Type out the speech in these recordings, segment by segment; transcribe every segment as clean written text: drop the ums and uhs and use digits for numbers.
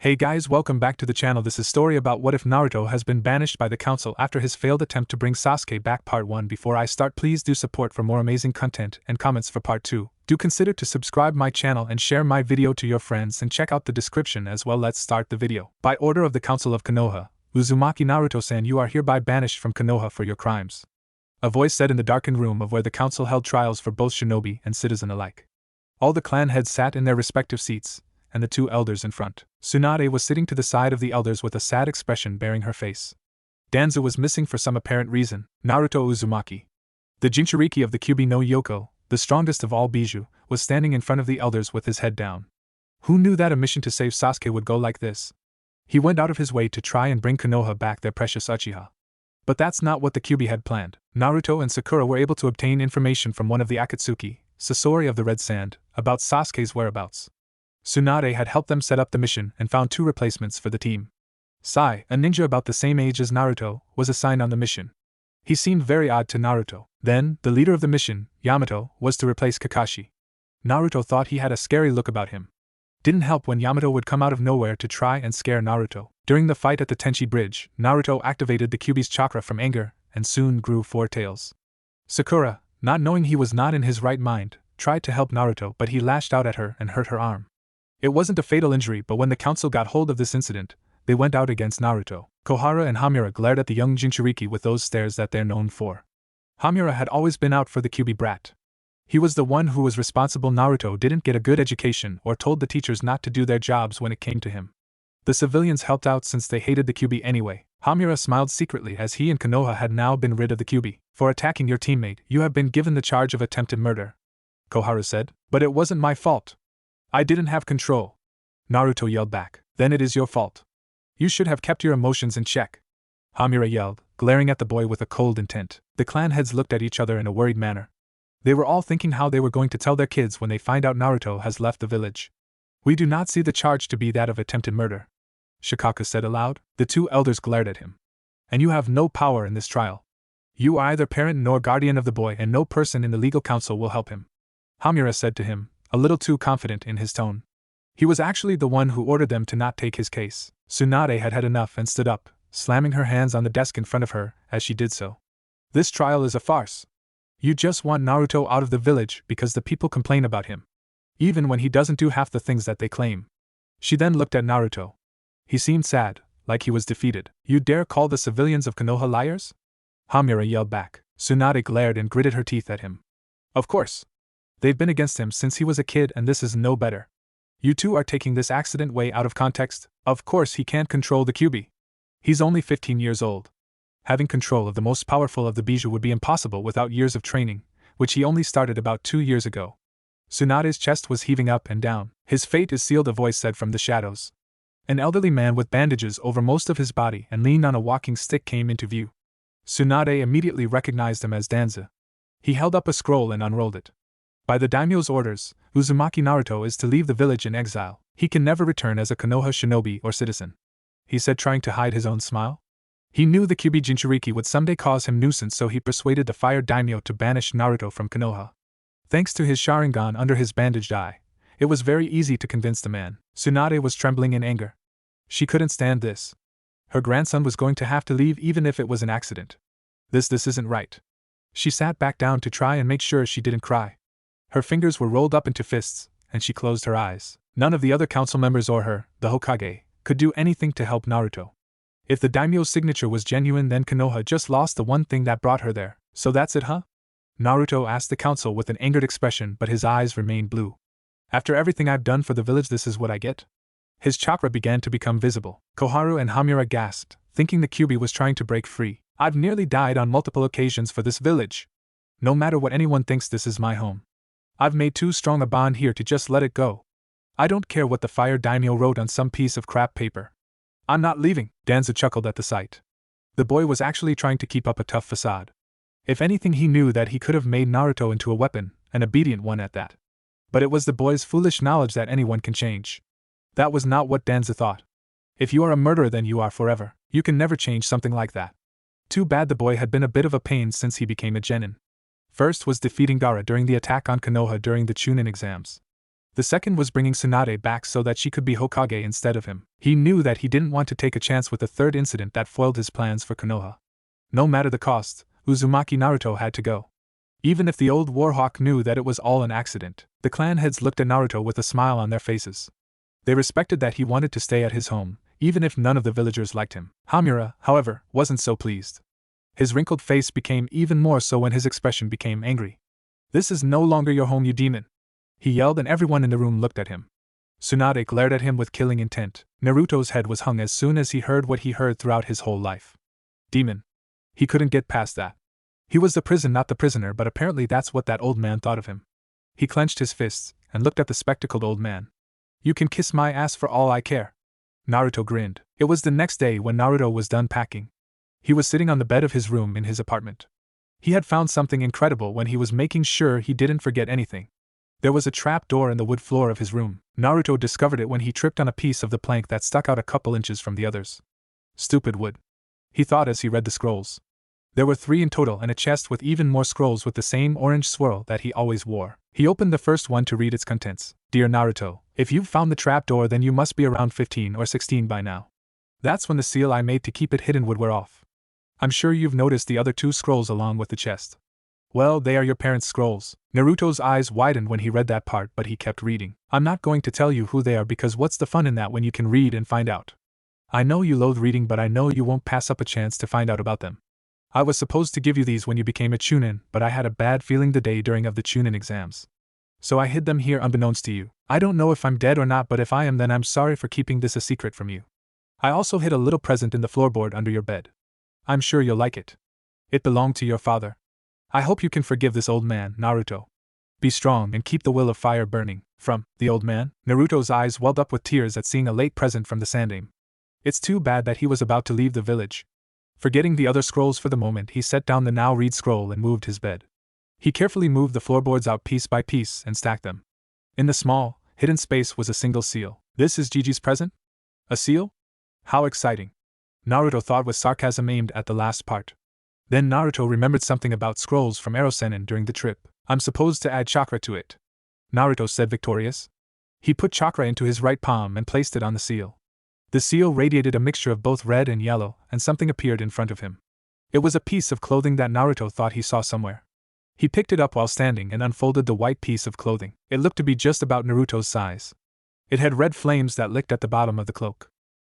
Hey guys, welcome back to the channel. This is story about what if Naruto has been banished by the council after his failed attempt to bring Sasuke back. Part 1. Before I start, please do support for more amazing content and comments for part 2. Do consider to subscribe my channel and share my video to your friends and check out the description as well. Let's start the video. By order of the Council of Konoha, Uzumaki Naruto-san, you are hereby banished from Konoha for your crimes. A voice said in the darkened room of where the council held trials for both shinobi and citizen alike. All the clan heads sat in their respective seats, and the two elders in front. Tsunade was sitting to the side of the elders with a sad expression bearing her face. Danza was missing for some apparent reason. Naruto Uzumaki, the Jinchuriki of the Kyuubi no Yoko, the strongest of all Biju, was standing in front of the elders with his head down. Who knew that a mission to save Sasuke would go like this? He went out of his way to try and bring Konoha back their precious Uchiha. But that's not what the Kyuubi had planned. Naruto and Sakura were able to obtain information from one of the Akatsuki, Sasori of the Red Sand, about Sasuke's whereabouts. Tsunade had helped them set up the mission and found two replacements for the team. Sai, a ninja about the same age as Naruto, was assigned on the mission. He seemed very odd to Naruto. Then, the leader of the mission, Yamato, was to replace Kakashi. Naruto thought he had a scary look about him. Didn't help when Yamato would come out of nowhere to try and scare Naruto. During the fight at the Tenchi Bridge, Naruto activated the Kyuubi's chakra from anger, and soon grew 4 tails. Sakura, not knowing he was not in his right mind, tried to help Naruto, but he lashed out at her and hurt her arm. It wasn't a fatal injury, but when the council got hold of this incident, they went out against Naruto. Kohara and Hamura glared at the young Jinchuriki with those stares that they're known for. Hamura had always been out for the Kyuubi brat. He was the one who was responsible. Naruto didn't get a good education or told the teachers not to do their jobs when it came to him. The civilians helped out since they hated the Kyuubi anyway. Hamura smiled secretly as he and Konoha had now been rid of the Kyuubi. For attacking your teammate, you have been given the charge of attempted murder, Kohara said. But it wasn't my fault. I didn't have control, Naruto yelled back. Then it is your fault. You should have kept your emotions in check, Hamura yelled, glaring at the boy with a cold intent. The clan heads looked at each other in a worried manner. They were all thinking how they were going to tell their kids when they find out Naruto has left the village. We do not see the charge to be that of attempted murder, Shikaka said aloud. The two elders glared at him. And you have no power in this trial. You are either parent nor guardian of the boy, and no person in the legal council will help him, Hamura said to him, a little too confident in his tone. He was actually the one who ordered them to not take his case. Tsunade had had enough and stood up, slamming her hands on the desk in front of her as she did so. This trial is a farce. You just want Naruto out of the village because the people complain about him, even when he doesn't do half the things that they claim. She then looked at Naruto. He seemed sad, like he was defeated. You dare call the civilians of Konoha liars? Hamura yelled back. Tsunade glared and gritted her teeth at him. Of course. They've been against him since he was a kid, and this is no better. You two are taking this accident way out of context. Of course he can't control the Kyuubi. He's only 15 years old. Having control of the most powerful of the Biju would be impossible without years of training, which he only started about 2 years ago. Tsunade's chest was heaving up and down. His fate is sealed, a voice said from the shadows. An elderly man with bandages over most of his body and leaned on a walking stick came into view. Tsunade immediately recognized him as Danza. He held up a scroll and unrolled it. By the daimyo's orders, Uzumaki Naruto is to leave the village in exile. He can never return as a Konoha shinobi or citizen, he said, trying to hide his own smile. He knew the Kyuubi Jinchuriki would someday cause him nuisance, so he persuaded the fire daimyo to banish Naruto from Konoha. Thanks to his Sharingan under his bandaged eye, it was very easy to convince the man. Tsunade was trembling in anger. She couldn't stand this. Her grandson was going to have to leave even if it was an accident. This isn't right. She sat back down to try and make sure she didn't cry. Her fingers were rolled up into fists, and she closed her eyes. None of the other council members or her, the Hokage, could do anything to help Naruto. If the daimyo's signature was genuine, then Konoha just lost the one thing that brought her there. So that's it, huh? Naruto asked the council with an angered expression, but his eyes remained blue. After everything I've done for the village, this is what I get? His chakra began to become visible. Koharu and Hamura gasped, thinking the Kyuubi was trying to break free. I've nearly died on multiple occasions for this village. No matter what anyone thinks, this is my home. I've made too strong a bond here to just let it go. I don't care what the fire daimyo wrote on some piece of crap paper. I'm not leaving, Danza chuckled at the sight. The boy was actually trying to keep up a tough facade. If anything, he knew that he could have made Naruto into a weapon, an obedient one at that. But it was the boy's foolish knowledge that anyone can change. That was not what Danza thought. If you are a murderer, then you are forever. You can never change something like that. Too bad the boy had been a bit of a pain since he became a genin. First was defeating Gaara during the attack on Konoha during the Chunin exams. The second was bringing Tsunade back so that she could be Hokage instead of him. He knew that he didn't want to take a chance with the third incident that foiled his plans for Konoha. No matter the cost, Uzumaki Naruto had to go. Even if the old Warhawk knew that it was all an accident, the clan heads looked at Naruto with a smile on their faces. They respected that he wanted to stay at his home, even if none of the villagers liked him. Hamura, however, wasn't so pleased. His wrinkled face became even more so when his expression became angry. "This is no longer your home, you demon!" he yelled, and everyone in the room looked at him. Tsunade glared at him with killing intent. Naruto's head was hung as soon as he heard what he heard throughout his whole life. Demon. He couldn't get past that. He was the prison, not the prisoner, but apparently that's what that old man thought of him. He clenched his fists and looked at the spectacled old man. "You can kiss my ass for all I care." Naruto grinned. It was the next day when Naruto was done packing. He was sitting on the bed of his room in his apartment. He had found something incredible when he was making sure he didn't forget anything. There was a trap door in the wood floor of his room. Naruto discovered it when he tripped on a piece of the plank that stuck out a couple inches from the others. Stupid wood, he thought as he read the scrolls. There were 3 in total and a chest with even more scrolls with the same orange swirl that he always wore. He opened the first one to read its contents. "Dear Naruto, if you've found the trapdoor, then you must be around 15 or 16 by now. That's when the seal I made to keep it hidden would wear off. I'm sure you've noticed the other 2 scrolls along with the chest. Well, they are your parents' scrolls." Naruto's eyes widened when he read that part, but he kept reading. "I'm not going to tell you who they are because what's the fun in that when you can read and find out? I know you loathe reading, but I know you won't pass up a chance to find out about them. I was supposed to give you these when you became a Chunin, but I had a bad feeling the day during of the Chunin exams. So I hid them here unbeknownst to you. I don't know if I'm dead or not, but if I am, then I'm sorry for keeping this a secret from you. I also hid a little present in the floorboard under your bed. I'm sure you'll like it. It belonged to your father. I hope you can forgive this old man, Naruto. Be strong and keep the will of fire burning." From the old man, Naruto's eyes welled up with tears at seeing a late present from the Sandaime. It's too bad that he was about to leave the village. Forgetting the other scrolls for the moment, he set down the now read scroll and moved his bed. He carefully moved the floorboards out piece by piece and stacked them. In the small, hidden space was a single seal. "This is Gigi's present? A seal? How exciting!" Naruto thought with sarcasm aimed at the last part. Then Naruto remembered something about scrolls from Erosenin during the trip. "I'm supposed to add chakra to it," Naruto said, victorious. He put chakra into his right palm and placed it on the seal. The seal radiated a mixture of both red and yellow, and something appeared in front of him. It was a piece of clothing that Naruto thought he saw somewhere. He picked it up while standing and unfolded the white piece of clothing. It looked to be just about Naruto's size. It had red flames that licked at the bottom of the cloak.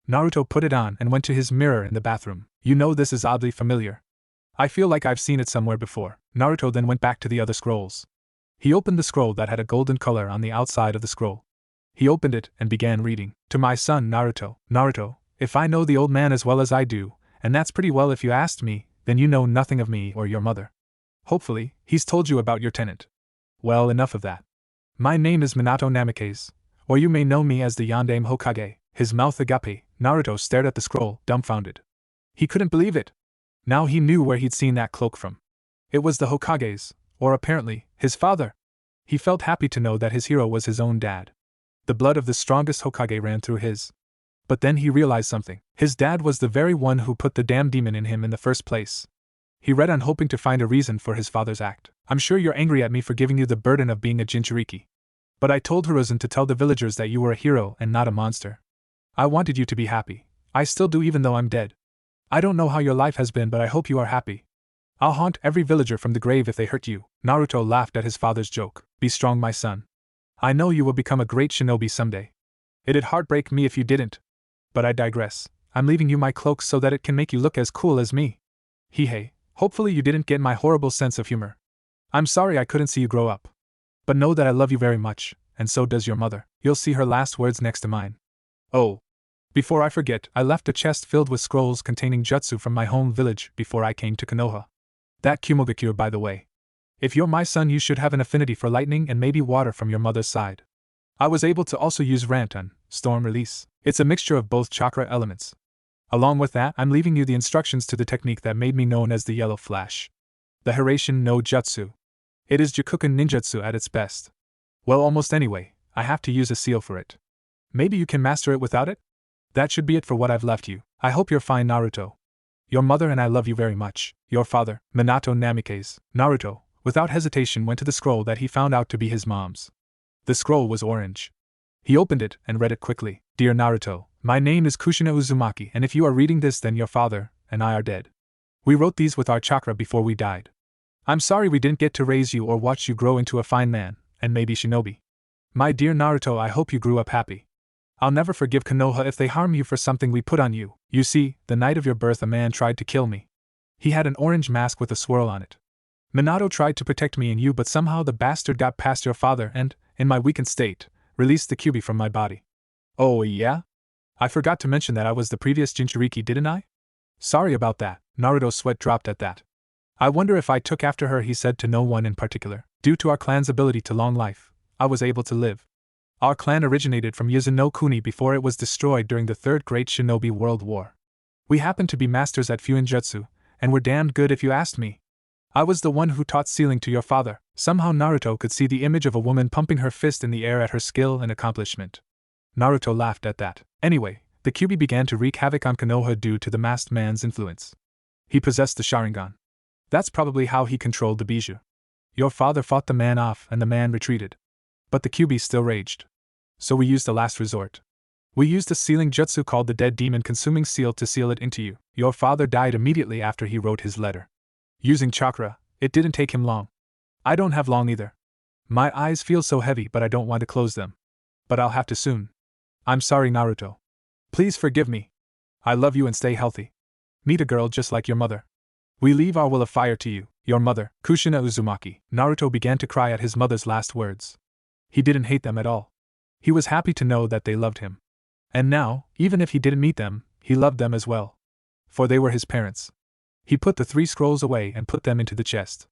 Naruto put it on and went to his mirror in the bathroom. "You know, this is oddly familiar. I feel like I've seen it somewhere before." Naruto then went back to the other scrolls. He opened the scroll that had a golden color on the outside of the scroll. He opened it and began reading. "To my son Naruto. Naruto, if I know the old man as well as I do, and that's pretty well if you asked me, then you know nothing of me or your mother. Hopefully, he's told you about your tenant. Well, enough of that. My name is Minato Namikaze, or you may know me as the Yondaime Hokage." His mouth agape. Naruto stared at the scroll, dumbfounded. He couldn't believe it. Now he knew where he'd seen that cloak from. It was the Hokage's, or apparently, his father. He felt happy to know that his hero was his own dad. The blood of the strongest Hokage ran through his. But then he realized something. His dad was the very one who put the damn demon in him in the first place. He read on, hoping to find a reason for his father's act. "I'm sure you're angry at me for giving you the burden of being a Jinchuriki. But I told Hiruzen to tell the villagers that you were a hero and not a monster. I wanted you to be happy. I still do, even though I'm dead. I don't know how your life has been, but I hope you are happy. I'll haunt every villager from the grave if they hurt you." Naruto laughed at his father's joke. "Be strong, my son. I know you will become a great shinobi someday. It'd heartbreak me if you didn't. But I digress. I'm leaving you my cloak so that it can make you look as cool as me. Hey, hopefully you didn't get my horrible sense of humor. I'm sorry I couldn't see you grow up. But know that I love you very much, and so does your mother." You'll see her last words next to mine. "Oh. Before I forget, I left a chest filled with scrolls containing jutsu from my home village before I came to Konoha. That Kumogakure, by the way. If you're my son, you should have an affinity for lightning and maybe water from your mother's side. I was able to also use Ranton, Storm Release. It's a mixture of both chakra elements. Along with that, I'm leaving you the instructions to the technique that made me known as the Yellow Flash. The Hiraishin no Jutsu. It is Jukuken ninjutsu at its best. Well, almost anyway, I have to use a seal for it. Maybe you can master it without it? That should be it for what I've left you. I hope you're fine, Naruto. Your mother and I love you very much. Your father, Minato Namikaze." Naruto, without hesitation, went to the scroll that he found out to be his mom's. The scroll was orange. He opened it and read it quickly. Dear Naruto, my name is Kushina Uzumaki, and if you are reading this, then your father and I are dead. We wrote these with our chakra before we died. I'm sorry we didn't get to raise you or watch you grow into a fine man, and maybe shinobi. My dear Naruto, I hope you grew up happy. I'll never forgive Konoha if they harm you for something we put on you. You see, the night of your birth a man tried to kill me. He had an orange mask with a swirl on it. Minato tried to protect me and you, but somehow the bastard got past your father and, in my weakened state, released the Kyuubi from my body. Oh yeah? I forgot to mention that I was the previous Jinchuriki, didn't I? Sorry about that. Naruto's sweat dropped at that. I wonder if I took after her, he said to no one in particular. Due to our clan's ability to long life, I was able to live. Our clan originated from Yuzuno Kuni before it was destroyed during the Third Great Shinobi World War. We happened to be masters at Fuinjutsu, and were damned good if you asked me. I was the one who taught sealing to your father. Somehow Naruto could see the image of a woman pumping her fist in the air at her skill and accomplishment. Naruto laughed at that. Anyway, the Kyuubi began to wreak havoc on Konoha due to the masked man's influence. He possessed the Sharingan. That's probably how he controlled the Bijou. Your father fought the man off and the man retreated. But the Kyuubi still raged. So we used the last resort. We used a sealing jutsu called the Dead Demon Consuming Seal to seal it into you. Your father died immediately after he wrote his letter. Using chakra, it didn't take him long. I don't have long either. My eyes feel so heavy, but I don't want to close them. But I'll have to soon. I'm sorry, Naruto. Please forgive me. I love you and stay healthy. Meet a girl just like your mother. We leave our will of fire to you, your mother, Kushina Uzumaki. Naruto began to cry at his mother's last words. He didn't hate them at all. He was happy to know that they loved him. And now, even if he didn't meet them, he loved them as well. For they were his parents. He put the 3 scrolls away and put them into the chest.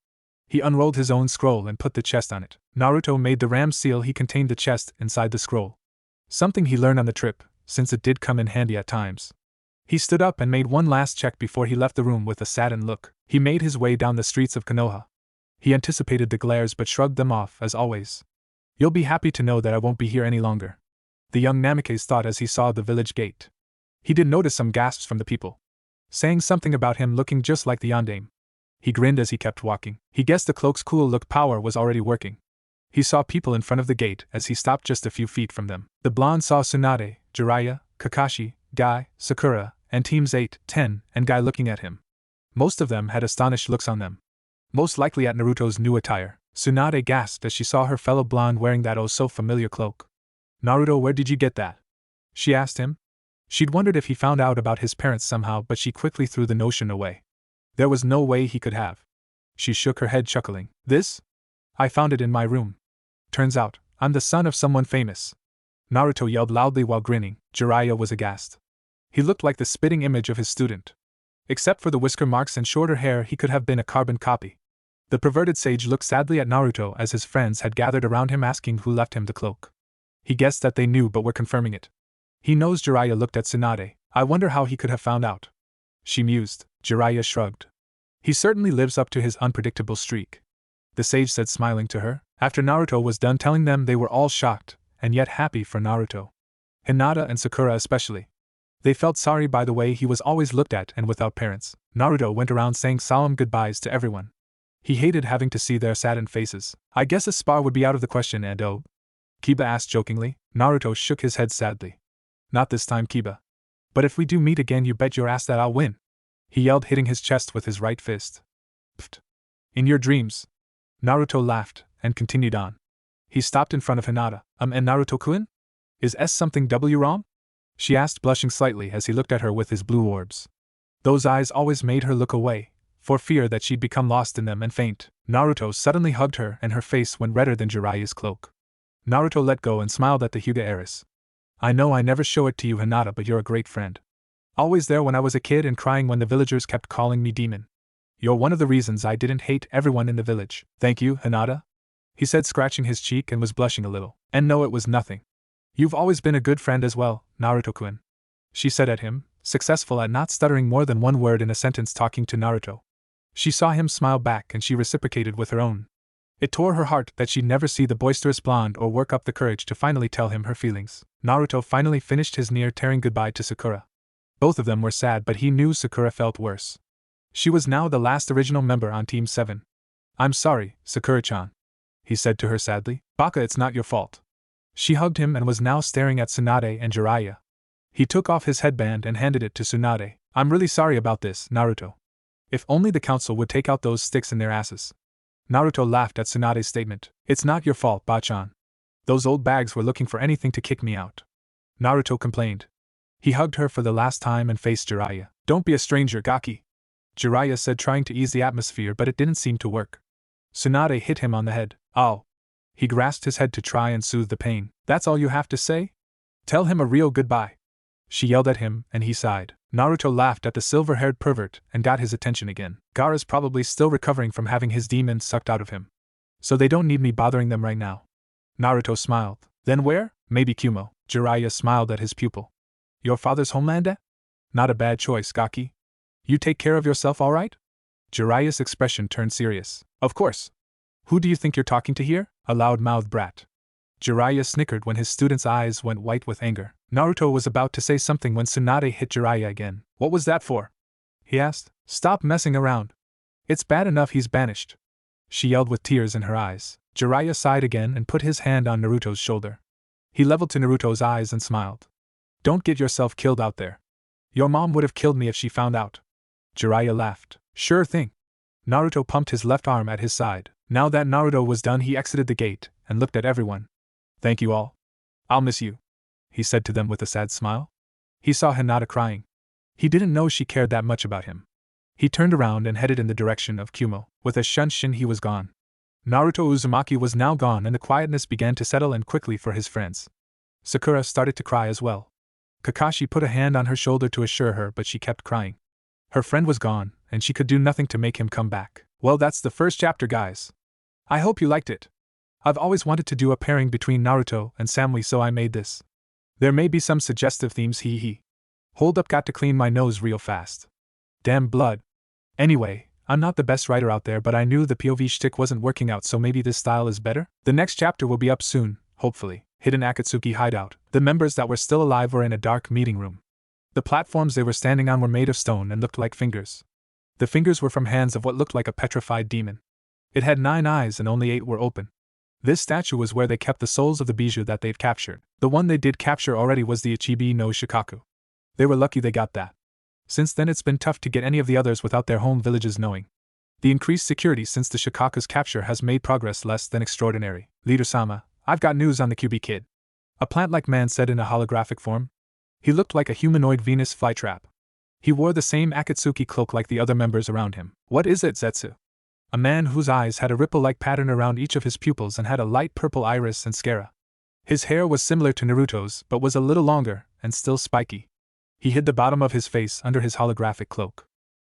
He unrolled his own scroll and put the chest on it. Naruto made the ram seal. He contained the chest inside the scroll. Something he learned on the trip, since it did come in handy at times. He stood up and made one last check before he left the room with a saddened look. He made his way down the streets of Konoha. He anticipated the glares but shrugged them off as always. You'll be happy to know that I won't be here any longer. The young Namikaze thought as he saw the village gate. He did notice some gasps from the people, saying something about him looking just like the yondaime. He grinned as he kept walking. He guessed the cloak's cool look power was already working. He saw people in front of the gate as he stopped just a few feet from them. The blonde saw Tsunade, Jiraiya, Kakashi, Guy, Sakura, and teams 8, 10, and Guy looking at him. Most of them had astonished looks on them. Most likely at Naruto's new attire. Tsunade gasped as she saw her fellow blonde wearing that oh-so-familiar cloak. Naruto, where did you get that? She asked him. She'd wondered if he found out about his parents somehow, but she quickly threw the notion away. There was no way he could have. She shook her head, chuckling. This? I found it in my room. Turns out, I'm the son of someone famous. Naruto yelled loudly while grinning. Jiraiya was aghast. He looked like the spitting image of his student. Except for the whisker marks and shorter hair, he could have been a carbon copy. The perverted sage looked sadly at Naruto as his friends had gathered around him asking who left him the cloak. He guessed that they knew but were confirming it. He knows. Jiraiya looked at Tsunade. I wonder how he could have found out. She mused. Jiraiya shrugged. He certainly lives up to his unpredictable streak. The sage said, smiling to her. After Naruto was done telling them, they were all shocked, and yet happy for Naruto. Hinata and Sakura especially. They felt sorry by the way he was always looked at and without parents. Naruto went around saying solemn goodbyes to everyone. He hated having to see their saddened faces. I guess a spar would be out of the question, and oh? Kiba asked jokingly. Naruto shook his head sadly. Not this time, Kiba. But if we do meet again, you bet your ass that I'll win. He yelled, hitting his chest with his right fist. Pfft. In your dreams. Naruto laughed, and continued on. He stopped in front of Hinata. And Naruto-kun? Is S something W wrong? She asked, blushing slightly as he looked at her with his blue orbs. Those eyes always made her look away, for fear that she'd become lost in them and faint. Naruto suddenly hugged her and her face went redder than Jiraiya's cloak. Naruto let go and smiled at the Hyuga heiress. I know I never show it to you, Hinata, but you're a great friend. Always there when I was a kid and crying when the villagers kept calling me demon. You're one of the reasons I didn't hate everyone in the village. Thank you, Hinata, he said, scratching his cheek and was blushing a little. And no, it was nothing. You've always been a good friend as well, Naruto-kun, she said at him, successful at not stuttering more than one word in a sentence talking to Naruto. She saw him smile back and she reciprocated with her own. It tore her heart that she'd never see the boisterous blonde or work up the courage to finally tell him her feelings. Naruto finally finished his near-tearing goodbye to Sakura. Both of them were sad, but he knew Sakura felt worse. She was now the last original member on Team 7. I'm sorry, Sakura-chan, he said to her sadly. Baka, it's not your fault. She hugged him and was now staring at Tsunade and Jiraiya. He took off his headband and handed it to Tsunade. I'm really sorry about this, Naruto. If only the council would take out those sticks in their asses. Naruto laughed at Tsunade's statement. It's not your fault, Bachan. Those old bags were looking for anything to kick me out. Naruto complained. He hugged her for the last time and faced Jiraiya. Don't be a stranger, Gaki. Jiraiya said, trying to ease the atmosphere, but it didn't seem to work. Tsunade hit him on the head. Ow. He grasped his head to try and soothe the pain. That's all you have to say? Tell him a real goodbye. She yelled at him, and he sighed. Naruto laughed at the silver-haired pervert and got his attention again. Gaara's probably still recovering from having his demons sucked out of him. So they don't need me bothering them right now. Naruto smiled. Then where? Maybe Kumo. Jiraiya smiled at his pupil. Your father's homeland? Not a bad choice, Gaki. You take care of yourself, all right? Jiraiya's expression turned serious. Of course. Who do you think you're talking to here? A loud-mouthed brat. Jiraiya snickered when his student's eyes went white with anger. Naruto was about to say something when Tsunade hit Jiraiya again. What was that for? He asked. Stop messing around. It's bad enough he's banished. She yelled with tears in her eyes. Jiraiya sighed again and put his hand on Naruto's shoulder. He leveled to Naruto's eyes and smiled. Don't get yourself killed out there. Your mom would have killed me if she found out. Jiraiya laughed. Sure thing. Naruto pumped his left arm at his side. Now that Naruto was done, he exited the gate and looked at everyone. Thank you all. I'll miss you, he said to them with a sad smile. He saw Hinata crying. He didn't know she cared that much about him. He turned around and headed in the direction of Kumo. With a shunshin he was gone. Naruto Uzumaki was now gone and the quietness began to settle in quickly for his friends. Sakura started to cry as well. Kakashi put a hand on her shoulder to assure her, but she kept crying. Her friend was gone, and she could do nothing to make him come back. Well, that's the first chapter, guys. I hope you liked it. I've always wanted to do a pairing between Naruto and Samui, so I made this. There may be some suggestive themes, hee. Hold up, got to clean my nose real fast. Damn blood. Anyway, I'm not the best writer out there, but I knew the POV shtick wasn't working out, so maybe this style is better? The next chapter will be up soon, hopefully. Hidden Akatsuki hideout. The members that were still alive were in a dark meeting room. The platforms they were standing on were made of stone and looked like fingers. The fingers were from hands of what looked like a petrified demon. It had 9 eyes and only 8 were open. This statue was where they kept the souls of the bijou that they'd captured. The one they did capture already was the Ichibi no Shikaku. They were lucky they got that. Since then it's been tough to get any of the others without their home villages knowing. The increased security since the Shikaku's capture has made progress less than extraordinary. Leader-sama, I've got news on the QB kid. A plant-like man said in a holographic form. He looked like a humanoid Venus flytrap. He wore the same Akatsuki cloak like the other members around him. What is it, Zetsu? A man whose eyes had a ripple-like pattern around each of his pupils and had a light purple iris and sclera. His hair was similar to Naruto's, but was a little longer and still spiky. He hid the bottom of his face under his holographic cloak.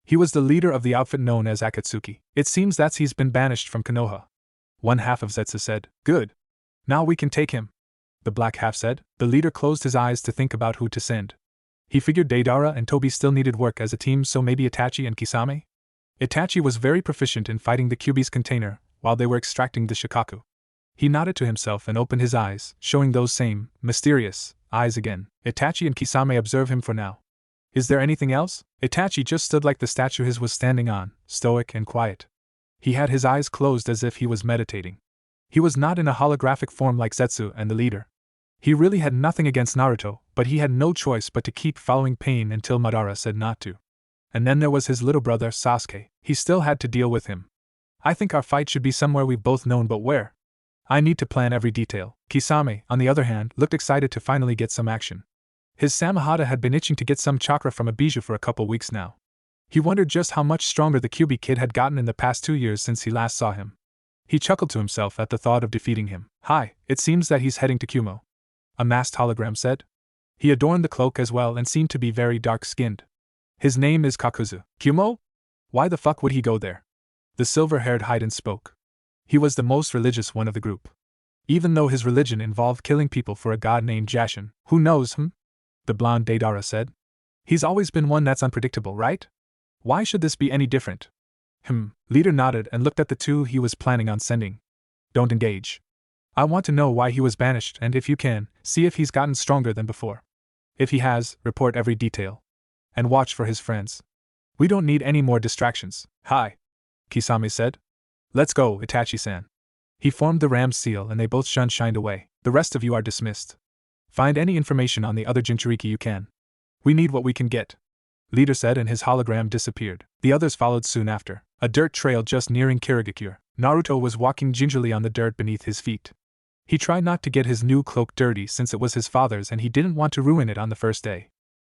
He was the leader of the outfit known as Akatsuki. It seems that he's been banished from Konoha. One half of Zetsu said. Good. Now we can take him. The black half said. The leader closed his eyes to think about who to send. He figured Deidara and Tobi still needed work as a team, so maybe Itachi and Kisame? Itachi was very proficient in fighting the Kyuubi's container while they were extracting the Shikaku. He nodded to himself and opened his eyes, showing those same, mysterious, eyes again. Itachi and Kisame observe him for now. Is there anything else? Itachi just stood like the statue his was standing on, stoic and quiet. He had his eyes closed as if he was meditating. He was not in a holographic form like Zetsu and the leader. He really had nothing against Naruto, but he had no choice but to keep following Pain until Madara said not to. And then there was his little brother, Sasuke. He still had to deal with him. I think our fight should be somewhere we've both known, but where? I need to plan every detail. Kisame, on the other hand, looked excited to finally get some action. His Samahata had been itching to get some chakra from a bijou for a couple weeks now. He wondered just how much stronger the Kyuubi kid had gotten in the past 2 years since he last saw him. He chuckled to himself at the thought of defeating him. Hi, it seems that he's heading to Kumo. A masked hologram said. He adorned the cloak as well and seemed to be very dark-skinned. His name is Kakuzu. Kumo? Why the fuck would he go there? The silver-haired Haiden spoke. He was the most religious one of the group. Even though his religion involved killing people for a god named Jashin. Who knows, The blonde Deidara said. He's always been one that's unpredictable, right? Why should this be any different? Leader nodded and looked at the 2 he was planning on sending. Don't engage. I want to know why he was banished, and if you can, see if he's gotten stronger than before. If he has, report every detail. And watch for his friends. We don't need any more distractions. Hi, Kisame said. Let's go, Itachi-san. He formed the ram's seal and they both shined away. The rest of you are dismissed. Find any information on the other Jinchuriki you can. We need what we can get. Leader said and his hologram disappeared. The others followed soon after. A dirt trail just nearing Kirigakure. Naruto was walking gingerly on the dirt beneath his feet. He tried not to get his new cloak dirty since it was his father's and he didn't want to ruin it on the first day.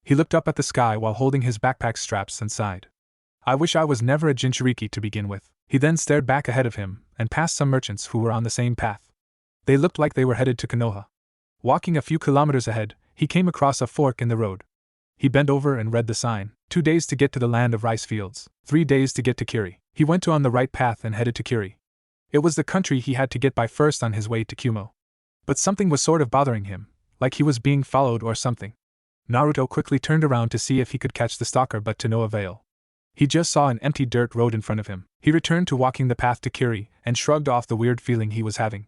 He looked up at the sky while holding his backpack straps and sighed. I wish I was never a Jinchuriki to begin with. He then stared back ahead of him and past some merchants who were on the same path. They looked like they were headed to Konoha. Walking a few kilometers ahead, he came across a fork in the road. He bent over and read the sign. 2 days to get to the land of rice fields. 3 days to get to Kiri. He went on the right path and headed to Kiri. It was the country he had to get by first on his way to Kumo. But something was sort of bothering him, like he was being followed or something. Naruto quickly turned around to see if he could catch the stalker but to no avail. He just saw an empty dirt road in front of him. He returned to walking the path to Kiri and shrugged off the weird feeling he was having.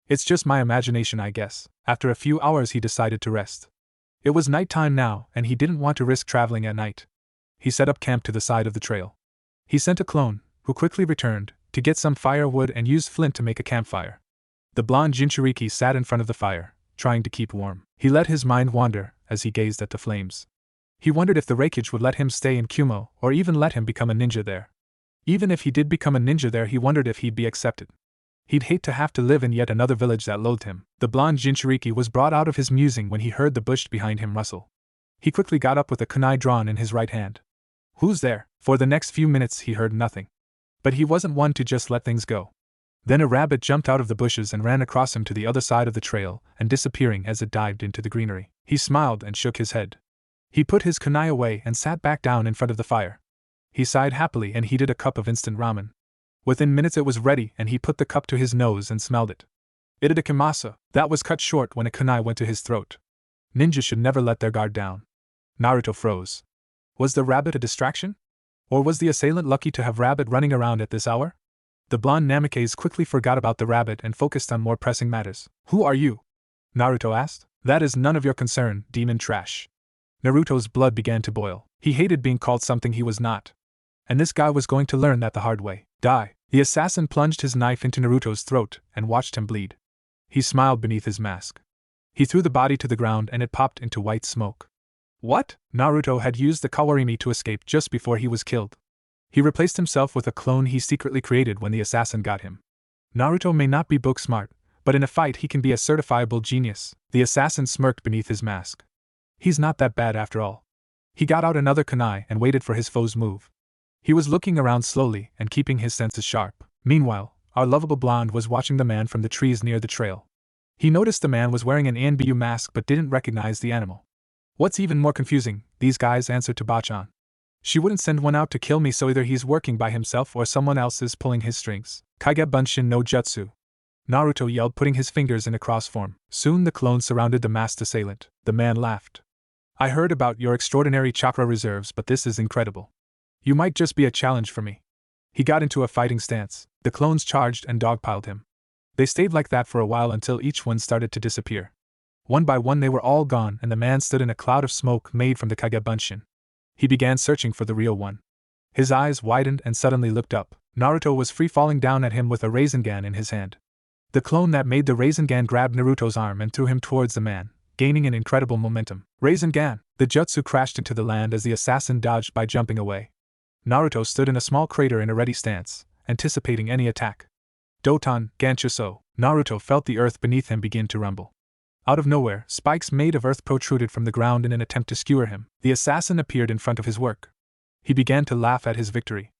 It's just my imagination, I guess. After a few hours he decided to rest. It was nighttime now and he didn't want to risk traveling at night. He set up camp to the side of the trail. He sent a clone, who quickly returned, to get some firewood and use flint to make a campfire. The blonde Jinchuriki sat in front of the fire, trying to keep warm. He let his mind wander as he gazed at the flames. He wondered if the Raikage would let him stay in Kumo or even let him become a ninja there. Even if he did become a ninja there, he wondered if he'd be accepted. He'd hate to have to live in yet another village that loathed him. The blonde Jinchuriki was brought out of his musing when he heard the bush behind him rustle. He quickly got up with a kunai drawn in his right hand. Who's there? For the next few minutes he heard nothing. But he wasn't one to just let things go. Then a rabbit jumped out of the bushes and ran across him to the other side of the trail and disappearing as it dived into the greenery. He smiled and shook his head. He put his kunai away and sat back down in front of the fire. He sighed happily and heated a cup of instant ramen. Within minutes it was ready and he put the cup to his nose and smelled it. Itadakimasu. That was cut short when a kunai went to his throat. Ninjas should never let their guard down. Naruto froze. Was the rabbit a distraction? Or was the assailant lucky to have rabbit running around at this hour? The blonde Namikaze quickly forgot about the rabbit and focused on more pressing matters. Who are you? Naruto asked. That is none of your concern, demon trash. Naruto's blood began to boil. He hated being called something he was not. And this guy was going to learn that the hard way. Die. The assassin plunged his knife into Naruto's throat and watched him bleed. He smiled beneath his mask. He threw the body to the ground and it popped into white smoke. What? Naruto had used the Kawarimi to escape just before he was killed. He replaced himself with a clone he secretly created when the assassin got him. Naruto may not be book smart, but in a fight he can be a certifiable genius. The assassin smirked beneath his mask. He's not that bad after all. He got out another kunai and waited for his foe's move. He was looking around slowly and keeping his senses sharp. Meanwhile, our lovable blonde was watching the man from the trees near the trail. He noticed the man was wearing an Anbu mask but didn't recognize the animal. What's even more confusing, these guys answered to Bachan. She wouldn't send one out to kill me, so either he's working by himself or someone else is pulling his strings. Kage Bunshin no Jutsu. Naruto yelled, putting his fingers in a cross form. Soon the clones surrounded the masked assailant. The man laughed. I heard about your extraordinary chakra reserves, but this is incredible. You might just be a challenge for me. He got into a fighting stance. The clones charged and dogpiled him. They stayed like that for a while until each one started to disappear. One by one they were all gone and the man stood in a cloud of smoke made from the Kage Bunshin. He began searching for the real one. His eyes widened and suddenly looked up. Naruto was free falling down at him with a Rasengan in his hand. The clone that made the Rasengan grabbed Naruto's arm and threw him towards the man, gaining an incredible momentum. Rasengan! The jutsu crashed into the land as the assassin dodged by jumping away. Naruto stood in a small crater in a ready stance, anticipating any attack. Doton, Ganchuso. Naruto felt the earth beneath him begin to rumble. Out of nowhere, spikes made of earth protruded from the ground in an attempt to skewer him. The assassin appeared in front of his work. He began to laugh at his victory.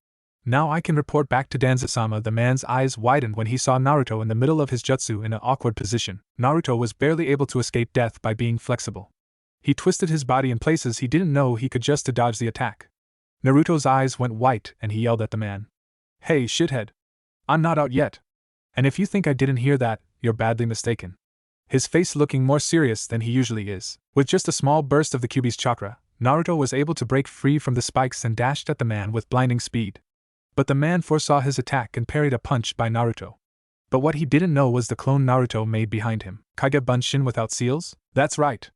Now I can report back to Danzasama. The man's eyes widened when he saw Naruto in the middle of his jutsu in an awkward position. Naruto was barely able to escape death by being flexible. He twisted his body in places he didn't know he could just to dodge the attack. Naruto's eyes went white and he yelled at the man. Hey, shithead. I'm not out yet. And if you think I didn't hear that, you're badly mistaken. His face looking more serious than he usually is. With just a small burst of the Kyuubi's chakra, Naruto was able to break free from the spikes and dashed at the man with blinding speed. But the man foresaw his attack and parried a punch by Naruto. But what he didn't know was the clone Naruto made behind him. Kage Bunshin without seals? That's right.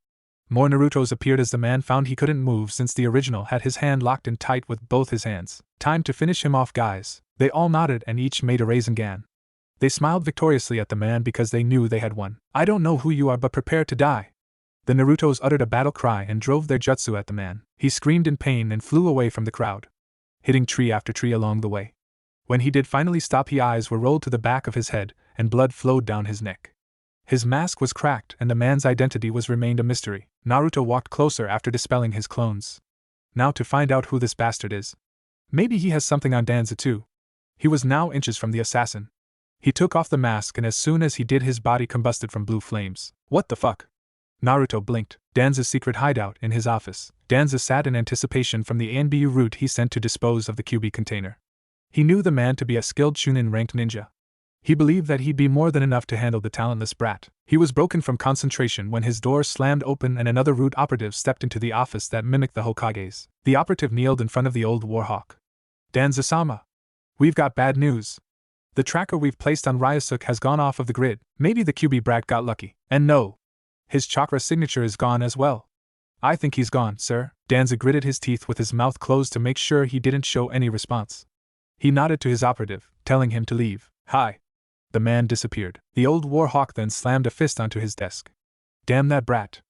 More Narutos appeared as the man found he couldn't move since the original had his hand locked in tight with both his hands. Time to finish him off, guys. They all nodded and each made a Rasengan. They smiled victoriously at the man because they knew they had won. I don't know who you are, but prepare to die. The Narutos uttered a battle cry and drove their jutsu at the man. He screamed in pain and flew away from the crowd, hitting tree after tree along the way. When he did finally stop, his eyes were rolled to the back of his head, and blood flowed down his neck. His mask was cracked, and the man's identity was remained a mystery. Naruto walked closer after dispelling his clones. Now to find out who this bastard is. Maybe he has something on Danza too. He was now inches from the assassin. He took off the mask, and as soon as he did, his body combusted from blue flames. What the fuck? Naruto blinked. Danza's secret hideout in his office. Danza sat in anticipation from the ANBU route he sent to dispose of the QB container. He knew the man to be a skilled Chunin-ranked ninja. He believed that he'd be more than enough to handle the talentless brat. He was broken from concentration when his door slammed open and another rude operative stepped into the office that mimicked the Hokage's. The operative kneeled in front of the old warhawk. Danza-sama. We've got bad news. The tracker we've placed on Ryusuke has gone off of the grid. Maybe the QB brat got lucky. And no. His chakra signature is gone as well. I think he's gone, sir. Danza gritted his teeth with his mouth closed to make sure he didn't show any response. He nodded to his operative, telling him to leave. Hi. The man disappeared. The old warhawk then slammed a fist onto his desk. Damn that brat.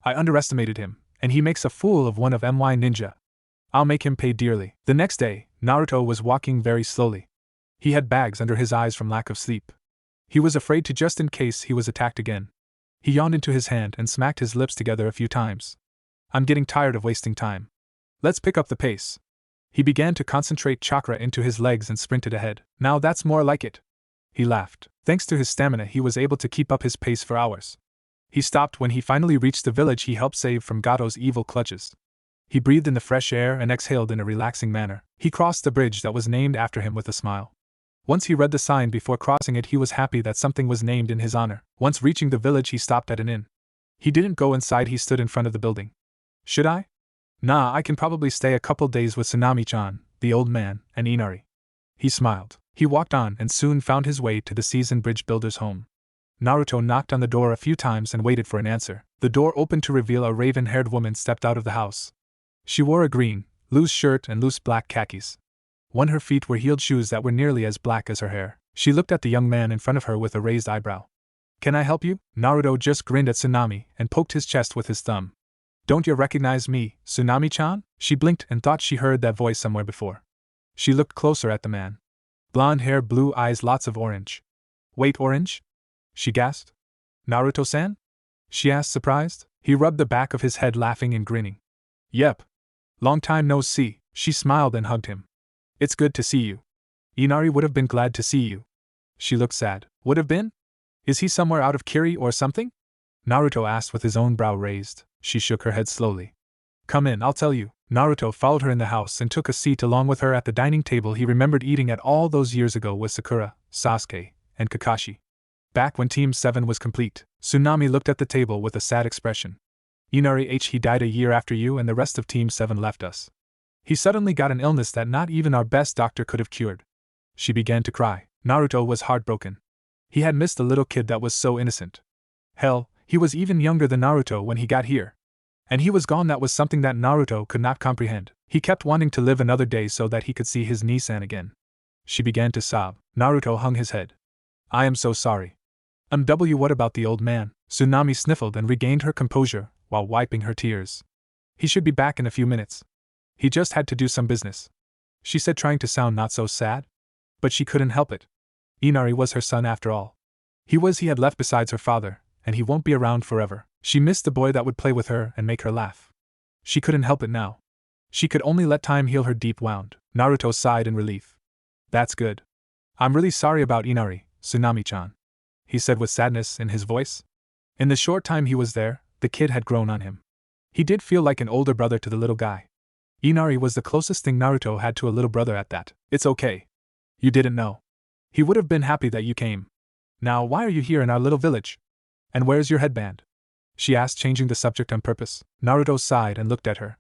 I underestimated him, and he makes a fool of one of my ninja. I'll make him pay dearly. The next day, Naruto was walking very slowly. He had bags under his eyes from lack of sleep. He was afraid to just in case he was attacked again. He yawned into his hand and smacked his lips together a few times. I'm getting tired of wasting time. Let's pick up the pace. He began to concentrate chakra into his legs and sprinted ahead. Now that's more like it. He laughed. Thanks to his stamina, he was able to keep up his pace for hours. He stopped when he finally reached the village he helped save from Gato's evil clutches. He breathed in the fresh air and exhaled in a relaxing manner. He crossed the bridge that was named after him with a smile. Once he read the sign before crossing it, he was happy that something was named in his honor. Once reaching the village, he stopped at an inn. He didn't go inside, he stood in front of the building. Should I? Nah, I can probably stay a couple days with Tsunami-chan, the old man, and Inari. He smiled. He walked on and soon found his way to the seasoned bridge builder's home. Naruto knocked on the door a few times and waited for an answer. The door opened to reveal a raven-haired woman stepped out of the house. She wore a green, loose shirt and loose black khakis. On her feet were heeled shoes that were nearly as black as her hair. She looked at the young man in front of her with a raised eyebrow. Can I help you? Naruto just grinned at Tsunami and poked his chest with his thumb. Don't you recognize me, Tsunami-chan? She blinked and thought she heard that voice somewhere before. She looked closer at the man. Blonde hair, blue eyes, lots of orange. Wait, orange? She gasped. Naruto-san? She asked, surprised. He rubbed the back of his head, laughing and grinning. Yep. Long time no see. She smiled and hugged him. It's good to see you. Inari would have been glad to see you. She looked sad. Would have been? Is he somewhere out of Kiri or something? Naruto asked with his own brow raised. She shook her head slowly. Come in, I'll tell you. Naruto followed her in the house and took a seat along with her at the dining table he remembered eating at all those years ago with Sakura, Sasuke, and Kakashi. Back when Team 7 was complete, Tsunami looked at the table with a sad expression. Inari he died a year after you and the rest of Team 7 left us. He suddenly got an illness that not even our best doctor could have cured. She began to cry. Naruto was heartbroken. He had missed a little kid that was so innocent. Hell, he was even younger than Naruto when he got here. And he was gone. That was something that Naruto could not comprehend. He kept wanting to live another day so that he could see his Nisan again. She began to sob. Naruto hung his head. I am so sorry. What about the old man? Tsunami sniffled and regained her composure while wiping her tears. He should be back in a few minutes. He just had to do some business. She said, trying to sound not so sad. But she couldn't help it. Inari was her son after all. He had left besides her father, and he won't be around forever. She missed the boy that would play with her and make her laugh. She couldn't help it now. She could only let time heal her deep wound. Naruto sighed in relief. That's good. I'm really sorry about Inari, Tsunami-chan, he said with sadness in his voice. In the short time he was there, the kid had grown on him. He did feel like an older brother to the little guy. Inari was the closest thing Naruto had to a little brother at that. It's okay. You didn't know. He would have been happy that you came. Now why are you here in our little village? And where's your headband? She asked, changing the subject on purpose. Naruto sighed and looked at her.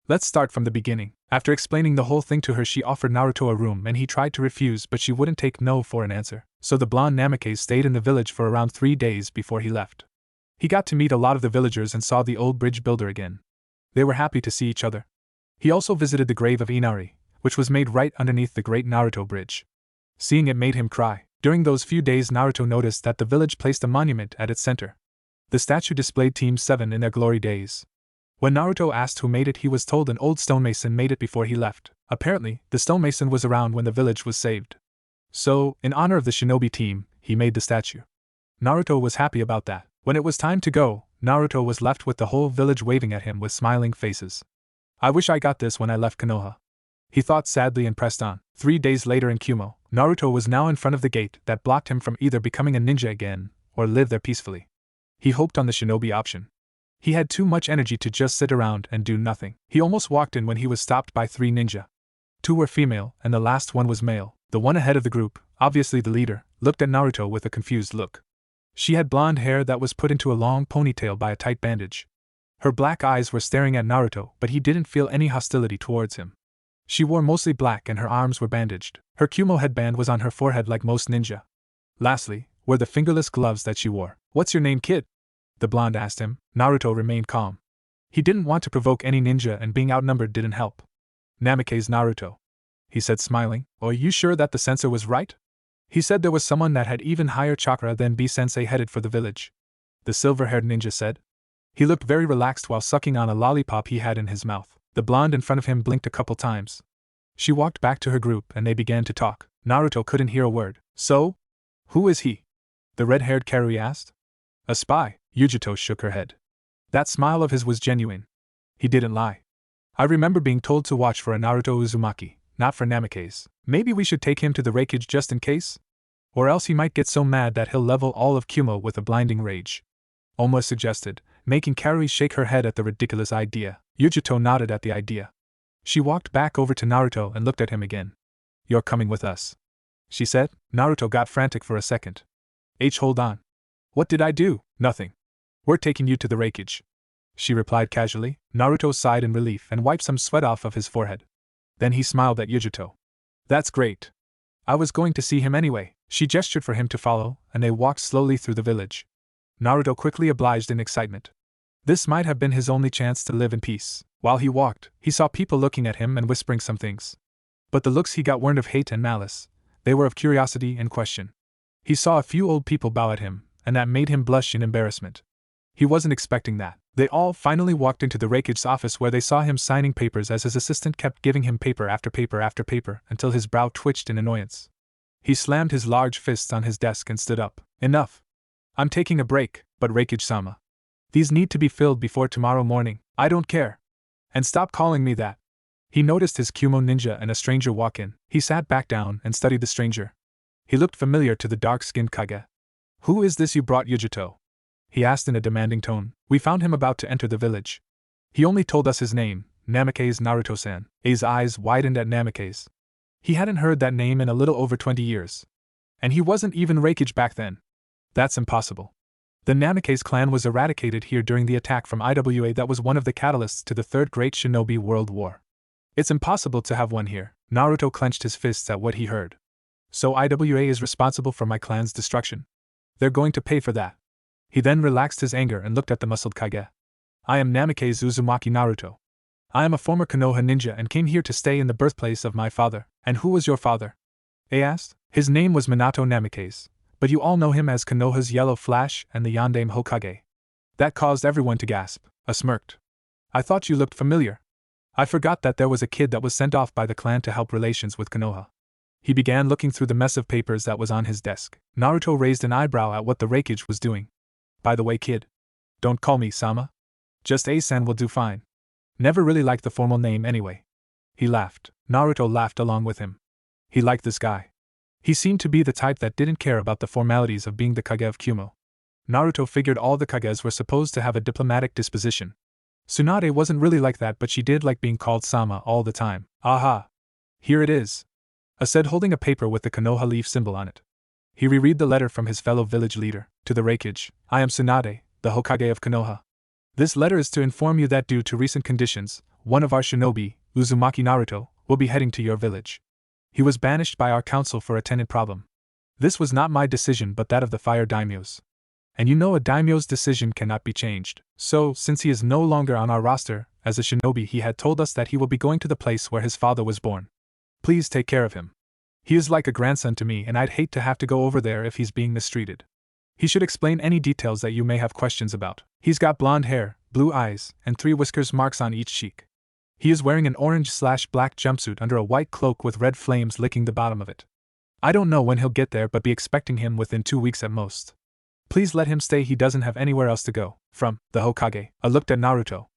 Let's start from the beginning. After explaining the whole thing to her, she offered Naruto a room and he tried to refuse, but she wouldn't take no for an answer. So the blonde Namikaze stayed in the village for around 3 days before he left. He got to meet a lot of the villagers and saw the old bridge builder again. They were happy to see each other. He also visited the grave of Inari, which was made right underneath the great Naruto bridge. Seeing it made him cry. During those few days, Naruto noticed that the village placed a monument at its center. The statue displayed Team 7 in their glory days. When Naruto asked who made it, he was told an old stonemason made it before he left. Apparently, the stonemason was around when the village was saved. So, in honor of the shinobi team, he made the statue. Naruto was happy about that. When it was time to go, Naruto was left with the whole village waving at him with smiling faces. I wish I got this when I left Konoha. He thought sadly and pressed on. 3 days later in Kumo, Naruto was now in front of the gate that blocked him from either becoming a ninja again, or live there peacefully. He hoped on the shinobi option. He had too much energy to just sit around and do nothing. He almost walked in when he was stopped by 3 ninja. 2 were female, and the last one was male. The one ahead of the group, obviously the leader, looked at Naruto with a confused look. She had blonde hair that was put into a long ponytail by a tight bandage. Her black eyes were staring at Naruto, but he didn't feel any hostility towards him. She wore mostly black and her arms were bandaged. Her Kumo headband was on her forehead like most ninja. Lastly, were the fingerless gloves that she wore. What's your name, kid? The blonde asked him. Naruto remained calm. He didn't want to provoke any ninja, and being outnumbered didn't help. Namake's Naruto, he said, smiling. Are you sure that the censor was right? He said there was someone that had even higher chakra than B-sensei headed for the village. The silver-haired ninja said. He looked very relaxed while sucking on a lollipop he had in his mouth. The blonde in front of him blinked a couple times. She walked back to her group and they began to talk. Naruto couldn't hear a word. So? Who is he? The red-haired Karui asked. A spy. Yujito shook her head. That smile of his was genuine. He didn't lie. I remember being told to watch for a Naruto Uzumaki, not for Namake's. Maybe we should take him to the Raikage just in case? Or else he might get so mad that he'll level all of Kumo with a blinding rage. Oma suggested, making Karui shake her head at the ridiculous idea. Yujito nodded at the idea. She walked back over to Naruto and looked at him again. You're coming with us, she said. Naruto got frantic for a second. Hold on. What did I do? Nothing. We're taking you to the Raikage, she replied casually. Naruto sighed in relief and wiped some sweat off of his forehead. Then he smiled at Yujito. That's great. I was going to see him anyway. She gestured for him to follow, and they walked slowly through the village. Naruto quickly obliged in excitement. This might have been his only chance to live in peace. While he walked, he saw people looking at him and whispering some things. But the looks he got weren't of hate and malice. They were of curiosity and question. He saw a few old people bow at him, and that made him blush in embarrassment. He wasn't expecting that. They all finally walked into the Raikage's office where they saw him signing papers as his assistant kept giving him paper after paper after paper until his brow twitched in annoyance. He slammed his large fists on his desk and stood up. Enough. I'm taking a break, but Raikage-sama. These need to be filled before tomorrow morning. I don't care. And stop calling me that. He noticed his Kumo ninja and a stranger walk in. He sat back down and studied the stranger. He looked familiar to the dark-skinned Kage. Who is this you brought, Yujito? He asked in a demanding tone. We found him about to enter the village. He only told us his name, Namake's Naruto-san. A's eyes widened at Namake's. He hadn't heard that name in a little over 20 years. And he wasn't even Raikage back then. That's impossible. The Namake's clan was eradicated here during the attack from IWA that was one of the catalysts to the Third Great Shinobi World War. It's impossible to have one here. Naruto clenched his fists at what he heard. So IWA is responsible for my clan's destruction. They're going to pay for that. He then relaxed his anger and looked at the muscled Kage. I am Namake's Uzumaki Naruto. I am a former Konoha ninja and came here to stay in the birthplace of my father. And who was your father? A asked. His name was Minato Namake's, but you all know him as Konoha's Yellow Flash and the Yandame Hokage. That caused everyone to gasp. A smirked. I thought you looked familiar. I forgot that there was a kid that was sent off by the clan to help relations with Konoha. He began looking through the mess of papers that was on his desk. Naruto raised an eyebrow at what the Raikage was doing. By the way, kid. Don't call me Sama. Just A-san will do fine. Never really liked the formal name anyway. He laughed. Naruto laughed along with him. He liked this guy. He seemed to be the type that didn't care about the formalities of being the Kage of Kumo. Naruto figured all the Kages were supposed to have a diplomatic disposition. Tsunade wasn't really like that, but she did like being called Sama all the time. Aha! Here it is. A said, holding a paper with the Konoha leaf symbol on it. He reread the letter from his fellow village leader. To the Raikage, I am Tsunade, the Hokage of Konoha. This letter is to inform you that due to recent conditions, one of our shinobi, Uzumaki Naruto, will be heading to your village. He was banished by our council for a tenant problem. This was not my decision but that of the fire daimyos. And you know a daimyo's decision cannot be changed. So, since he is no longer on our roster, as a shinobi he had told us that he will be going to the place where his father was born. Please take care of him. He is like a grandson to me and I'd hate to have to go over there if he's being mistreated. He should explain any details that you may have questions about. He's got blonde hair, blue eyes, and 3 whiskers marks on each cheek. He is wearing an orange/black jumpsuit under a white cloak with red flames licking the bottom of it. I don't know when he'll get there, but be expecting him within 2 weeks at most. Please let him stay, he doesn't have anywhere else to go. From the Hokage. I looked at Naruto.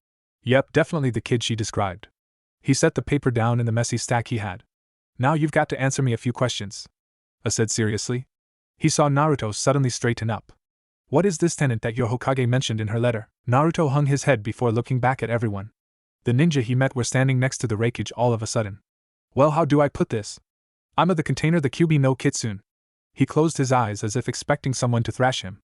Yep, definitely the kid she described. He set the paper down in the messy stack he had. Now you've got to answer me a few questions. I said seriously. He saw Naruto suddenly straighten up. What is this tenant that your Hokage mentioned in her letter? Naruto hung his head before looking back at everyone. The ninja he met were standing next to the Reikage all of a sudden. Well, how do I put this? I'm of the container the Kyubi no Kitsune. He closed his eyes as if expecting someone to thrash him.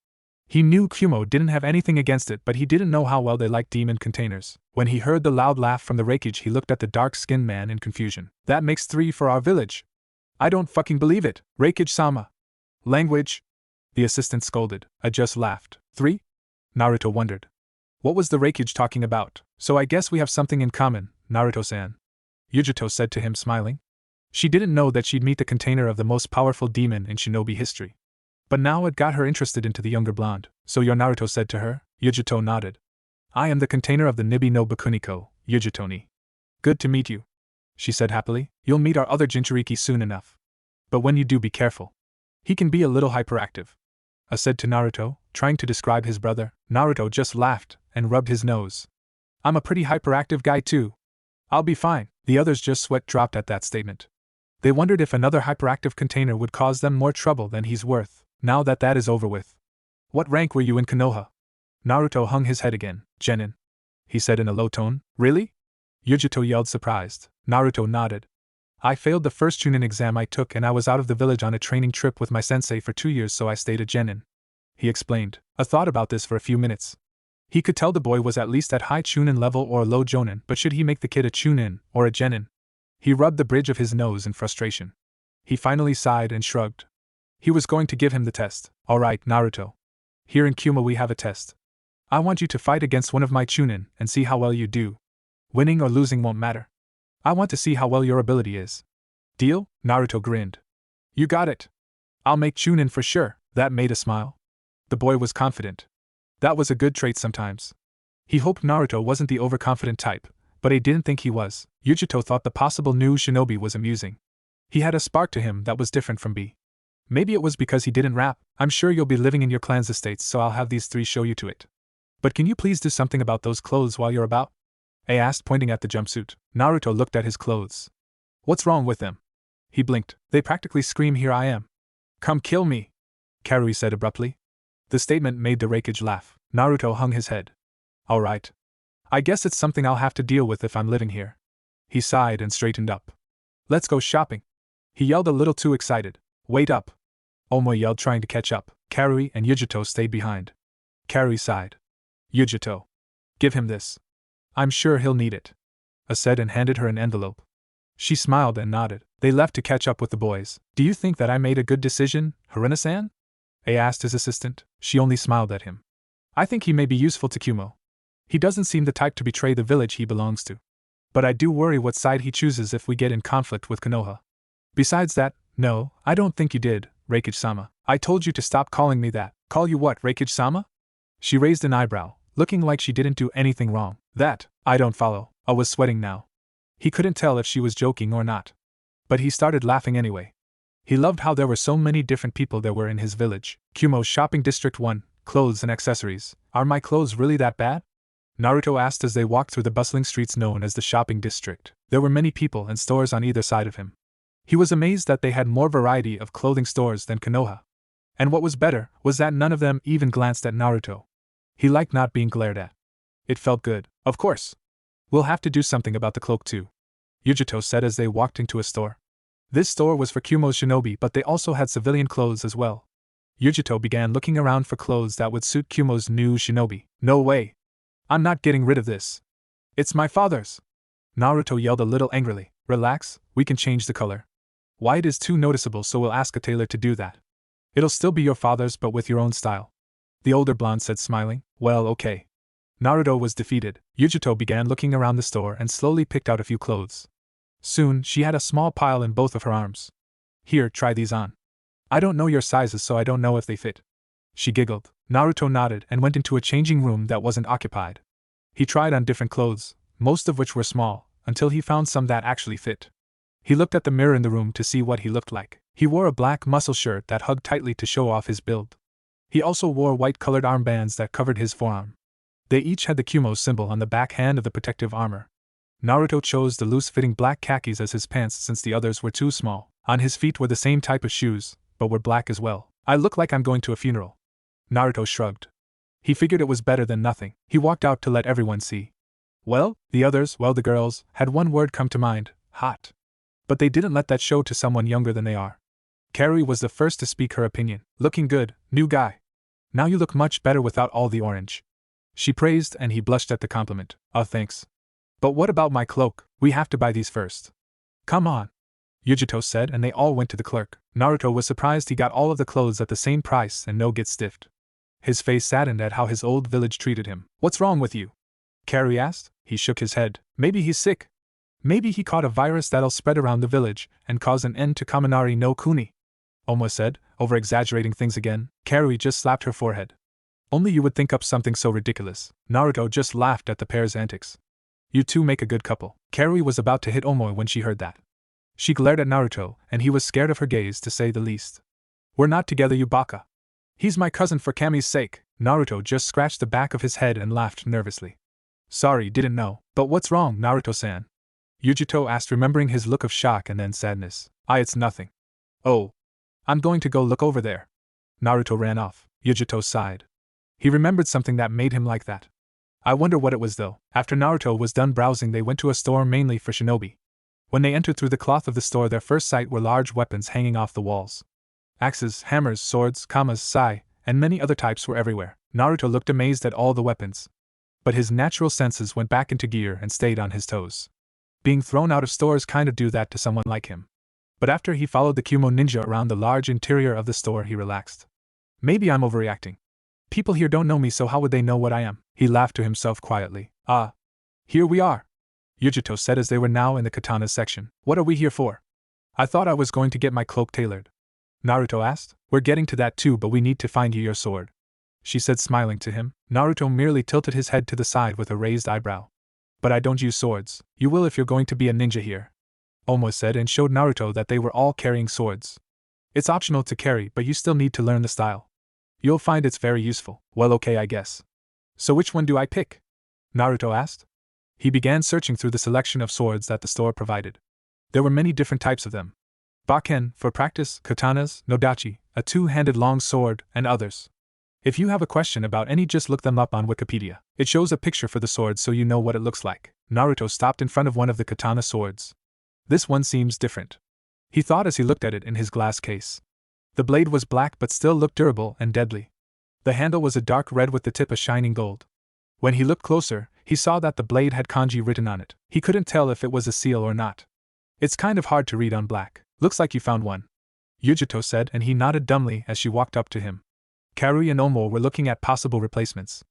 He knew Kumo didn't have anything against it, but he didn't know how well they liked demon containers. When he heard the loud laugh from the Reikage, he looked at the dark-skinned man in confusion. That makes 3 for our village. I don't fucking believe it, Reikage-sama. Language? The assistant scolded. I just laughed. 3? Naruto wondered. What was the Reikage talking about? So I guess we have something in common, Naruto-san. Yujito said to him, smiling. She didn't know that she'd meet the container of the most powerful demon in shinobi history. But now it got her interested into the younger blonde. So you're Naruto, said to her. Yujito nodded. I am the container of the Nibi no Bakuniko, Yujito-ni. Good to meet you, she said happily. You'll meet our other Jinchuriki soon enough. But when you do, be careful. He can be a little hyperactive, I said to Naruto, trying to describe his brother. Naruto just laughed and rubbed his nose. I'm a pretty hyperactive guy too. I'll be fine. The others' just sweat dropped at that statement. They wondered if another hyperactive container would cause them more trouble than he's worth, now that that is over with. What rank were you in Konoha? Naruto hung his head again. Genin, he said in a low tone. Really? Yujito yelled, surprised. Naruto nodded. I failed the first Chunin exam I took and I was out of the village on a training trip with my sensei for 2 years, so I stayed at Genin. He explained. I thought about this for a few minutes. He could tell the boy was at least at high Chunin level or low Jonin, but should he make the kid a Chunin or a Genin? He rubbed the bridge of his nose in frustration. He finally sighed and shrugged. He was going to give him the test. Alright, Naruto. Here in Kumo we have a test. I want you to fight against one of my Chunin and see how well you do. Winning or losing won't matter. I want to see how well your ability is. Deal? Naruto grinned. You got it. I'll make Chunin for sure. That made a smile. The boy was confident. That was a good trait sometimes. He hoped Naruto wasn't the overconfident type, but he didn't think he was. Yujito thought the possible new shinobi was amusing. He had a spark to him that was different from B. Maybe it was because he didn't rap. I'm sure you'll be living in your clan's estates, so I'll have these 3 show you to it. But can you please do something about those clothes while you're about? I asked, pointing at the jumpsuit. Naruto looked at his clothes. What's wrong with them? He blinked. They practically scream, here I am. Come kill me, Karui said abruptly. The statement made the Reikage laugh. Naruto hung his head. Alright. I guess it's something I'll have to deal with if I'm living here. He sighed and straightened up. Let's go shopping. He yelled a little too excited. Wait up. Omo yelled, trying to catch up. Karui and Yujito stayed behind. Karui sighed. Yujito. Give him this. I'm sure he'll need it, I said and handed her an envelope. She smiled and nodded. They left to catch up with the boys. Do you think that I made a good decision, Haruna-san? I asked his assistant. She only smiled at him. I think he may be useful to Kumo. He doesn't seem the type to betray the village he belongs to. But I do worry what side he chooses if we get in conflict with Konoha. Besides that, no, I don't think you did, Reikage-sama. I told you to stop calling me that. Call you what, Reikage-sama? She raised an eyebrow, looking like she didn't do anything wrong. That, I don't follow. I was sweating now. He couldn't tell if she was joking or not. But he started laughing anyway. He loved how there were so many different people there were in his village. Kumo Shopping District 1, clothes and accessories. Are my clothes really that bad? Naruto asked as they walked through the bustling streets known as the shopping district. There were many people and stores on either side of him. He was amazed that they had more variety of clothing stores than Konoha. And what was better was that none of them even glanced at Naruto. He liked not being glared at. It felt good. Of course. We'll have to do something about the cloak too, Yujito said as they walked into a store. This store was for Kumo's shinobi, but they also had civilian clothes as well. Yujito began looking around for clothes that would suit Kumo's new shinobi. No way. I'm not getting rid of this. It's my father's. Naruto yelled a little angrily. Relax, we can change the color. White is too noticeable, so we'll ask a tailor to do that. It'll still be your father's, but with your own style, the older blonde said, smiling. Well, okay. Naruto was defeated. Yujito began looking around the store and slowly picked out a few clothes. Soon, she had a small pile in both of her arms. Here, try these on. I don't know your sizes, so I don't know if they fit. She giggled. Naruto nodded and went into a changing room that wasn't occupied. He tried on different clothes, most of which were small, until he found some that actually fit. He looked at the mirror in the room to see what he looked like. He wore a black muscle shirt that hugged tightly to show off his build. He also wore white-colored armbands that covered his forearm. They each had the Kumo symbol on the back hand of the protective armor. Naruto chose the loose-fitting black khakis as his pants since the others were too small. On his feet were the same type of shoes, but were black as well. I look like I'm going to a funeral. Naruto shrugged. He figured it was better than nothing. He walked out to let everyone see. Well, the girls, had one word come to mind: hot. But they didn't let that show to someone younger than they are. Carrie was the first to speak her opinion. Looking good, new guy. Now you look much better without all the orange. She praised, and he blushed at the compliment. Oh, thanks. But what about my cloak? We have to buy these first. Come on, Yujito said, and they all went to the clerk. Naruto was surprised he got all of the clothes at the same price and no get stiffed. His face saddened at how his old village treated him. What's wrong with you? Carrie asked. He shook his head. Maybe he's sick. Maybe he caught a virus that'll spread around the village and cause an end to Kaminari no Kuni. Oma said, over-exaggerating things again. Carrie just slapped her forehead. Only you would think up something so ridiculous. Naruto just laughed at the pair's antics. You two make a good couple. Carrie was about to hit Omoe when she heard that. She glared at Naruto, and he was scared of her gaze, to say the least. We're not together, you baka. He's my cousin for Kami's sake. Naruto just scratched the back of his head and laughed nervously. Sorry, didn't know. But what's wrong, Naruto-san? Yujito asked, remembering his look of shock and then sadness. It's nothing. Oh. I'm going to go look over there. Naruto ran off. Yujito sighed. He remembered something that made him like that. I wonder what it was though. After Naruto was done browsing, they went to a store mainly for shinobi. When they entered through the cloth of the store, their first sight were large weapons hanging off the walls. Axes, hammers, swords, kamas, sai, and many other types were everywhere. Naruto looked amazed at all the weapons. But his natural senses went back into gear and stayed on his toes. Being thrown out of stores kinda do that to someone like him. But after he followed the Kumo ninja around the large interior of the store, he relaxed. Maybe I'm overreacting. People here don't know me, so how would they know what I am? He laughed to himself quietly. Here we are, Yujito said as they were now in the katana section. What are we here for? I thought I was going to get my cloak tailored. Naruto asked. We're getting to that too, but we need to find you your sword, she said, smiling to him. Naruto merely tilted his head to the side with a raised eyebrow. But I don't use swords. You will if you're going to be a ninja here, Omo said, and showed Naruto that they were all carrying swords. It's optional to carry, but you still need to learn the style. You'll find it's very useful. Well, okay, I guess. So which one do I pick? Naruto asked. He began searching through the selection of swords that the store provided. There were many different types of them. Baken, for practice, katanas, nodachi, a two-handed long sword, and others. If you have a question about any, just look them up on Wikipedia. It shows a picture for the sword so you know what it looks like. Naruto stopped in front of one of the katana swords. This one seems different, he thought as he looked at it in his glass case. The blade was black but still looked durable and deadly. The handle was a dark red with the tip a shining gold. When he looked closer, he saw that the blade had kanji written on it. He couldn't tell if it was a seal or not. It's kind of hard to read on black. Looks like you found one, Yujito said, and he nodded dumbly as she walked up to him. Karui and Omo were looking at possible replacements.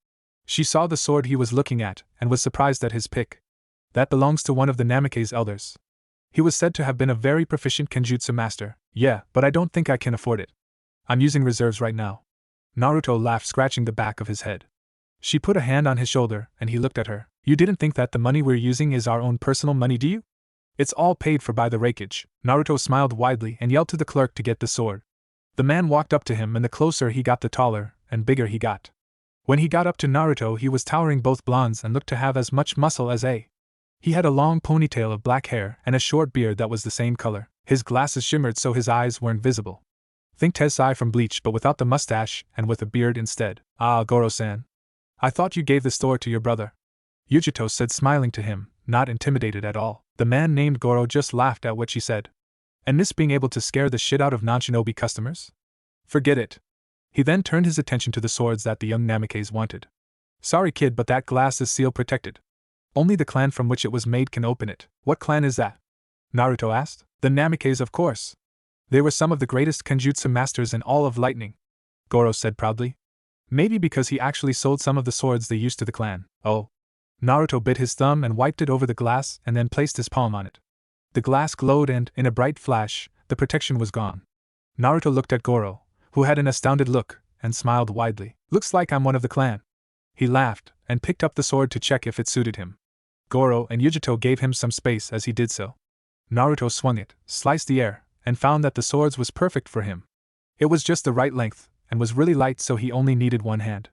She saw the sword he was looking at and was surprised at his pick. That belongs to one of the Namake's elders. He was said to have been a very proficient kenjutsu master. Yeah, but I don't think I can afford it. I'm using reserves right now. Naruto laughed, scratching the back of his head. She put a hand on his shoulder, and he looked at her. You didn't think that the money we're using is our own personal money, do you? It's all paid for by the rakeage. Naruto smiled widely and yelled to the clerk to get the sword. The man walked up to him, and the closer he got, the taller and bigger he got. When he got up to Naruto, he was towering, both blondes, and looked to have as much muscle as a. He had a long ponytail of black hair and a short beard that was the same color. His glasses shimmered so his eyes weren't visible. Think Tensai from Bleach, but without the mustache and with a beard instead. Goro-san. I thought you gave the store to your brother, Yujito said, smiling to him, not intimidated at all. The man named Goro just laughed at what she said. And miss being able to scare the shit out of non-shinobi customers? Forget it. He then turned his attention to the swords that the young Namakes wanted. Sorry kid, but that glass is seal protected. Only the clan from which it was made can open it. What clan is that? Naruto asked. The Namakes, of course. They were some of the greatest kenjutsu masters in all of lightning, Goro said proudly. Maybe because he actually sold some of the swords they used to the clan. Oh. Naruto bit his thumb and wiped it over the glass and then placed his palm on it. The glass glowed and, in a bright flash, the protection was gone. Naruto looked at Goro, who had an astounded look, and smiled widely. Looks like I'm one of the clan. He laughed, and picked up the sword to check if it suited him. Goro and Yujito gave him some space as he did so. Naruto swung it, sliced the air, and found that the sword was perfect for him. It was just the right length, and was really light, so he only needed one hand.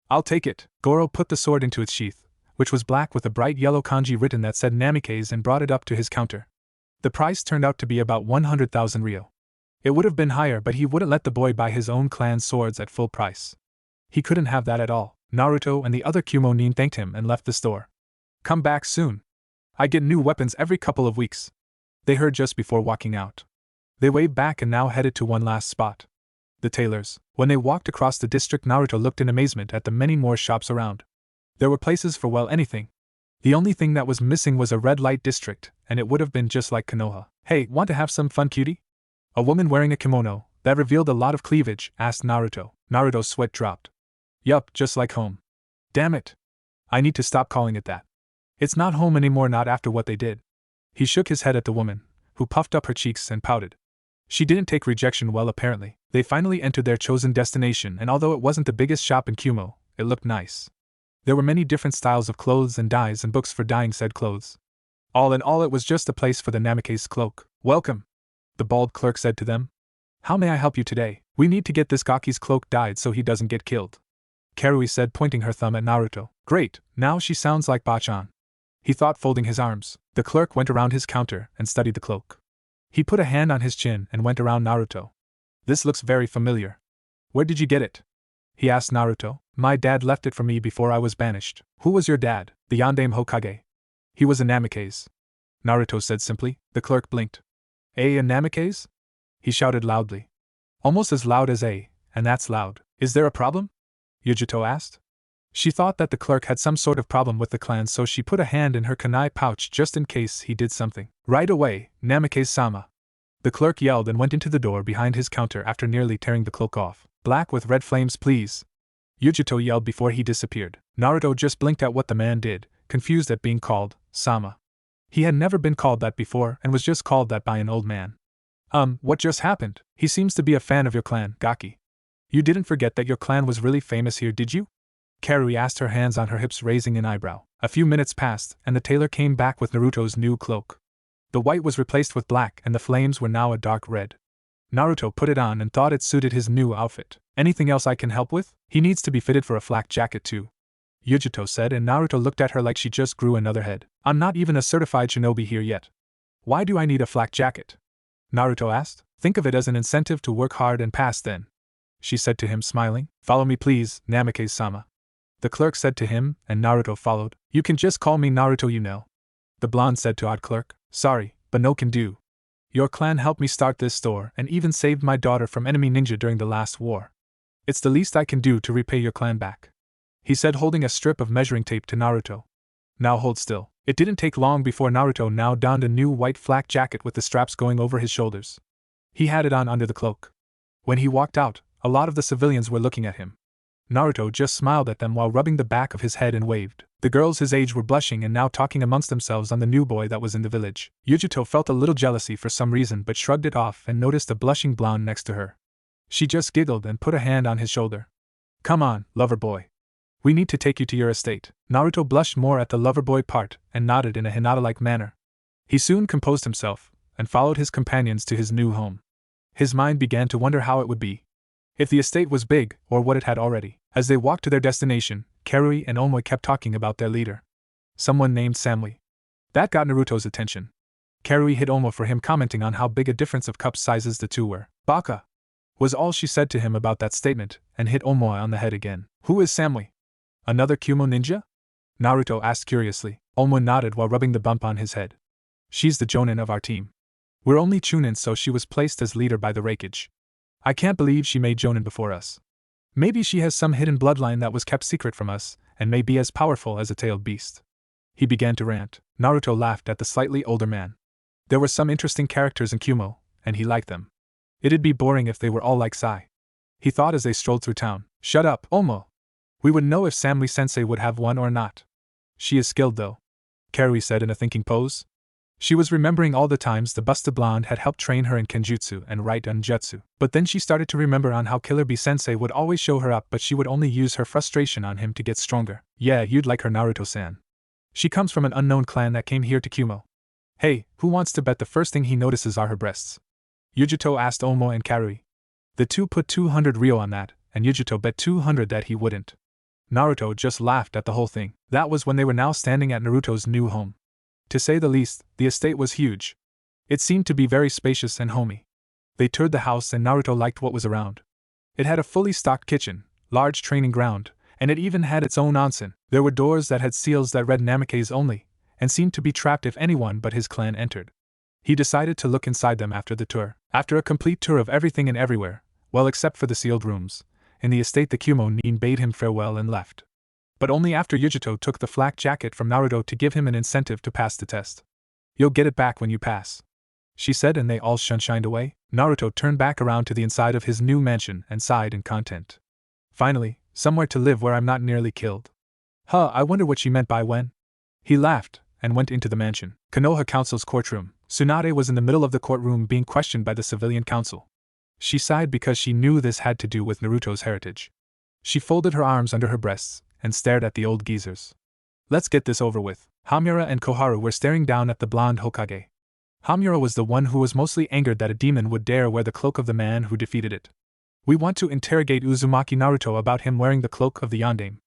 I'll take it. Goro put the sword into its sheath, which was black with a bright yellow kanji written that said Namikaze, and brought it up to his counter. The price turned out to be about 100,000 ryo. It would have been higher, but he wouldn't let the boy buy his own clan's swords at full price. He couldn't have that at all. Naruto and the other Kumo nin thanked him and left the store. Come back soon. I get new weapons every couple of weeks, they heard just before walking out. They waved back and now headed to one last spot. The tailor's. When they walked across the district, Naruto looked in amazement at the many more shops around. There were places for well anything. The only thing that was missing was a red light district, and it would have been just like Konoha. Hey, want to have some fun, cutie? A woman wearing a kimono that revealed a lot of cleavage asked Naruto. Naruto's sweat dropped. Yup, just like home. Damn it. I need to stop calling it that. It's not home anymore, not after what they did. He shook his head at the woman, who puffed up her cheeks and pouted. She didn't take rejection well, apparently. They finally entered their chosen destination, and although it wasn't the biggest shop in Kumo, it looked nice. There were many different styles of clothes and dyes and books for dyeing said clothes. All in all, it was just a place for the Namikaze cloak. Welcome, the bald clerk said to them. How may I help you today? We need to get this Gaki's cloak dyed so he doesn't get killed, Karui said, pointing her thumb at Naruto. Great, now she sounds like Bachan, he thought, folding his arms. The clerk went around his counter and studied the cloak. He put a hand on his chin and went around Naruto. This looks very familiar. Where did you get it? He asked Naruto. My dad left it for me before I was banished. Who was your dad? The Yondaime Hokage. He was a Namikaze, Naruto said simply. The clerk blinked. A Namikaze? He shouted loudly. Almost as loud as A, and that's loud. Is there a problem? Yujito asked. She thought that the clerk had some sort of problem with the clan, so she put a hand in her kunai pouch just in case he did something. Right away, Namikaze-sama, the clerk yelled and went into the door behind his counter after nearly tearing the cloak off. Black with red flames, please, Yujito yelled before he disappeared. Naruto just blinked at what the man did, confused at being called Sama. He had never been called that before and was just called that by an old man. What just happened? He seems to be a fan of your clan, Gaki. You didn't forget that your clan was really famous here, did you? Karui asked, her hands on her hips, raising an eyebrow. A few minutes passed, and the tailor came back with Naruto's new cloak. The white was replaced with black, and the flames were now a dark red. Naruto put it on and thought it suited his new outfit. Anything else I can help with? He needs to be fitted for a flak jacket too, Yujito said, and Naruto looked at her like she just grew another head. I'm not even a certified shinobi here yet. Why do I need a flak jacket? Naruto asked. Think of it as an incentive to work hard and pass then, she said to him, smiling. Follow me please, Namikaze-sama, the clerk said to him, and Naruto followed. You can just call me Naruto, you know, the blonde said to odd clerk. Sorry, but no can do. Your clan helped me start this store and even saved my daughter from enemy ninja during the last war. It's the least I can do to repay your clan back, he said, holding a strip of measuring tape to Naruto. Now hold still. It didn't take long before Naruto now donned a new white flak jacket with the straps going over his shoulders. He had it on under the cloak. When he walked out, a lot of the civilians were looking at him. Naruto just smiled at them while rubbing the back of his head and waved. The girls his age were blushing and now talking amongst themselves on the new boy that was in the village. Yujito felt a little jealousy for some reason but shrugged it off and noticed a blushing blonde next to her. She just giggled and put a hand on his shoulder. Come on, lover boy. We need to take you to your estate. Naruto blushed more at the lover boy part and nodded in a Hinata-like manner. He soon composed himself and followed his companions to his new home. His mind began to wonder how it would be if the estate was big, or what it had already. As they walked to their destination, Karui and Omoi kept talking about their leader, someone named Samui. That got Naruto's attention. Karui hit Omo for him commenting on how big a difference of cup sizes the two were. Baka, was all she said to him about that statement, and hit Omoi on the head again. Who is Samui? Another Kumo ninja? Naruto asked curiously. Omo nodded while rubbing the bump on his head. She's the Jonin of our team. We're only Chunin, so she was placed as leader by the Raikage. I can't believe she made Jonin before us. Maybe she has some hidden bloodline that was kept secret from us, and may be as powerful as a tailed beast. He began to rant. Naruto laughed at the slightly older man. There were some interesting characters in Kumo, and he liked them. It'd be boring if they were all like Sai, he thought as they strolled through town. Shut up, Omo. We would know if Samui-sensei would have one or not. She is skilled though, Karui said in a thinking pose. She was remembering all the times the busted blonde had helped train her in kenjutsu and right-on jutsu. But then she started to remember on how Killer Bee Sensei would always show her up, but she would only use her frustration on him to get stronger. Yeah, you'd like her, Naruto-san. She comes from an unknown clan that came here to Kumo. Hey, who wants to bet the first thing he notices are her breasts? Yujito asked Omo and Karui. The two put 200 ryo on that, and Yujito bet 200 that he wouldn't. Naruto just laughed at the whole thing. That was when they were now standing at Naruto's new home. To say the least, the estate was huge. It seemed to be very spacious and homey. They toured the house and Naruto liked what was around. It had a fully stocked kitchen, large training ground, and it even had its own onsen. There were doors that had seals that read Namikaze only, and seemed to be trapped if anyone but his clan entered. He decided to look inside them after the tour. After a complete tour of everything and everywhere, well except for the sealed rooms, in the estate the Kumo nin bade him farewell and left. But only after Yujito took the flak jacket from Naruto to give him an incentive to pass the test. You'll get it back when you pass, she said, and they all shined away. Naruto turned back around to the inside of his new mansion and sighed in content. Finally, somewhere to live where I'm not nearly killed. I wonder what she meant by when. He laughed and went into the mansion. Konoha Council's courtroom. Tsunade was in the middle of the courtroom being questioned by the civilian council. She sighed because she knew this had to do with Naruto's heritage. She folded her arms under her breasts and stared at the old geezers. Let's get this over with. Hamura and Koharu were staring down at the blonde Hokage. Hamura was the one who was mostly angered that a demon would dare wear the cloak of the man who defeated it. We want to interrogate Uzumaki Naruto about him wearing the cloak of the yondaime,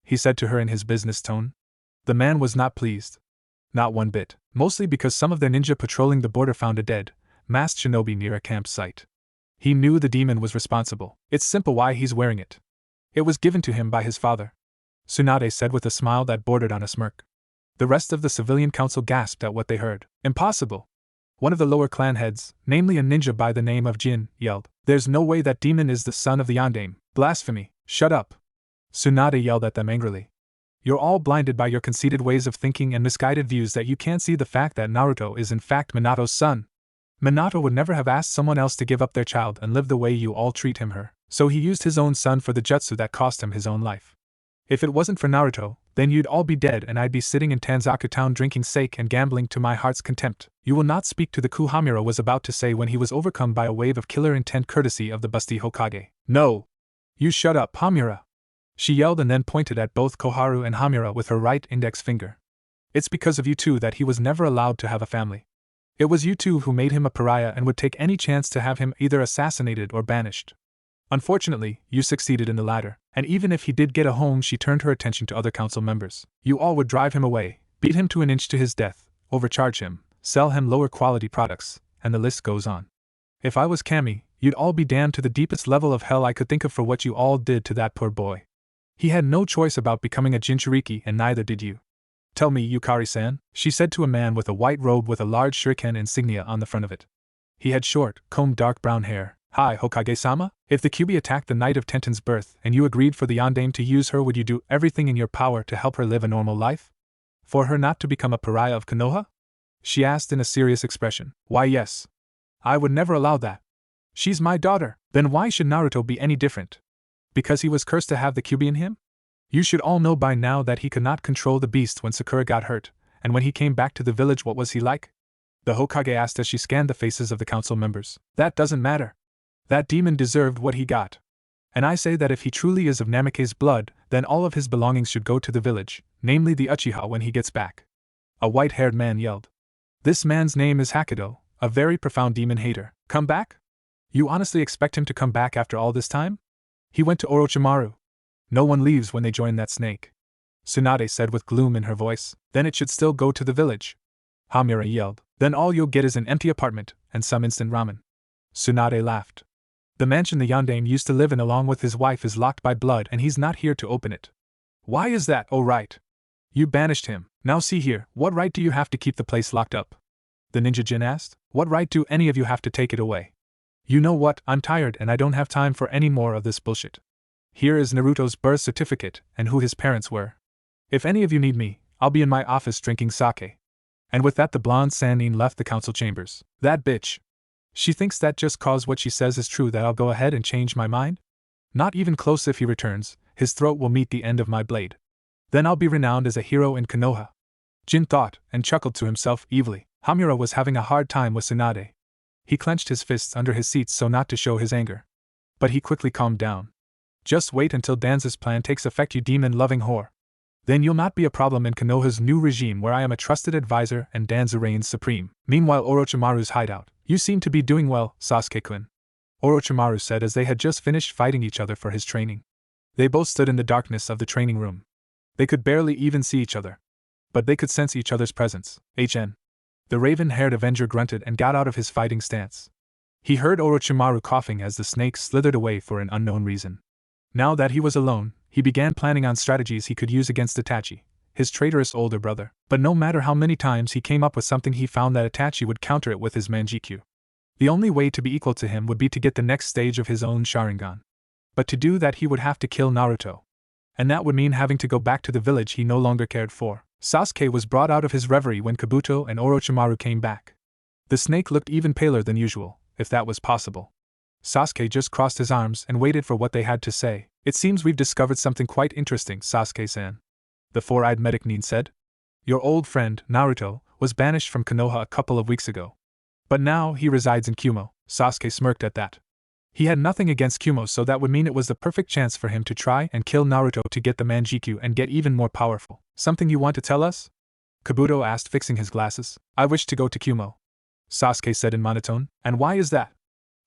he said to her in his business tone. The man was not pleased. Not one bit, mostly because some of their ninja patrolling the border found a dead, masked shinobi near a campsite. He knew the demon was responsible. It's simple why he's wearing it. It was given to him by his father, Tsunade said with a smile that bordered on a smirk. The rest of the civilian council gasped at what they heard. Impossible! One of the lower clan heads, namely a ninja by the name of Jin, yelled. There's no way that demon is the son of the yondaime. Blasphemy! Shut up! Tsunade yelled at them angrily. You're all blinded by your conceited ways of thinking and misguided views that you can't see the fact that Naruto is in fact Minato's son. Minato would never have asked someone else to give up their child and live the way you all treat him her, so he used his own son for the jutsu that cost him his own life. If it wasn't for Naruto, then you'd all be dead and I'd be sitting in Tanzaku town drinking sake and gambling to my heart's contempt. You will not speak to the coup, Hamura was about to say when he was overcome by a wave of killer intent courtesy of the busty Hokage. No! You shut up, Hamura! She yelled and then pointed at both Koharu and Hamura with her right index finger. It's because of you two that he was never allowed to have a family. It was you two who made him a pariah and would take any chance to have him either assassinated or banished. Unfortunately, you succeeded in the latter, and even if he did get a home, she turned her attention to other council members. You all would drive him away, beat him to an inch to his death, overcharge him, sell him lower quality products, and the list goes on. If I was Kami, you'd all be damned to the deepest level of hell I could think of for what you all did to that poor boy. He had no choice about becoming a Jinchuriki, and neither did you. Tell me, Yukari-san, she said to a man with a white robe with a large shuriken insignia on the front of it. He had short, combed dark brown hair. Hi, Hokage-sama? If the Kyuubi attacked the night of Tenten's birth and you agreed for the yondaime to use her, would you do everything in your power to help her live a normal life? For her not to become a pariah of Konoha? She asked in a serious expression. Why, yes. I would never allow that. She's my daughter. Then why should Naruto be any different? Because he was cursed to have the Kyuubi in him? You should all know by now that he could not control the beast when Sakura got hurt, and when he came back to the village, what was he like? The Hokage asked as she scanned the faces of the council members. That doesn't matter. That demon deserved what he got. And I say that if he truly is of Namikaze's blood, then all of his belongings should go to the village, namely the Uchiha, when he gets back. A white-haired man yelled. This man's name is Hakudo, a very profound demon hater. Come back? You honestly expect him to come back after all this time? He went to Orochimaru. No one leaves when they join that snake, Tsunade said with gloom in her voice. Then it should still go to the village, Hamura yelled. Then all you'll get is an empty apartment and some instant ramen. Tsunade laughed. The mansion the yondaime used to live in along with his wife is locked by blood and he's not here to open it. Why is that? Oh right. You banished him. Now see here, what right do you have to keep the place locked up? The ninja Jin asked. What right do any of you have to take it away? You know what, I'm tired and I don't have time for any more of this bullshit. Here is Naruto's birth certificate and who his parents were. If any of you need me, I'll be in my office drinking sake. And with that the blonde Sannin left the council chambers. That bitch. She thinks that just cause what she says is true that I'll go ahead and change my mind? Not even close. If he returns, his throat will meet the end of my blade. Then I'll be renowned as a hero in Konoha. Jin thought, and chuckled to himself evilly. Hamura was having a hard time with Tsunade. He clenched his fists under his seat so not to show his anger. But he quickly calmed down. Just wait until Danza's plan takes effect, you demon-loving whore. Then you'll not be a problem in Konoha's new regime where I am a trusted advisor and Danza reigns supreme. Meanwhile, Orochimaru's hideout. You seem to be doing well, Sasuke-kun, Orochimaru said as they had just finished fighting each other for his training. They both stood in the darkness of the training room. They could barely even see each other. But they could sense each other's presence. HN. The raven-haired Avenger grunted and got out of his fighting stance. He heard Orochimaru coughing as the snake slithered away for an unknown reason. Now that he was alone, he began planning on strategies he could use against Itachi, his traitorous older brother. But no matter how many times he came up with something, he found that Itachi would counter it with his Manjikyu. The only way to be equal to him would be to get the next stage of his own Sharingan. But to do that he would have to kill Naruto. And that would mean having to go back to the village he no longer cared for. Sasuke was brought out of his reverie when Kabuto and Orochimaru came back. The snake looked even paler than usual, if that was possible. Sasuke just crossed his arms and waited for what they had to say. It seems we've discovered something quite interesting, Sasuke-san, the four-eyed medic Nin said. Your old friend, Naruto, was banished from Konoha a couple of weeks ago. But now he resides in Kumo. Sasuke smirked at that. He had nothing against Kumo, so that would mean it was the perfect chance for him to try and kill Naruto to get the Manjikyu and get even more powerful. Something you want to tell us? Kabuto asked, fixing his glasses. I wish to go to Kumo, Sasuke said in monotone. And why is that?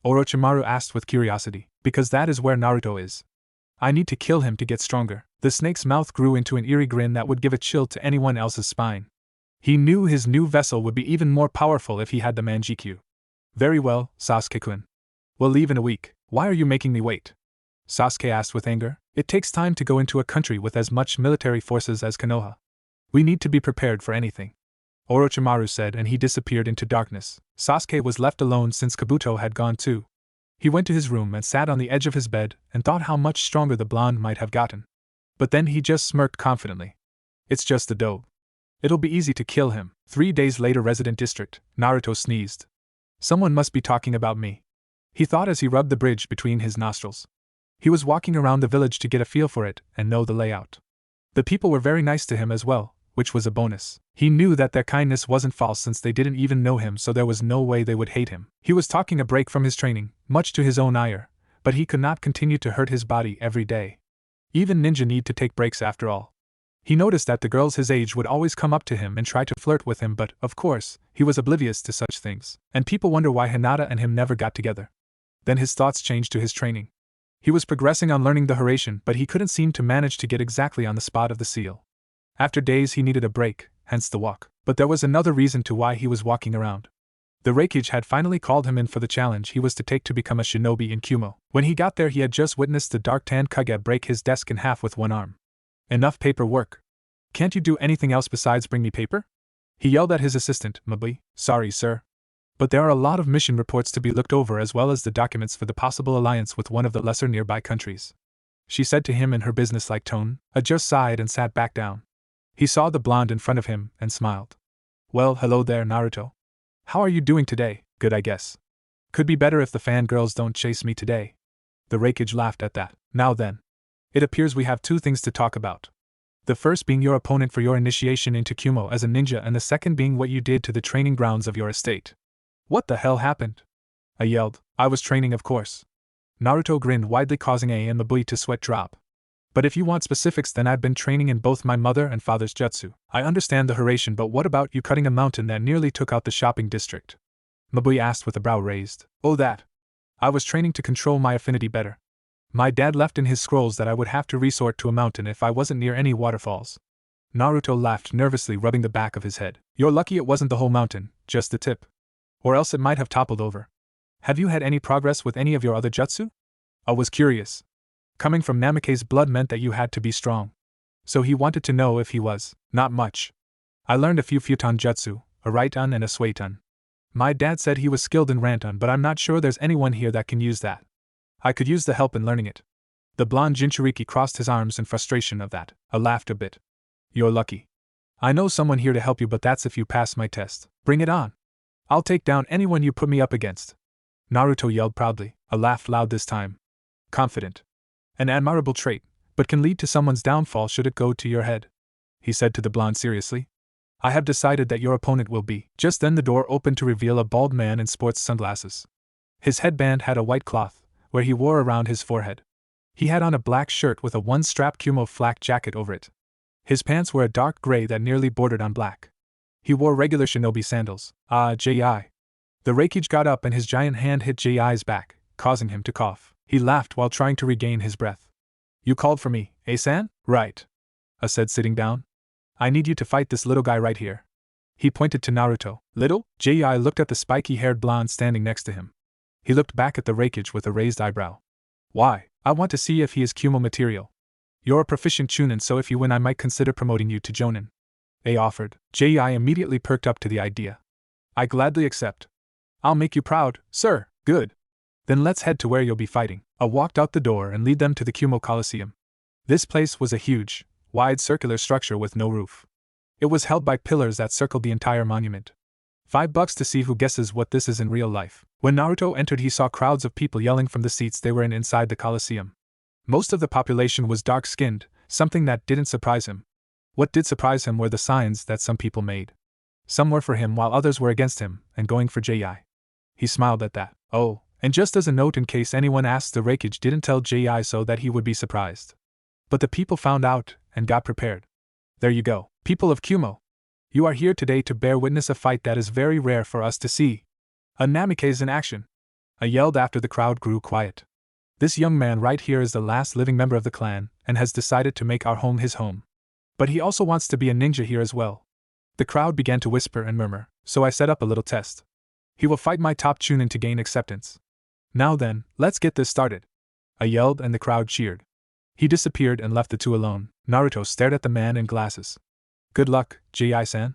Orochimaru asked with curiosity. Because that is where Naruto is. I need to kill him to get stronger. The snake's mouth grew into an eerie grin that would give a chill to anyone else's spine. He knew his new vessel would be even more powerful if he had the Manjikyu. Very well, Sasuke-kun. We'll leave in a week. Why are you making me wait? Sasuke asked with anger. It takes time to go into a country with as much military forces as Konoha. We need to be prepared for anything, Orochimaru said, and he disappeared into darkness. Sasuke was left alone since Kabuto had gone too. He went to his room and sat on the edge of his bed and thought how much stronger the blonde might have gotten. But then he just smirked confidently. It's just a dope. It'll be easy to kill him. 3 days later, Resident District. Naruto sneezed. Someone must be talking about me, he thought as he rubbed the bridge between his nostrils. He was walking around the village to get a feel for it and know the layout. The people were very nice to him as well, which was a bonus. He knew that their kindness wasn't false since they didn't even know him, so there was no way they would hate him. He was taking a break from his training, much to his own ire, but he could not continue to hurt his body every day. Even ninja need to take breaks after all. He noticed that the girls his age would always come up to him and try to flirt with him, but, of course, he was oblivious to such things, and people wonder why Hinata and him never got together. Then his thoughts changed to his training. He was progressing on learning the Hiraishin, but he couldn't seem to manage to get exactly on the spot of the seal. After days he needed a break, hence the walk. But there was another reason to why he was walking around. The Reikage had finally called him in for the challenge he was to take to become a shinobi in Kumo. When he got there he had just witnessed the dark-tanned Kage break his desk in half with one arm. Enough paperwork. Can't you do anything else besides bring me paper? He yelled at his assistant, Mabui. Sorry, sir. But there are a lot of mission reports to be looked over as well as the documents for the possible alliance with one of the lesser nearby countries, she said to him in her businesslike tone. Just sighed and sat back down. He saw the blonde in front of him and smiled. Well, hello there, Naruto. How are you doing today? Good, I guess. Could be better if the fangirls don't chase me today. The Reikage laughed at that. Now then. It appears we have 2 things to talk about. The first being your opponent for your initiation into Kumo as a ninja, and the second being what you did to the training grounds of your estate. What the hell happened? I yelled. I was training, of course. Naruto grinned widely, causing A and Mabui to sweat drop. But if you want specifics, then I've been training in both my mother and father's jutsu. I understand the Hiraishin, but what about you cutting a mountain that nearly took out the shopping district? Mabui asked with a brow raised. Oh, that. I was training to control my affinity better. My dad left in his scrolls that I would have to resort to a mountain if I wasn't near any waterfalls. Naruto laughed nervously, rubbing the back of his head. You're lucky it wasn't the whole mountain, just the tip. Or else it might have toppled over. Have you had any progress with any of your other jutsu? I was curious. Coming from Namake's blood meant that you had to be strong. So he wanted to know if he was. Not much. I learned a few futon jutsu, a right-un and a sway-tun. My dad said he was skilled in rant-un, but I'm not sure there's anyone here that can use that. I could use the help in learning it. The blonde Jinchuriki crossed his arms in frustration of that. I laughed a bit. You're lucky. I know someone here to help you, but that's if you pass my test. Bring it on. I'll take down anyone you put me up against. Naruto yelled proudly. I laughed loud this time. Confident. An admirable trait, but can lead to someone's downfall should it go to your head, he said to the blonde seriously. I have decided that your opponent will be. Just then the door opened to reveal a bald man in sports sunglasses. His headband had a white cloth, where he wore around his forehead. He had on a black shirt with a one-strap Kumo flak jacket over it. His pants were a dark gray that nearly bordered on black. He wore regular shinobi sandals. J.I. The Reikage got up and his giant hand hit J.I.'s back, causing him to cough. He laughed while trying to regain his breath. You called for me, san? Right. Said sitting down. I need you to fight this little guy right here. He pointed to Naruto. Little? J.I. looked at the spiky-haired blonde standing next to him. He looked back at the Reikage with a raised eyebrow. Why? I want to see if he is Kumo material. You're a proficient chunin, so if you win I might consider promoting you to jonin. A offered. J.I. immediately perked up to the idea. I gladly accept. I'll make you proud, sir. Good. Then let's head to where you'll be fighting. I walked out the door and lead them to the Kumo Coliseum. This place was a huge, wide circular structure with no roof. It was held by pillars that circled the entire monument. $5 to see who guesses what this is in real life. When Naruto entered, he saw crowds of people yelling from the seats they were in inside the Coliseum. Most of the population was dark-skinned, something that didn't surprise him. What did surprise him were the signs that some people made. Some were for him while others were against him, and going for J.I. He smiled at that. Oh, and just as a note in case anyone asked, the Reikage didn't tell J.I. so that he would be surprised. But the people found out, and got prepared. There you go, people of Kumo. You are here today to bear witness a fight that is very rare for us to see. A Namikaze in action. I yelled after the crowd grew quiet. This young man right here is the last living member of the clan, and has decided to make our home his home. But he also wants to be a ninja here as well. The crowd began to whisper and murmur, so I set up a little test. He will fight my top chunin to gain acceptance. Now then, let's get this started. I yelled and the crowd cheered. He disappeared and left the two alone. Naruto stared at the man in glasses. Good luck, J.I.-san.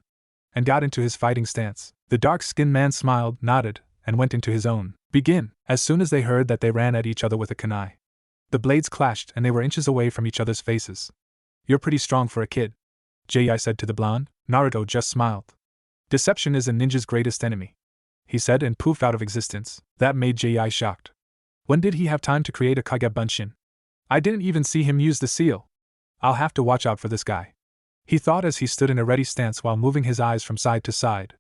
And got into his fighting stance. The dark-skinned man smiled, nodded, and went into his own. Begin. As soon as they heard that, they ran at each other with a kunai. The blades clashed and they were inches away from each other's faces. You're pretty strong for a kid, J.I. said to the blonde. Naruto just smiled. Deception is a ninja's greatest enemy, he said, and poofed out of existence. That made J.I. shocked. When did he have time to create a Kage Bunshin? I didn't even see him use the seal. I'll have to watch out for this guy, he thought as he stood in a ready stance while moving his eyes from side to side.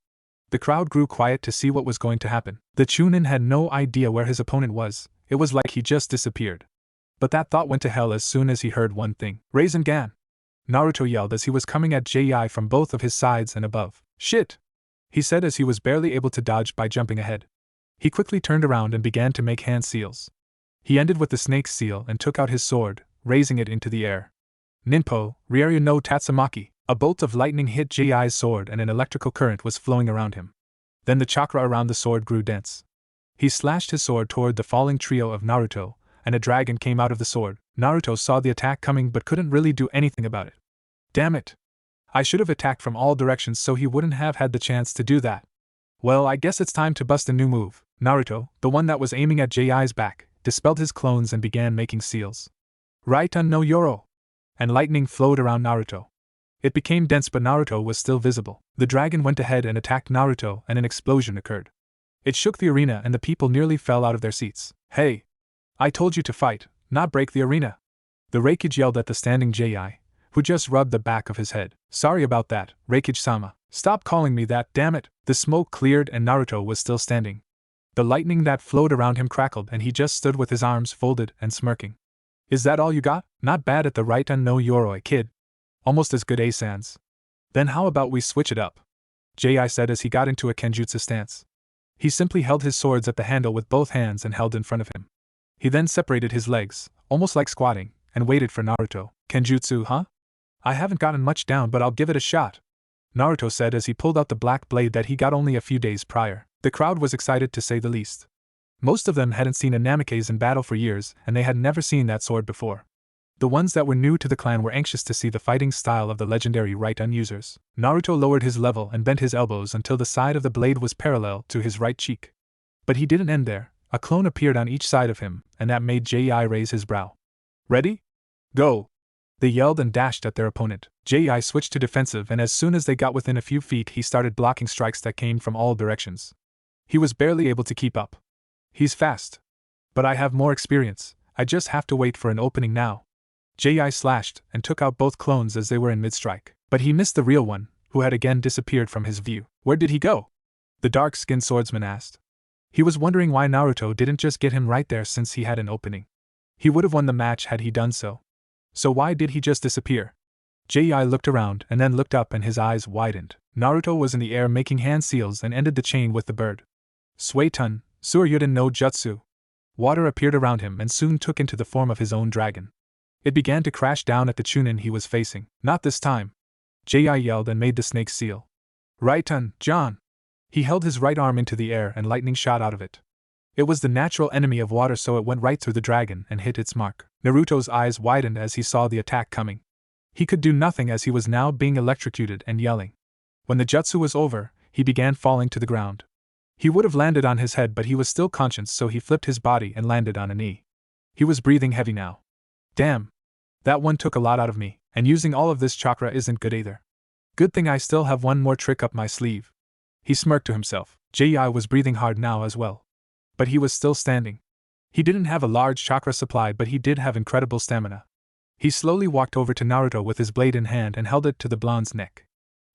The crowd grew quiet to see what was going to happen. The chunin had no idea where his opponent was. It was like he just disappeared. But that thought went to hell as soon as he heard one thing. Rasengan! Naruto yelled as he was coming at J.I. from both of his sides and above. Shit! He said as he was barely able to dodge by jumping ahead. He quickly turned around and began to make hand seals. He ended with the snake seal and took out his sword, raising it into the air. Ninpo, Ryoryu no Tatsumaki. A bolt of lightning hit J.I.'s sword and an electrical current was flowing around him. Then the chakra around the sword grew dense. He slashed his sword toward the falling trio of Naruto, and a dragon came out of the sword. Naruto saw the attack coming but couldn't really do anything about it. Damn it! I should have attacked from all directions so he wouldn't have had the chance to do that. Well, I guess it's time to bust a new move. Naruto, the one that was aiming at J.I.'s back, dispelled his clones and began making seals. Raiten no Yoro! And lightning flowed around Naruto. It became dense but Naruto was still visible. The dragon went ahead and attacked Naruto and an explosion occurred. It shook the arena and the people nearly fell out of their seats. Hey! I told you to fight, not break the arena. The Reikage yelled at the standing J.I., who just rubbed the back of his head. Sorry about that, Reikage-sama. Stop calling me that, damn it. The smoke cleared and Naruto was still standing. The lightning that flowed around him crackled and he just stood with his arms folded and smirking. Is that all you got? Not bad at the Raiten no Yoroi, kid. Almost as good as Sans. Then how about we switch it up? J.I. said as he got into a Kenjutsu stance. He simply held his swords at the handle with both hands and held in front of him. He then separated his legs, almost like squatting, and waited for Naruto. Kenjutsu, huh? I haven't gotten much down but I'll give it a shot, Naruto said as he pulled out the black blade that he got only a few days prior. The crowd was excited to say the least. Most of them hadn't seen a Namikaze in battle for years and they had never seen that sword before. The ones that were new to the clan were anxious to see the fighting style of the legendary Raiten users. Naruto lowered his level and bent his elbows until the side of the blade was parallel to his right cheek. But he didn't end there. A clone appeared on each side of him, and that made J.I. raise his brow. Ready? Go! They yelled and dashed at their opponent. J.I. switched to defensive and as soon as they got within a few feet he started blocking strikes that came from all directions. He was barely able to keep up. He's fast. But I have more experience, I just have to wait for an opening now. J.I. slashed and took out both clones as they were in mid-strike. But he missed the real one, who had again disappeared from his view. Where did he go? The dark-skinned swordsman asked. He was wondering why Naruto didn't just get him right there since he had an opening. He would have won the match had he done so. So why did he just disappear? Jei looked around and then looked up and his eyes widened. Naruto was in the air making hand seals and ended the chain with the bird. Suetun, Suryuden no Jutsu. Water appeared around him and soon took into the form of his own dragon. It began to crash down at the Chunin he was facing. Not this time. Jei yelled and made the snake seal. Raitun, John. He held his right arm into the air and lightning shot out of it. It was the natural enemy of water, so it went right through the dragon and hit its mark. Naruto's eyes widened as he saw the attack coming. He could do nothing as he was now being electrocuted and yelling. When the jutsu was over, he began falling to the ground. He would have landed on his head, but he was still conscious, so he flipped his body and landed on a knee. He was breathing heavy now. Damn. That one took a lot out of me, and using all of this chakra isn't good either. Good thing I still have one more trick up my sleeve. He smirked to himself. Jei was breathing hard now as well. But he was still standing. He didn't have a large chakra supply, but he did have incredible stamina. He slowly walked over to Naruto with his blade in hand and held it to the blonde's neck.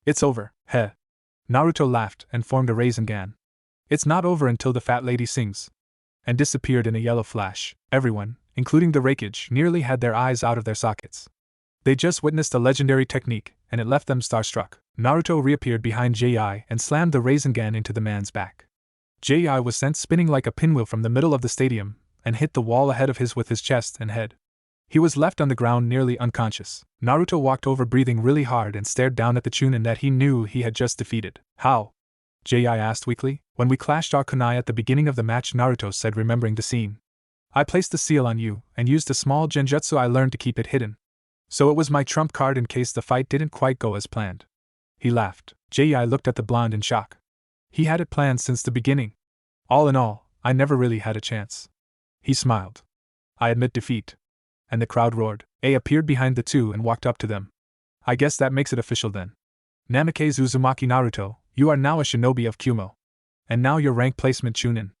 It's over, heh. Naruto laughed and formed a Rasengan. It's not over until the fat lady sings. And disappeared in a yellow flash. Everyone, including the Raikage, nearly had their eyes out of their sockets. They just witnessed a legendary technique, and it left them starstruck. Naruto reappeared behind Jei and slammed the Rasengan into the man's back. Jei was sent spinning like a pinwheel from the middle of the stadium, and hit the wall ahead of his with his chest and head. He was left on the ground nearly unconscious. Naruto walked over breathing really hard and stared down at the Chunin that he knew he had just defeated. How? Jei asked weakly. When we clashed our kunai at the beginning of the match, Naruto said, remembering the scene. I placed the seal on you, and used a small genjutsu I learned to keep it hidden. So it was my trump card in case the fight didn't quite go as planned. He laughed. Jei looked at the blonde in shock. He had it planned since the beginning. All in all, I never really had a chance. He smiled. I admit defeat. And the crowd roared. A appeared behind the two and walked up to them. I guess that makes it official then. Namikaze Uzumaki Naruto, you are now a shinobi of Kumo. And now your rank placement Chunin.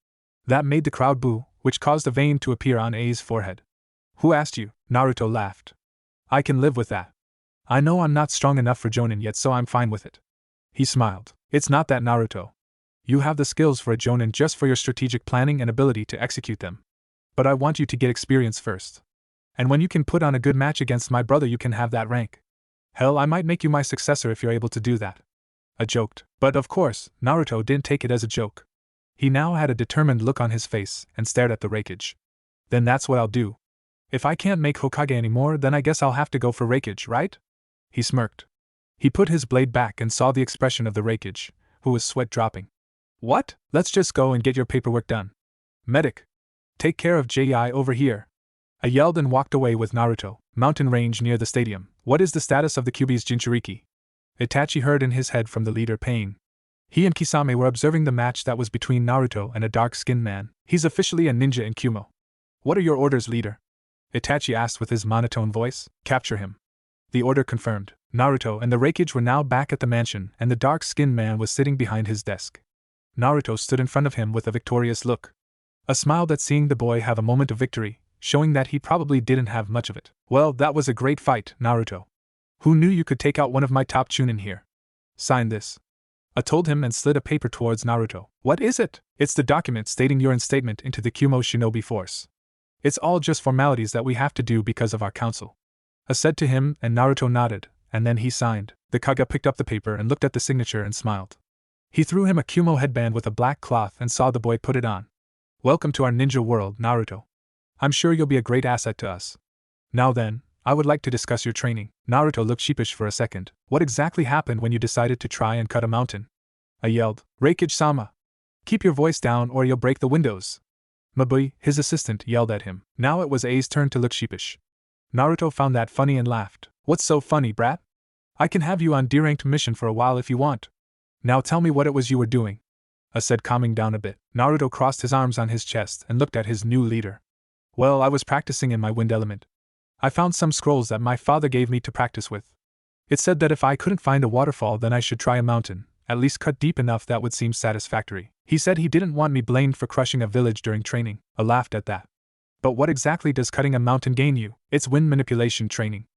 That made the crowd boo, which caused a vein to appear on A's forehead. Who asked you? Naruto laughed. I can live with that. I know I'm not strong enough for Jonin yet, so I'm fine with it. He smiled. It's not that, Naruto. You have the skills for a Jonin just for your strategic planning and ability to execute them. But I want you to get experience first. And when you can put on a good match against my brother, you can have that rank. Hell, I might make you my successor if you're able to do that. I joked. But of course, Naruto didn't take it as a joke. He now had a determined look on his face and stared at the Raikage. Then that's what I'll do. If I can't make Hokage anymore, then I guess I'll have to go for Raikage, right? He smirked. He put his blade back and saw the expression of the Raikage, who was sweat dropping. What? Let's just go and get your paperwork done. Medic. Take care of Jei over here. I yelled and walked away with Naruto. Mountain range near the stadium. What is the status of the Kyuubi's Jinchuriki? Itachi heard in his head from the leader Pain. He and Kisame were observing the match that was between Naruto and a dark-skinned man. He's officially a ninja in Kumo. What are your orders, leader? Itachi asked with his monotone voice. Capture him. The order confirmed. Naruto and the Raikage were now back at the mansion, and the dark-skinned man was sitting behind his desk. Naruto stood in front of him with a victorious look. A smile at seeing the boy have a moment of victory, showing that he probably didn't have much of it. Well, that was a great fight, Naruto. Who knew you could take out one of my top Chunin here? Sign this. I told him and slid a paper towards Naruto. What is it? It's the document stating your instatement into the Kumo Shinobi Force. It's all just formalities that we have to do because of our council. I said to him, and Naruto nodded, and then he signed. The Kaga picked up the paper and looked at the signature and smiled. He threw him a Kumo headband with a black cloth and saw the boy put it on. Welcome to our ninja world, Naruto. I'm sure you'll be a great asset to us. Now then, I would like to discuss your training. Naruto looked sheepish for a second. What exactly happened when you decided to try and cut a mountain? I yelled. Raikage-sama. Keep your voice down or you'll break the windows. Mabui, his assistant, yelled at him. Now it was A's turn to look sheepish. Naruto found that funny and laughed. What's so funny, brat? I can have you on D-ranked mission for a while if you want. Now tell me what it was you were doing. I said, calming down a bit. Naruto crossed his arms on his chest and looked at his new leader. Well, I was practicing in my wind element. I found some scrolls that my father gave me to practice with. It said that if I couldn't find a waterfall, then I should try a mountain, at least cut deep enough that would seem satisfactory. He said he didn't want me blamed for crushing a village during training. I laughed at that. But what exactly does cutting a mountain gain you? It's wind manipulation training.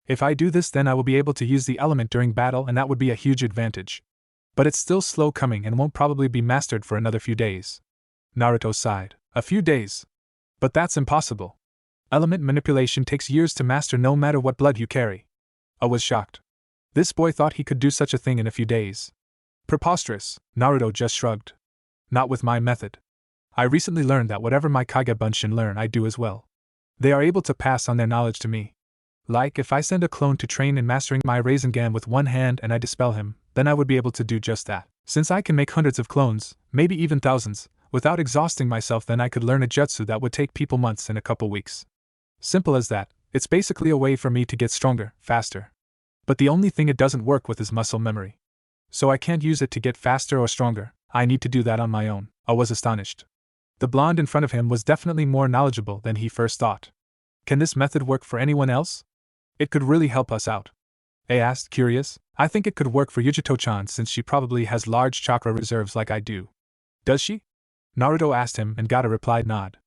If I do this, then I will be able to use the element during battle, and that would be a huge advantage. But it's still slow coming and won't probably be mastered for another few days. Naruto sighed. A few days? But that's impossible. Element manipulation takes years to master no matter what blood you carry. I was shocked. This boy thought he could do such a thing in a few days. Preposterous, Naruto just shrugged. Not with my method. I recently learned that whatever my Kage Bunshin learn, I do as well. They are able to pass on their knowledge to me. Like, if I send a clone to train in mastering my Rasengan with one hand and I dispel him, then I would be able to do just that. Since I can make hundreds of clones, maybe even thousands, without exhausting myself, then I could learn a jutsu that would take people months in a couple weeks. Simple as that. It's basically a way for me to get stronger, faster. But the only thing it doesn't work with is muscle memory. So I can't use it to get faster or stronger, I need to do that on my own. I was astonished. The blonde in front of him was definitely more knowledgeable than he first thought. Can this method work for anyone else? It could really help us out. I asked, curious. I think it could work for Yujito-chan since she probably has large chakra reserves like I do. Does she? Naruto asked him and got a replied nod.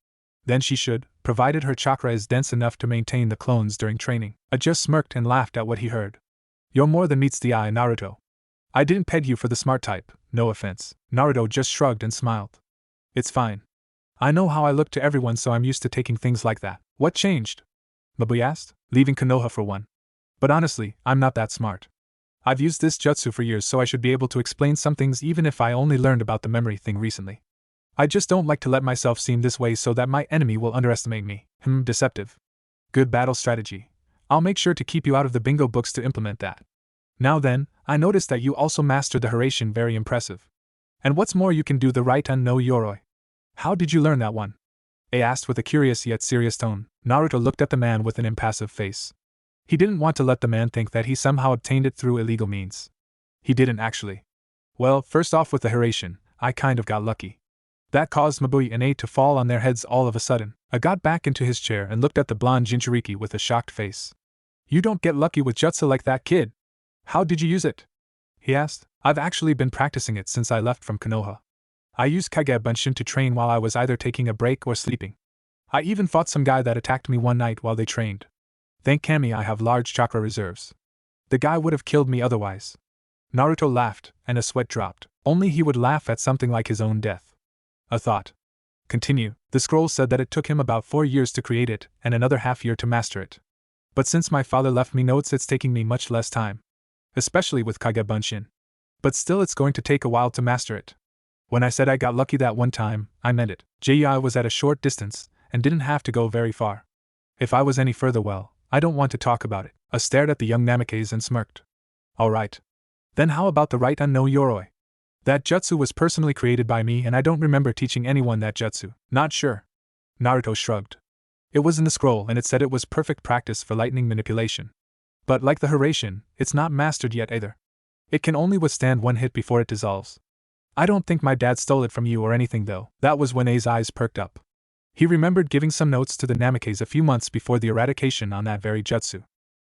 Then she should, provided her chakra is dense enough to maintain the clones during training. I just smirked and laughed at what he heard. You're more than meets the eye, Naruto. I didn't peg you for the smart type, no offense. Naruto just shrugged and smiled. It's fine. I know how I look to everyone, so I'm used to taking things like that. What changed? Mabui asked, leaving Konoha for one. But honestly, I'm not that smart. I've used this jutsu for years, so I should be able to explain some things even if I only learned about the memory thing recently. I just don't like to let myself seem this way so that my enemy will underestimate me. Deceptive. Good battle strategy. I'll make sure to keep you out of the bingo books to implement that. Now then, I noticed that you also mastered the Hiraishin, very impressive. And what's more, you can do the right no Yoroi. How did you learn that one? I asked with a curious yet serious tone. Naruto looked at the man with an impassive face. He didn't want to let the man think that he somehow obtained it through illegal means. He didn't actually. Well, first off with the Hiraishin, I kind of got lucky. That caused Mabui and A to fall on their heads all of a sudden. I got back into his chair and looked at the blonde Jinchuriki with a shocked face. You don't get lucky with jutsu like that, kid. How did you use it? He asked. I've actually been practicing it since I left from Konoha. I used Kage Bunshin to train while I was either taking a break or sleeping. I even fought some guy that attacked me one night while they trained. Thank Kami I have large chakra reserves. The guy would have killed me otherwise. Naruto laughed, and a sweat dropped. Only he would laugh at something like his own death. A thought. Continue. The scroll said that it took him about 4 years to create it, and another half-year to master it. But since my father left me notes, it's taking me much less time. Especially with Kage Bunshin. But still, it's going to take a while to master it. When I said I got lucky that one time, I meant it. I was at a short distance, and didn't have to go very far. If I was any further, well, I don't want to talk about it. I stared at the young Namikes and smirked. Alright. Then how about the right no Yoroi? That jutsu was personally created by me, and I don't remember teaching anyone that jutsu. Not sure. Naruto shrugged. It was in the scroll, and it said it was perfect practice for lightning manipulation. But like the Hiraishin, it's not mastered yet either. It can only withstand one hit before it dissolves. I don't think my dad stole it from you or anything though. That was when A's eyes perked up. He remembered giving some notes to the Namikes a few months before the eradication on that very jutsu.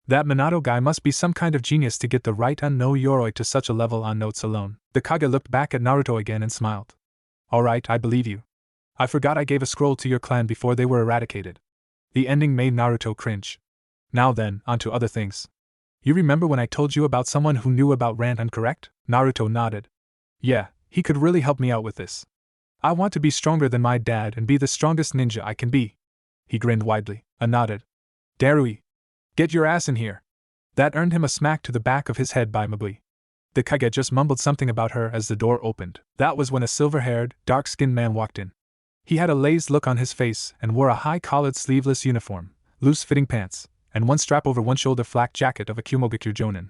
That Minato guy must be some kind of genius to get the right no Yoroi to such a level on notes alone. The Kage looked back at Naruto again and smiled. Alright, I believe you. I forgot I gave a scroll to your clan before they were eradicated. The ending made Naruto cringe. Now then, on to other things. You remember when I told you about someone who knew about Rantan, correct? Naruto nodded. Yeah, he could really help me out with this. I want to be stronger than my dad and be the strongest ninja I can be. He grinned widely. I nodded. Darui. Get your ass in here. That earned him a smack to the back of his head by Mabui. The Kage just mumbled something about her as the door opened. That was when a silver-haired, dark-skinned man walked in. He had a lazed look on his face and wore a high-collared sleeveless uniform, loose-fitting pants, and one strap over one shoulder flak jacket of a Kumogakure jonin.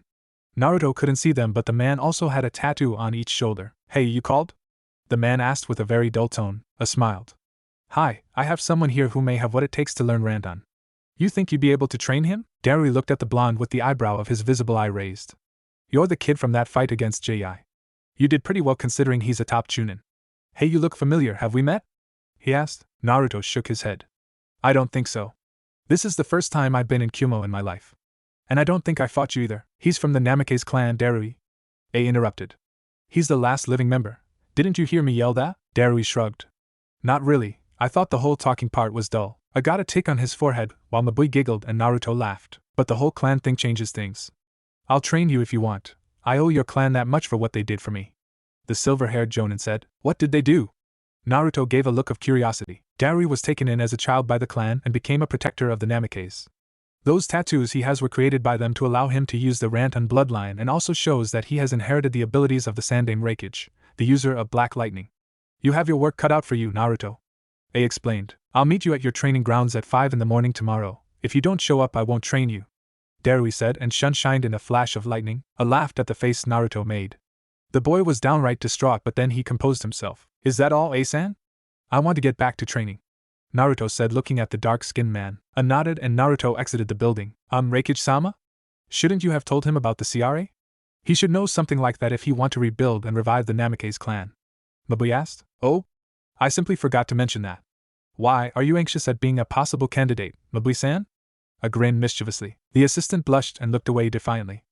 Naruto couldn't see them, but the man also had a tattoo on each shoulder. Hey, you called? The man asked with a very dull tone. I smiled. Hi, I have someone here who may have what it takes to learn Rantan. You think you'd be able to train him? Darui looked at the blonde with the eyebrow of his visible eye raised. You're the kid from that fight against Ji. You did pretty well considering he's a top chunin. Hey, you look familiar, have we met? He asked. Naruto shook his head. I don't think so. This is the first time I've been in Kumo in my life. And I don't think I fought you either. He's from the Namikaze clan, Darui. A interrupted. He's the last living member. Didn't you hear me yell that? Darui shrugged. Not really, I thought the whole talking part was dull. I got a tick on his forehead, while Mabui giggled and Naruto laughed. But the whole clan thing changes things. I'll train you if you want. I owe your clan that much for what they did for me. The silver-haired Jonin said. What did they do? Naruto gave a look of curiosity. Darui was taken in as a child by the clan and became a protector of the Namikaze. Those tattoos he has were created by them to allow him to use the Rantan bloodline and also shows that he has inherited the abilities of the Sandame Reikage, the user of Black Lightning. You have your work cut out for you, Naruto. A explained. I'll meet you at your training grounds at 5 in the morning tomorrow. If you don't show up, I won't train you. Darui said and shined in a flash of lightning. A laughed at the face Naruto made. The boy was downright distraught, but then he composed himself. Is that all, A-san? I want to get back to training, Naruto said, looking at the dark-skinned man. A nodded and Naruto exited the building. Reikage-sama? Shouldn't you have told him about the CRA? He should know something like that if he want to rebuild and revive the Namikaze clan. Mabui asked. Oh? I simply forgot to mention that. Why, are you anxious at being a possible candidate, Mabui-san? A grin mischievously. The assistant blushed and looked away defiantly.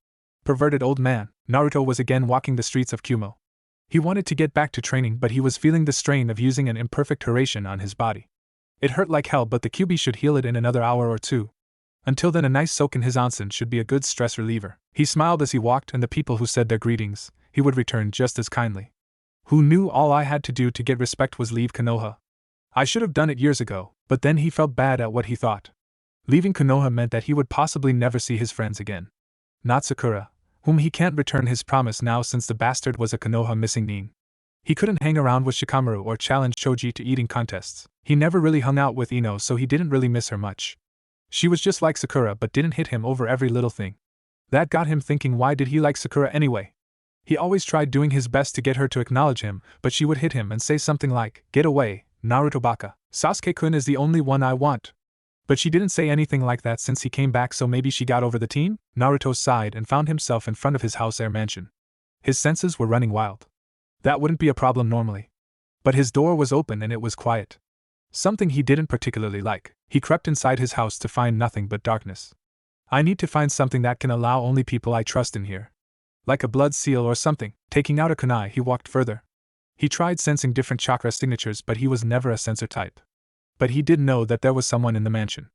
Perverted old man. Naruto was again walking the streets of Kumo. He wanted to get back to training, but he was feeling the strain of using an imperfect Hiraishin on his body. It hurt like hell, but the QB should heal it in another hour or two. Until then, a nice soak in his onsen should be a good stress reliever. He smiled as he walked, and the people who said their greetings, he would return just as kindly. Who knew all I had to do to get respect was leave Konoha? I should have done it years ago, but then he felt bad at what he thought. Leaving Konoha meant that he would possibly never see his friends again. Not Sakura, whom he can't return his promise now since the bastard was a Konoha missing nin. He couldn't hang around with Shikamaru or challenge Choji to eating contests. He never really hung out with Ino, so he didn't really miss her much. She was just like Sakura but didn't hit him over every little thing. That got him thinking, why did he like Sakura anyway? He always tried doing his best to get her to acknowledge him, but she would hit him and say something like, "Get away, Naruto baka. Sasuke-kun is the only one I want." But she didn't say anything like that since he came back, so maybe she got over the team? Naruto sighed and found himself in front of his house air mansion. His senses were running wild. That wouldn't be a problem normally. But his door was open and it was quiet. Something he didn't particularly like. He crept inside his house to find nothing but darkness. I need to find something that can allow only people I trust in here. Like a blood seal or something. Taking out a kunai, he walked further. He tried sensing different chakra signatures, but he was never a sensor type. But he did know that there was someone in the mansion.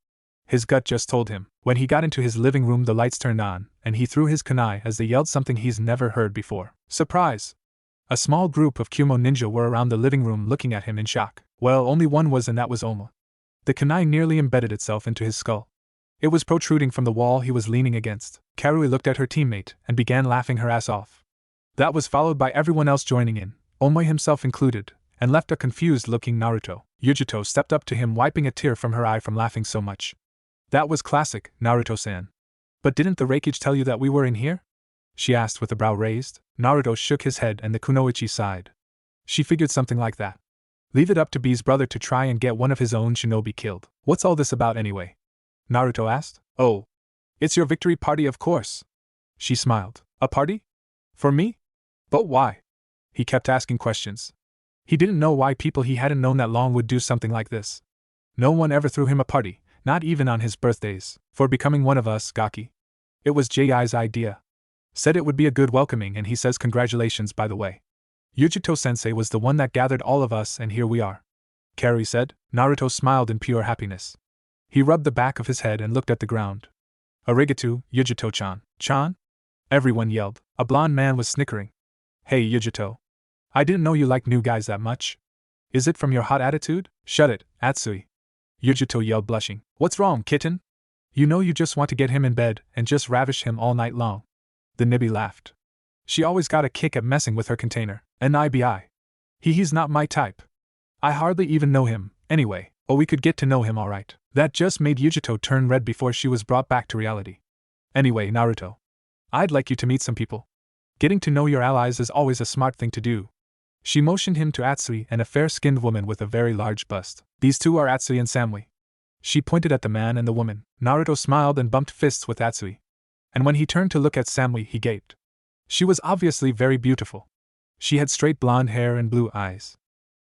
His gut just told him. When he got into his living room, the lights turned on, and he threw his kunai as they yelled something he's never heard before. Surprise! A small group of Kumo ninja were around the living room looking at him in shock. Well, only one was, and that was Oma. The kunai nearly embedded itself into his skull. It was protruding from the wall he was leaning against. Karui looked at her teammate and began laughing her ass off. That was followed by everyone else joining in, Oma himself included, and left a confused-looking Naruto. Yujito stepped up to him, wiping a tear from her eye from laughing so much. That was classic, Naruto-san. But didn't the Reikage tell you that we were in here? She asked with a brow raised. Naruto shook his head and the kunoichi sighed. She figured something like that. Leave it up to B's brother to try and get one of his own shinobi killed. What's all this about anyway? Naruto asked. Oh. It's your victory party, of course. She smiled. A party? For me? But why? He kept asking questions. He didn't know why people he hadn't known that long would do something like this. No one ever threw him a party, not even on his birthdays, for becoming one of us, Gaki. It was J.I.'s idea. Said it would be a good welcoming, and he says congratulations, by the way. Yujito-sensei was the one that gathered all of us, and here we are. Karui said. Naruto smiled in pure happiness. He rubbed the back of his head and looked at the ground. Arigato, Yujito-chan. Chan? Everyone yelled. A blonde man was snickering. Hey, Yujito. I didn't know you liked new guys that much. Is it from your hot attitude? Shut it, Atsui. Yujito yelled, blushing. What's wrong, kitten? You know you just want to get him in bed and just ravish him all night long. The nibby laughed. She always got a kick at messing with her container. Nibi. He's not my type. I hardly even know him, anyway. Oh, we could get to know him alright. That just made Yujito turn red before she was brought back to reality. Anyway, Naruto. I'd like you to meet some people. Getting to know your allies is always a smart thing to do. She motioned him to Atsui and a fair-skinned woman with a very large bust. These two are Atsui and Samui. She pointed at the man and the woman. Naruto smiled and bumped fists with Atsui. And when he turned to look at Samui, he gaped. She was obviously very beautiful. She had straight blonde hair and blue eyes.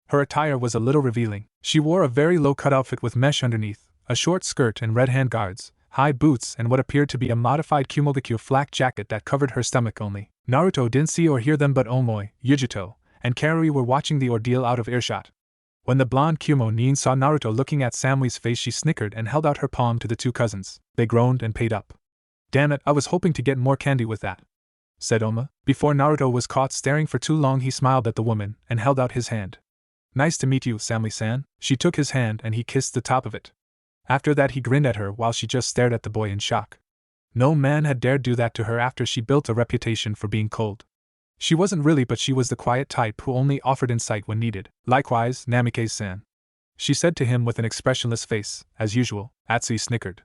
Her attire was a little revealing. She wore a very low-cut outfit with mesh underneath, a short skirt and red handguards, high boots, and what appeared to be a modified Kumogakure flak jacket that covered her stomach only. Naruto didn't see or hear them, but Omoi, Yujito, and Karui were watching the ordeal out of earshot. When the blonde Kumo nin saw Naruto looking at Samui's face, she snickered and held out her palm to the two cousins. They groaned and paid up. Damn it, I was hoping to get more candy with that, said Oma. Before Naruto was caught staring for too long, he smiled at the woman and held out his hand. Nice to meet you, Samly-san. She took his hand and he kissed the top of it. After that he grinned at her while she just stared at the boy in shock. No man had dared do that to her after she built a reputation for being cold. She wasn't really, but she was the quiet type who only offered insight when needed. Likewise, Namikaze-san, she said to him with an expressionless face. As usual, Atsui snickered.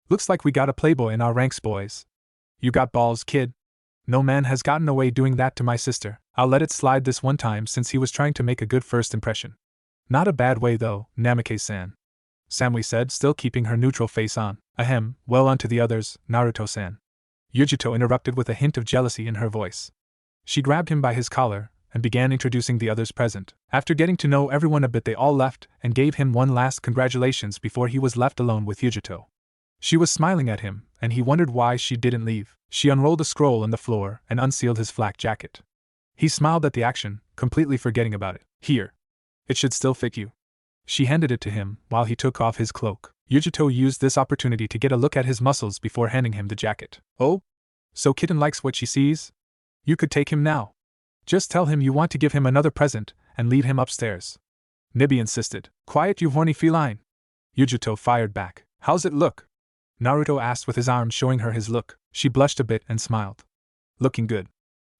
Looks like we got a playboy in our ranks, boys. You got balls, kid. No man has gotten away doing that to my sister. I'll let it slide this one time since he was trying to make a good first impression. Not a bad way though, Namikaze-san, Samui said, still keeping her neutral face on. Ahem, well on to the others, Naruto-san. Yujito interrupted with a hint of jealousy in her voice. She grabbed him by his collar and began introducing the others present. After getting to know everyone a bit, they all left and gave him one last congratulations before he was left alone with Yujito. She was smiling at him, and he wondered why she didn't leave. She unrolled a scroll on the floor and unsealed his flak jacket. He smiled at the action, completely forgetting about it. Here. It should still fit you. She handed it to him while he took off his cloak. Yujito used this opportunity to get a look at his muscles before handing him the jacket. Oh? So Kitten likes what she sees? You could take him now. Just tell him you want to give him another present and lead him upstairs. Nibi insisted. Quiet, you horny feline. Yujito fired back. How's it look? Naruto asked with his arm showing her his look. She blushed a bit and smiled. Looking good.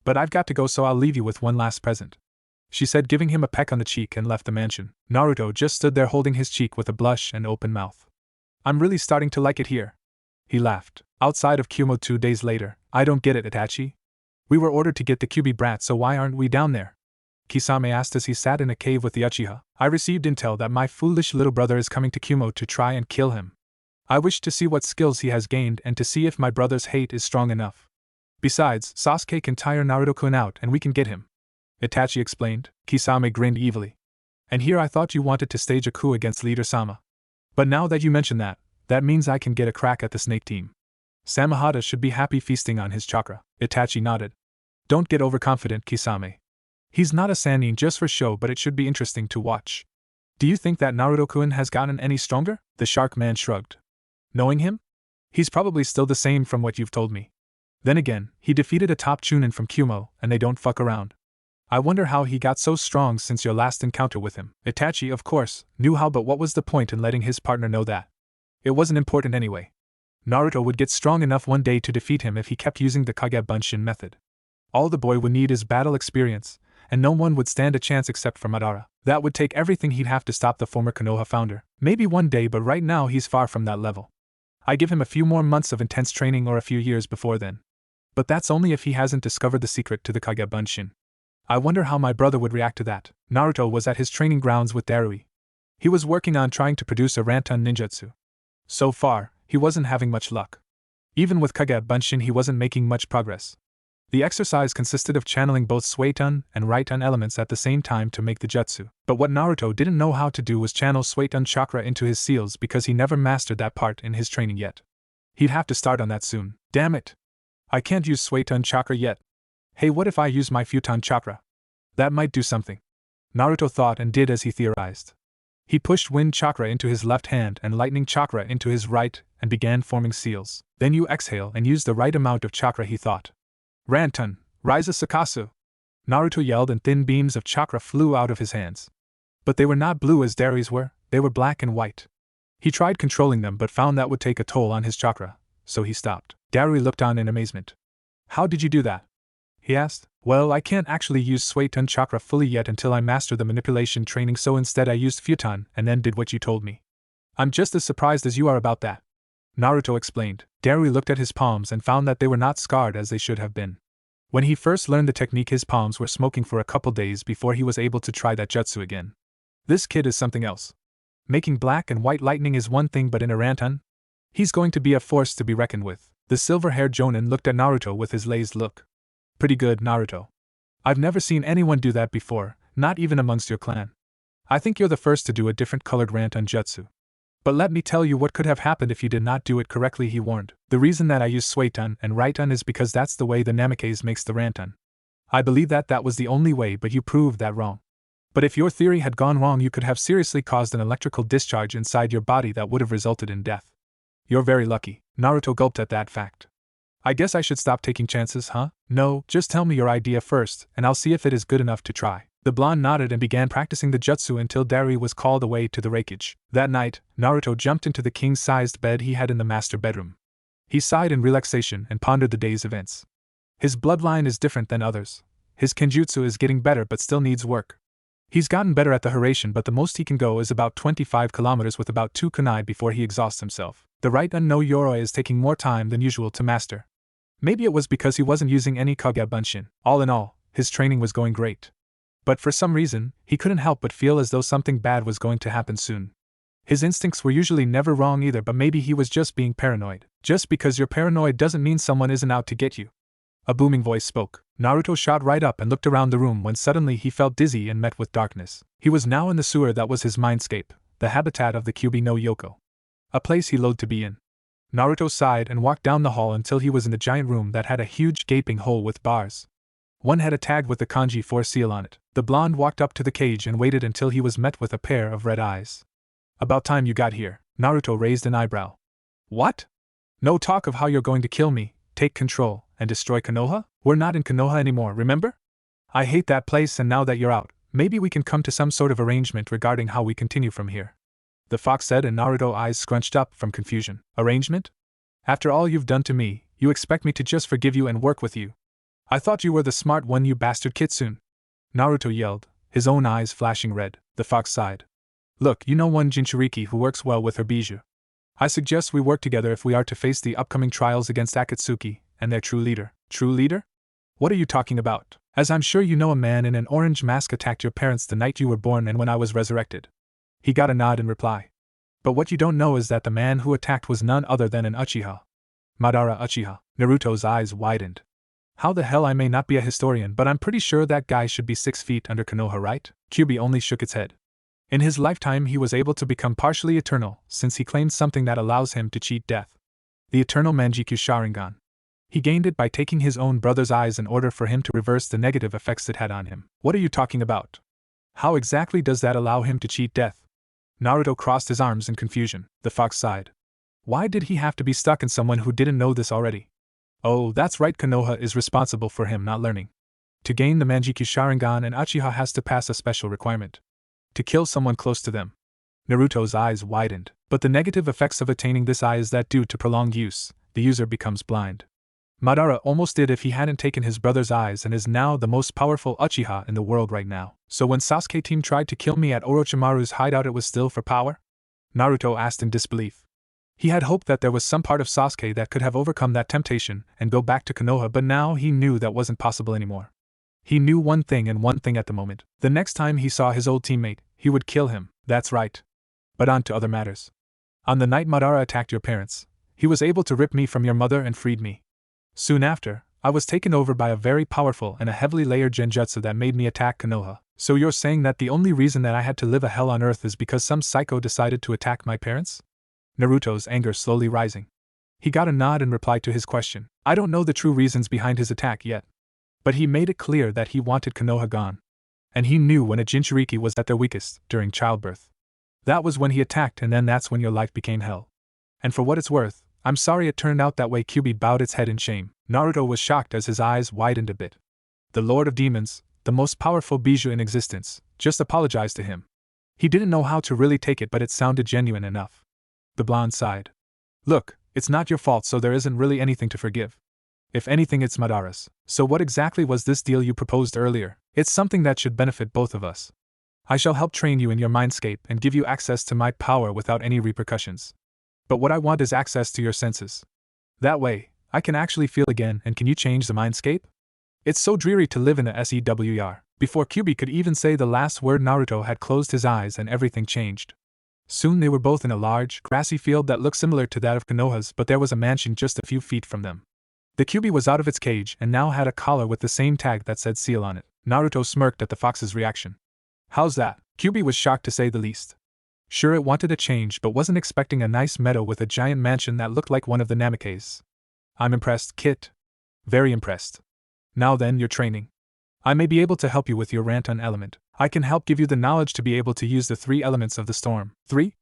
But I've got to go, so I'll leave you with one last present, she said, giving him a peck on the cheek, and left the mansion. Naruto just stood there holding his cheek with a blush and open mouth. I'm really starting to like it here. He laughed. Outside of Kumo 2 days later. I don't get it, Itachi. We were ordered to get the Kyuubi brat, so why aren't we down there? Kisame asked as he sat in a cave with the Uchiha. I received intel that my foolish little brother is coming to Kumo to try and kill him. I wish to see what skills he has gained and to see if my brother's hate is strong enough. Besides, Sasuke can tire Naruto-kun out and we can get him, Itachi explained. Kisame grinned evilly. And here I thought you wanted to stage a coup against Leader Sama. But now that you mention that, that means I can get a crack at the snake team. Samahata should be happy feasting on his chakra. Itachi nodded. Don't get overconfident, Kisame. He's not a Sannin just for show, but it should be interesting to watch. Do you think that Naruto-kun has gotten any stronger? The shark man shrugged. Knowing him? He's probably still the same from what you've told me. Then again, he defeated a top chunin from Kumo, and they don't fuck around. I wonder how he got so strong since your last encounter with him. Itachi, of course, knew how, but what was the point in letting his partner know that? It wasn't important anyway. Naruto would get strong enough one day to defeat him if he kept using the Kage Bunshin method. All the boy would need is battle experience, and no one would stand a chance except for Madara. That would take everything he'd have to stop the former Konoha founder. Maybe one day, but right now he's far from that level. I give him a few more months of intense training or a few years before then. But that's only if he hasn't discovered the secret to the Kage Bunshin. I wonder how my brother would react to that. Naruto was at his training grounds with Darui. He was working on trying to produce a Rantan ninjutsu. So far, he wasn't having much luck. Even with Kage Bunshin, he wasn't making much progress. The exercise consisted of channeling both Suiton and Riton elements at the same time to make the jutsu. But what Naruto didn't know how to do was channel Suiton chakra into his seals, because he never mastered that part in his training yet. He'd have to start on that soon. Damn it! I can't use Suiton chakra yet. Hey, what if I use my Futon chakra? That might do something. Naruto thought and did as he theorized. He pushed wind chakra into his left hand and lightning chakra into his right and began forming seals. Then you exhale and use the right amount of chakra, he thought. Rantan, Ryza Sakasu! Naruto yelled and thin beams of chakra flew out of his hands. But they were not blue as Darui's were, they were black and white. He tried controlling them but found that would take a toll on his chakra, so he stopped. Darui looked on in amazement. How did you do that? He asked. Well, I can't actually use Suiton chakra fully yet until I master the manipulation training, so instead I used Futon and then did what you told me. I'm just as surprised as you are about that, Naruto explained. Darui looked at his palms and found that they were not scarred as they should have been. When he first learned the technique, his palms were smoking for a couple days before he was able to try that jutsu again. This kid is something else. Making black and white lightning is one thing, but in a Rantan? He's going to be a force to be reckoned with. The silver-haired Jonin looked at Naruto with his lazed look. Pretty good, Naruto. I've never seen anyone do that before, not even amongst your clan. I think you're the first to do a different colored Rantan jutsu. But let me tell you what could have happened if you did not do it correctly, he warned. The reason that I use Suiton and Riton is because that's the way the Namikaze makes the Rantan. I believe that was the only way, but you proved that wrong. But if your theory had gone wrong, you could have seriously caused an electrical discharge inside your body that would have resulted in death. You're very lucky. Naruto gulped at that fact. I guess I should stop taking chances, huh? No, just tell me your idea first, and I'll see if it is good enough to try. The blonde nodded and began practicing the jutsu until Dari was called away to the rakeage. That night, Naruto jumped into the king-sized bed he had in the master bedroom. He sighed in relaxation and pondered the day's events. His bloodline is different than others. His kenjutsu is getting better but still needs work. He's gotten better at the Hiraishin, but the most he can go is about 25 kilometers with about 2 kunai before he exhausts himself. The right no Yoroi is taking more time than usual to master. Maybe it was because he wasn't using any Kage Bunshin. All in all, his training was going great. But for some reason, he couldn't help but feel as though something bad was going to happen soon. His instincts were usually never wrong either, but maybe he was just being paranoid. Just because you're paranoid doesn't mean someone isn't out to get you. A booming voice spoke. Naruto shot right up and looked around the room when suddenly he felt dizzy and met with darkness. He was now in the sewer that was his mindscape, the habitat of the Kyuubi no Yoko. A place he loathed to be in. Naruto sighed and walked down the hall until he was in the giant room that had a huge gaping hole with bars. One had a tag with the kanji 4 seal on it. The blonde walked up to the cage and waited until he was met with a pair of red eyes. About time you got here. Naruto raised an eyebrow. What? No talk of how you're going to kill me, take control, and destroy Konoha? We're not in Konoha anymore, remember? I hate that place, and now that you're out, maybe we can come to some sort of arrangement regarding how we continue from here. The fox said, and Naruto's eyes scrunched up from confusion. Arrangement? After all you've done to me, you expect me to just forgive you and work with you? I thought you were the smart one, you bastard Kitsune. Naruto yelled, his own eyes flashing red. The fox sighed. Look, you know one Jinchuriki who works well with her bijou. I suggest we work together if we are to face the upcoming trials against Akatsuki and their true leader. True leader? What are you talking about? As I'm sure you know, a man in an orange mask attacked your parents the night you were born and when I was resurrected. He got a nod in reply. But what you don't know is that the man who attacked was none other than an Uchiha. Madara Uchiha. Naruto's eyes widened. How the hell? I may not be a historian, but I'm pretty sure that guy should be 6 feet under Konoha, right? Kyuubi only shook its head. In his lifetime he was able to become partially eternal, since he claimed something that allows him to cheat death. The eternal Manjikyu Sharingan. He gained it by taking his own brother's eyes in order for him to reverse the negative effects it had on him. What are you talking about? How exactly does that allow him to cheat death? Naruto crossed his arms in confusion. The fox sighed. Why did he have to be stuck in someone who didn't know this already? Oh, that's right, Konoha is responsible for him not learning. To gain the Manjikyu Sharingan, an Uchiha has to pass a special requirement. To kill someone close to them. Naruto's eyes widened. But the negative effects of attaining this eye is that due to prolonged use, the user becomes blind. Madara almost did if he hadn't taken his brother's eyes and is now the most powerful Uchiha in the world right now. So when Sasuke team tried to kill me at Orochimaru's hideout, it was still for power? Naruto asked in disbelief. He had hoped that there was some part of Sasuke that could have overcome that temptation and go back to Konoha, but now he knew that wasn't possible anymore. He knew one thing and one thing at the moment. The next time he saw his old teammate, he would kill him. That's right. But on to other matters. On the night Madara attacked your parents, he was able to rip me from your mother and freed me. Soon after, I was taken over by a very powerful and a heavily layered genjutsu that made me attack Konoha. So you're saying that the only reason that I had to live a hell on earth is because some psycho decided to attack my parents? Naruto's anger slowly rising. He got a nod in reply to his question. I don't know the true reasons behind his attack yet. But he made it clear that he wanted Konoha gone. And he knew when a Jinchuriki was at their weakest, during childbirth. That was when he attacked, and then that's when your life became hell. And for what it's worth, I'm sorry it turned out that way. Kyuubi bowed its head in shame. Naruto was shocked as his eyes widened a bit. The Lord of Demons, the most powerful bijou in existence, just apologized to him. He didn't know how to really take it, but it sounded genuine enough. The blonde sighed. Look, it's not your fault, so there isn't really anything to forgive. If anything, it's Madara's. So what exactly was this deal you proposed earlier? It's something that should benefit both of us. I shall help train you in your mindscape and give you access to my power without any repercussions. But what I want is access to your senses. That way, I can actually feel again. And can you change the mindscape? It's so dreary to live in a SEWR. Before Kyuubi could even say the last word, Naruto had closed his eyes and everything changed. Soon they were both in a large, grassy field that looked similar to that of Konoha's, but there was a mansion just a few feet from them. The Kyuubi was out of its cage and now had a collar with the same tag that said seal on it. Naruto smirked at the fox's reaction. How's that? Kyuubi was shocked to say the least. Sure, it wanted a change but wasn't expecting a nice meadow with a giant mansion that looked like one of the Namikaze. I'm impressed, Kit. Very impressed. Now then, your training. I may be able to help you with your Ranton element. I can help give you the knowledge to be able to use the 3 elements of the storm. 3?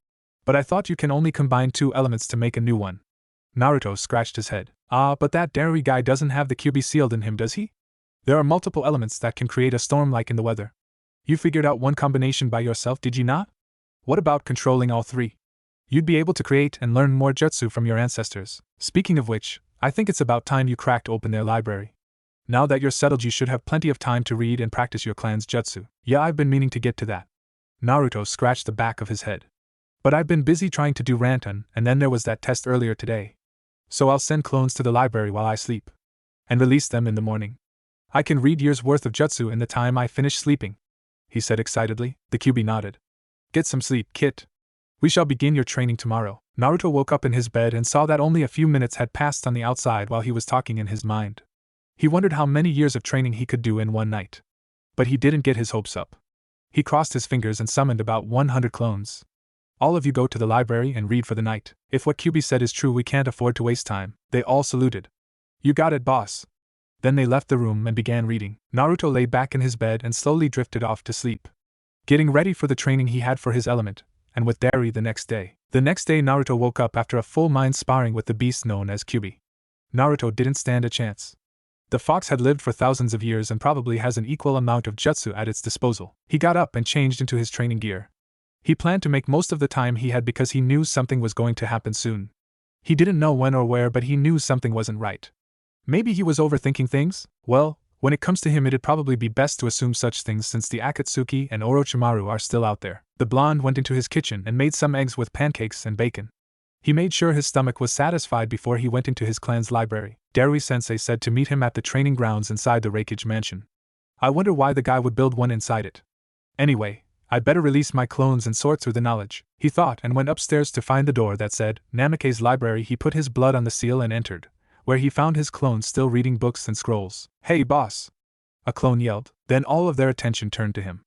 But I thought you can only combine 2 elements to make a new one. Naruto scratched his head. But that Darui guy doesn't have the QB sealed in him, does he? There are multiple elements that can create a storm like in the weather. You figured out one combination by yourself, did you not? What about controlling all three? You'd be able to create and learn more jutsu from your ancestors. Speaking of which, I think it's about time you cracked open their library. Now that you're settled, you should have plenty of time to read and practice your clan's jutsu. Yeah, I've been meaning to get to that. Naruto scratched the back of his head. But I've been busy trying to do Rantan, and then there was that test earlier today. So I'll send clones to the library while I sleep. And release them in the morning. I can read years' worth of jutsu in the time I finish sleeping, he said excitedly. The QB nodded. Get some sleep, Kit. We shall begin your training tomorrow. Naruto woke up in his bed and saw that only a few minutes had passed on the outside while he was talking in his mind. He wondered how many years of training he could do in one night. But he didn't get his hopes up. He crossed his fingers and summoned about 100 clones. All of you go to the library and read for the night. If what QB said is true, we can't afford to waste time. They all saluted. You got it, boss. Then they left the room and began reading. Naruto lay back in his bed and slowly drifted off to sleep, getting ready for the training he had for his element, and with Darui the next day. The next day Naruto woke up after a full mind sparring with the beast known as QB. Naruto didn't stand a chance. The fox had lived for thousands of years and probably has an equal amount of jutsu at its disposal. He got up and changed into his training gear. He planned to make most of the time he had because he knew something was going to happen soon. He didn't know when or where, but he knew something wasn't right. Maybe he was overthinking things? Well, when it comes to him, it'd probably be best to assume such things since the Akatsuki and Orochimaru are still out there. The blonde went into his kitchen and made some eggs with pancakes and bacon. He made sure his stomach was satisfied before he went into his clan's library. Darui-sensei said to meet him at the training grounds inside the Reikage mansion. I wonder why the guy would build one inside it. Anyway, I'd better release my clones and sort through the knowledge, he thought, and went upstairs to find the door that said Namake's library. He put his blood on the seal and entered, where he found his clones still reading books and scrolls. Hey boss! A clone yelled. Then all of their attention turned to him.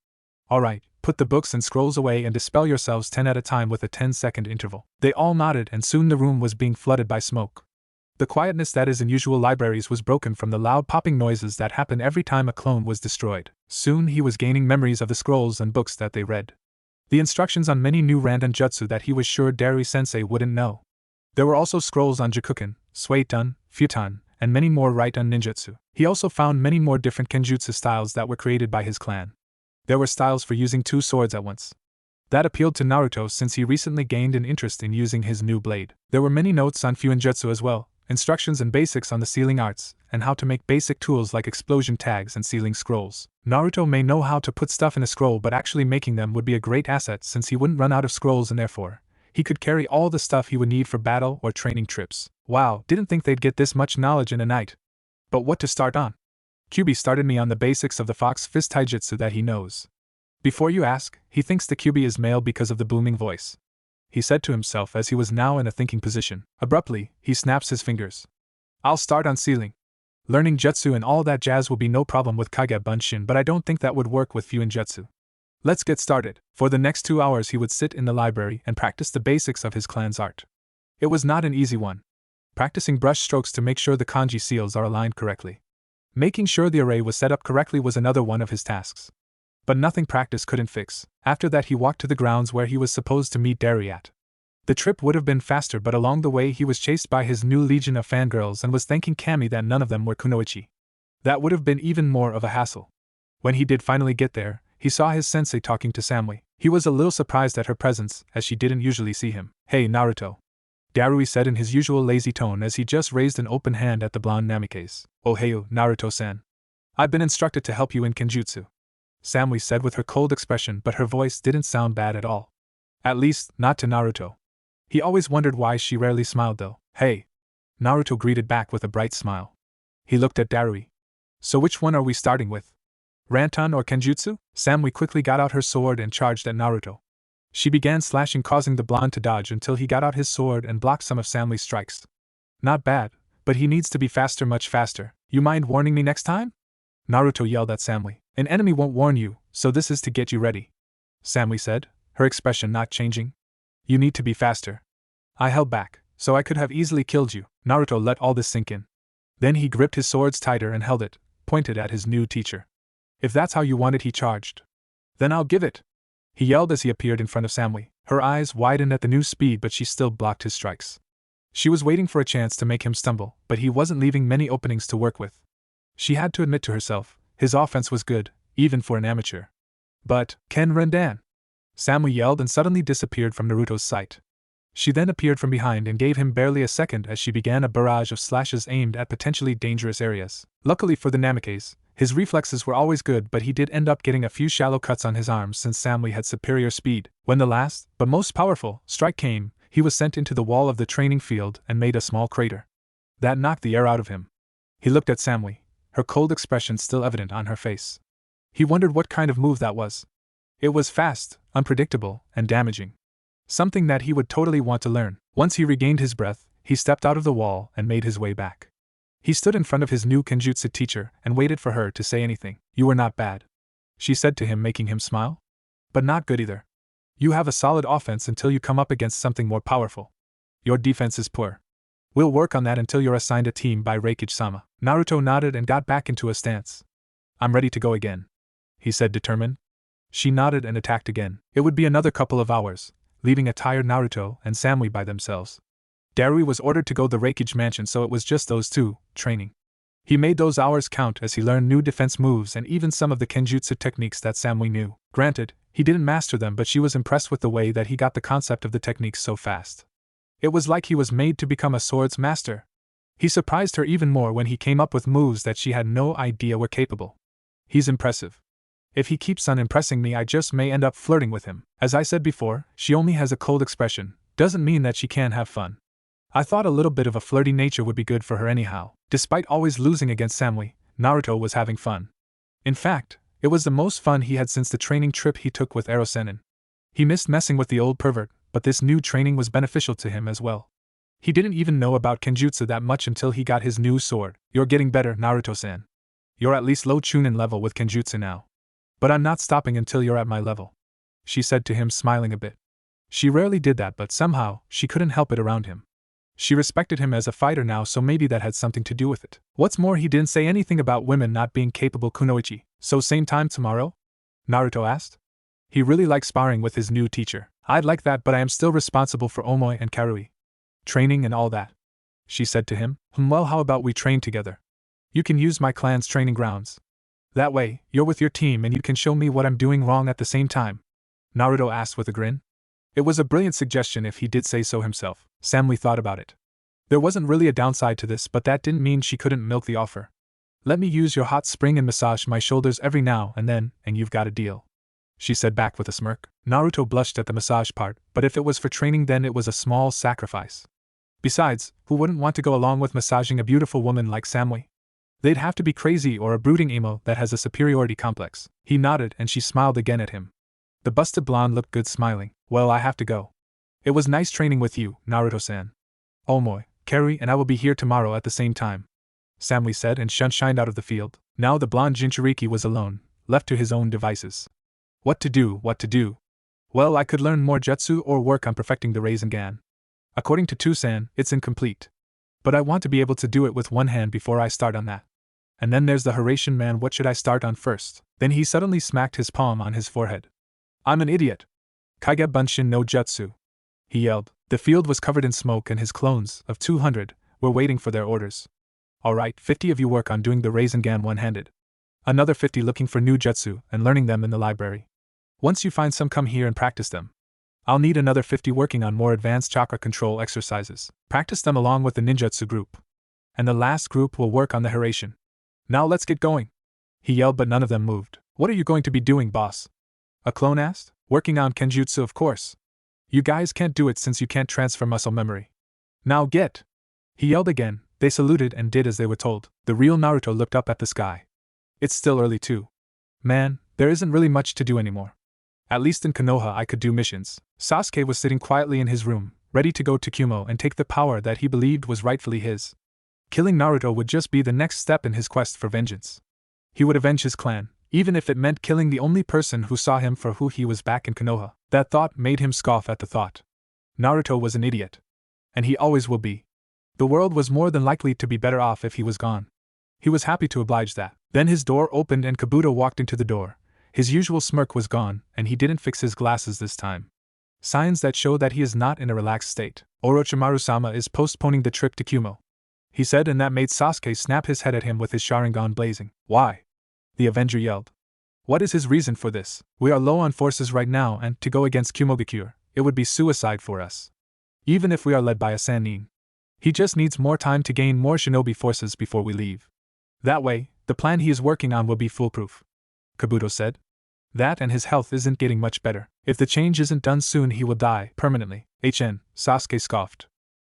Alright, put the books and scrolls away and dispel yourselves 10 at a time with a 10-second interval. They all nodded, and soon the room was being flooded by smoke. The quietness that is in usual libraries was broken from the loud popping noises that happen every time a clone was destroyed. Soon he was gaining memories of the scrolls and books that they read. The instructions on many new Randan jutsu that he was sure Darui-sensei wouldn't know. There were also scrolls on Jakuken, Suiton, Futon, and many more Raiten ninjutsu. He also found many more different kenjutsu styles that were created by his clan. There were styles for using 2 swords at once. That appealed to Naruto since he recently gained an interest in using his new blade. There were many notes on Fuinjutsu as well, instructions and basics on the sealing arts, and how to make basic tools like explosion tags and sealing scrolls. Naruto may know how to put stuff in a scroll, but actually making them would be a great asset since he wouldn't run out of scrolls and therefore he could carry all the stuff he would need for battle or training trips. Wow, didn't think they'd get this much knowledge in a night. But what to start on? QB started me on the basics of the fox fist taijutsu that he knows. Before you ask, he thinks the QB is male because of the booming voice, he said to himself as he was now in a thinking position. Abruptly, he snaps his fingers. I'll start on sealing. Learning jutsu and all that jazz will be no problem with Kage Bunshin, but I don't think that would work with Fuinjutsu. Let's get started. For the next 2 hours he would sit in the library and practice the basics of his clan's art. It was not an easy one. Practicing brush strokes to make sure the kanji seals are aligned correctly. Making sure the array was set up correctly was another one of his tasks. But nothing practice couldn't fix. After that he walked to the grounds where he was supposed to meet Darui at. The trip would have been faster, but along the way he was chased by his new legion of fangirls and was thanking Kami that none of them were kunoichi. That would have been even more of a hassle. When he did finally get there, he saw his sensei talking to Samui. He was a little surprised at her presence, as she didn't usually see him. Hey Naruto, Darui said in his usual lazy tone as he just raised an open hand at the blonde Namikaze. Oh heyo, Naruto-san. I've been instructed to help you in kenjutsu, Samui said with her cold expression, but her voice didn't sound bad at all. At least, not to Naruto. He always wondered why she rarely smiled though. Hey! Naruto greeted back with a bright smile. He looked at Darui. So which one are we starting with? Rantan or Kenjutsu? Samui quickly got out her sword and charged at Naruto. She began slashing, causing the blonde to dodge until he got out his sword and blocked some of Samui's strikes. Not bad, but he needs to be faster, much faster. You mind warning me next time? Naruto yelled at Samui. An enemy won't warn you, so this is to get you ready, Samui said, her expression not changing. You need to be faster. I held back, so I could have easily killed you. Naruto let all this sink in. Then he gripped his swords tighter and held it, pointed at his new teacher. If that's how you want it, he charged. Then I'll give it, he yelled as he appeared in front of Samui. Her eyes widened at the new speed, but she still blocked his strikes. She was waiting for a chance to make him stumble, but he wasn't leaving many openings to work with. She had to admit to herself, his offense was good, even for an amateur. But, Ken Rendan! Samui yelled and suddenly disappeared from Naruto's sight. She then appeared from behind and gave him barely a second as she began a barrage of slashes aimed at potentially dangerous areas. Luckily for the Namikaze, his reflexes were always good, but he did end up getting a few shallow cuts on his arms since Samui had superior speed. When the last, but most powerful, strike came, he was sent into the wall of the training field and made a small crater. That knocked the air out of him. He looked at Samui, her cold expression still evident on her face. He wondered what kind of move that was. It was fast, unpredictable, and damaging. Something that he would totally want to learn. Once he regained his breath, he stepped out of the wall and made his way back. He stood in front of his new Kenjutsu teacher and waited for her to say anything. "You were not bad," she said to him, making him smile. "But not good either. You have a solid offense until you come up against something more powerful. Your defense is poor. We'll work on that until you're assigned a team by Reikage-sama." Naruto nodded and got back into a stance. "I'm ready to go again," he said, determined. She nodded and attacked again. It would be another couple of hours, leaving a tired Naruto and Samui by themselves. Darui was ordered to go to the Reikage mansion, so it was just those two, training. He made those hours count as he learned new defense moves and even some of the Kenjutsu techniques that Samui knew. Granted, he didn't master them, but she was impressed with the way that he got the concept of the techniques so fast. It was like he was made to become a swords master. He surprised her even more when he came up with moves that she had no idea were capable. He's impressive. If he keeps on impressing me, I just may end up flirting with him. As I said before, she only has a cold expression, doesn't mean that she can't have fun. I thought a little bit of a flirty nature would be good for her anyhow. Despite always losing against Samui, Naruto was having fun. In fact, it was the most fun he had since the training trip he took with Erosenin. He missed messing with the old pervert, but this new training was beneficial to him as well. He didn't even know about Kenjutsu that much until he got his new sword. "You're getting better, Naruto-san. You're at least low Chunin level with Kenjutsu now. But I'm not stopping until you're at my level," she said to him, smiling a bit. She rarely did that, but somehow, she couldn't help it around him. She respected him as a fighter now, so maybe that had something to do with it. What's more, he didn't say anything about women not being capable kunoichi. "So same time tomorrow?" Naruto asked. He really liked sparring with his new teacher. "I'd like that, but I am still responsible for Omoi and Karui. Training and all that," she said to him. Well, how about we train together? You can use my clan's training grounds. That way, you're with your team and you can show me what I'm doing wrong at the same time," Naruto asked with a grin. It was a brilliant suggestion if he did say so himself. Samui thought about it. There wasn't really a downside to this, but that didn't mean she couldn't milk the offer. "Let me use your hot spring and massage my shoulders every now and then, and you've got a deal," she said back with a smirk. Naruto blushed at the massage part, but if it was for training, then it was a small sacrifice. Besides, who wouldn't want to go along with massaging a beautiful woman like Samui? They'd have to be crazy or a brooding emo that has a superiority complex. He nodded and she smiled again at him. The busted blonde looked good smiling. "Well, I have to go. It was nice training with you, Naruto-san. Omoi, Karui and I will be here tomorrow at the same time," Samui said and shined out of the field. Now the blonde Jinchuriki was alone, left to his own devices. What to do? Well, I could learn more jutsu or work on perfecting the Rasengan. According to Tusan, it's incomplete. But I want to be able to do it with one hand before I start on that. And then there's the Hiraition man. What should I start on first? Then he suddenly smacked his palm on his forehead. "I'm an idiot. Kaige Bunshin no Jutsu," he yelled. The field was covered in smoke and his clones, of 200, were waiting for their orders. "Alright, 50 of you work on doing the Rasengan one-handed. Another 50 looking for new jutsu and learning them in the library. Once you find some, come here and practice them. I'll need another 50 working on more advanced chakra control exercises. Practice them along with the ninjutsu group. And the last group will work on the Hiraition. Now let's get going," he yelled, but none of them moved. "What are you going to be doing, boss?" a clone asked. "Working on Kenjutsu, of course. You guys can't do it since you can't transfer muscle memory. Now get!" he yelled again. They saluted and did as they were told. The real Naruto looked up at the sky. It's still early too. Man, there isn't really much to do anymore. At least in Konoha I could do missions. Sasuke was sitting quietly in his room, ready to go to Kumo and take the power that he believed was rightfully his. Killing Naruto would just be the next step in his quest for vengeance. He would avenge his clan, even if it meant killing the only person who saw him for who he was back in Konoha. That thought made him scoff at the thought. Naruto was an idiot. And he always will be. The world was more than likely to be better off if he was gone. He was happy to oblige that. Then his door opened and Kabuto walked into the door. His usual smirk was gone, and he didn't fix his glasses this time. Signs that show that he is not in a relaxed state. Orochimaru-sama is postponing the trip to Kumo, he said, and that made Sasuke snap his head at him with his Sharingan blazing. Why? The Avenger yelled. What is his reason for this? We are low on forces right now, and to go against Kumogakure, it would be suicide for us. Even if we are led by a Sannin. He just needs more time to gain more shinobi forces before we leave. That way, the plan he is working on will be foolproof, Kabuto said. That and his health isn't getting much better. If the change isn't done soon, he will die permanently. Sasuke scoffed.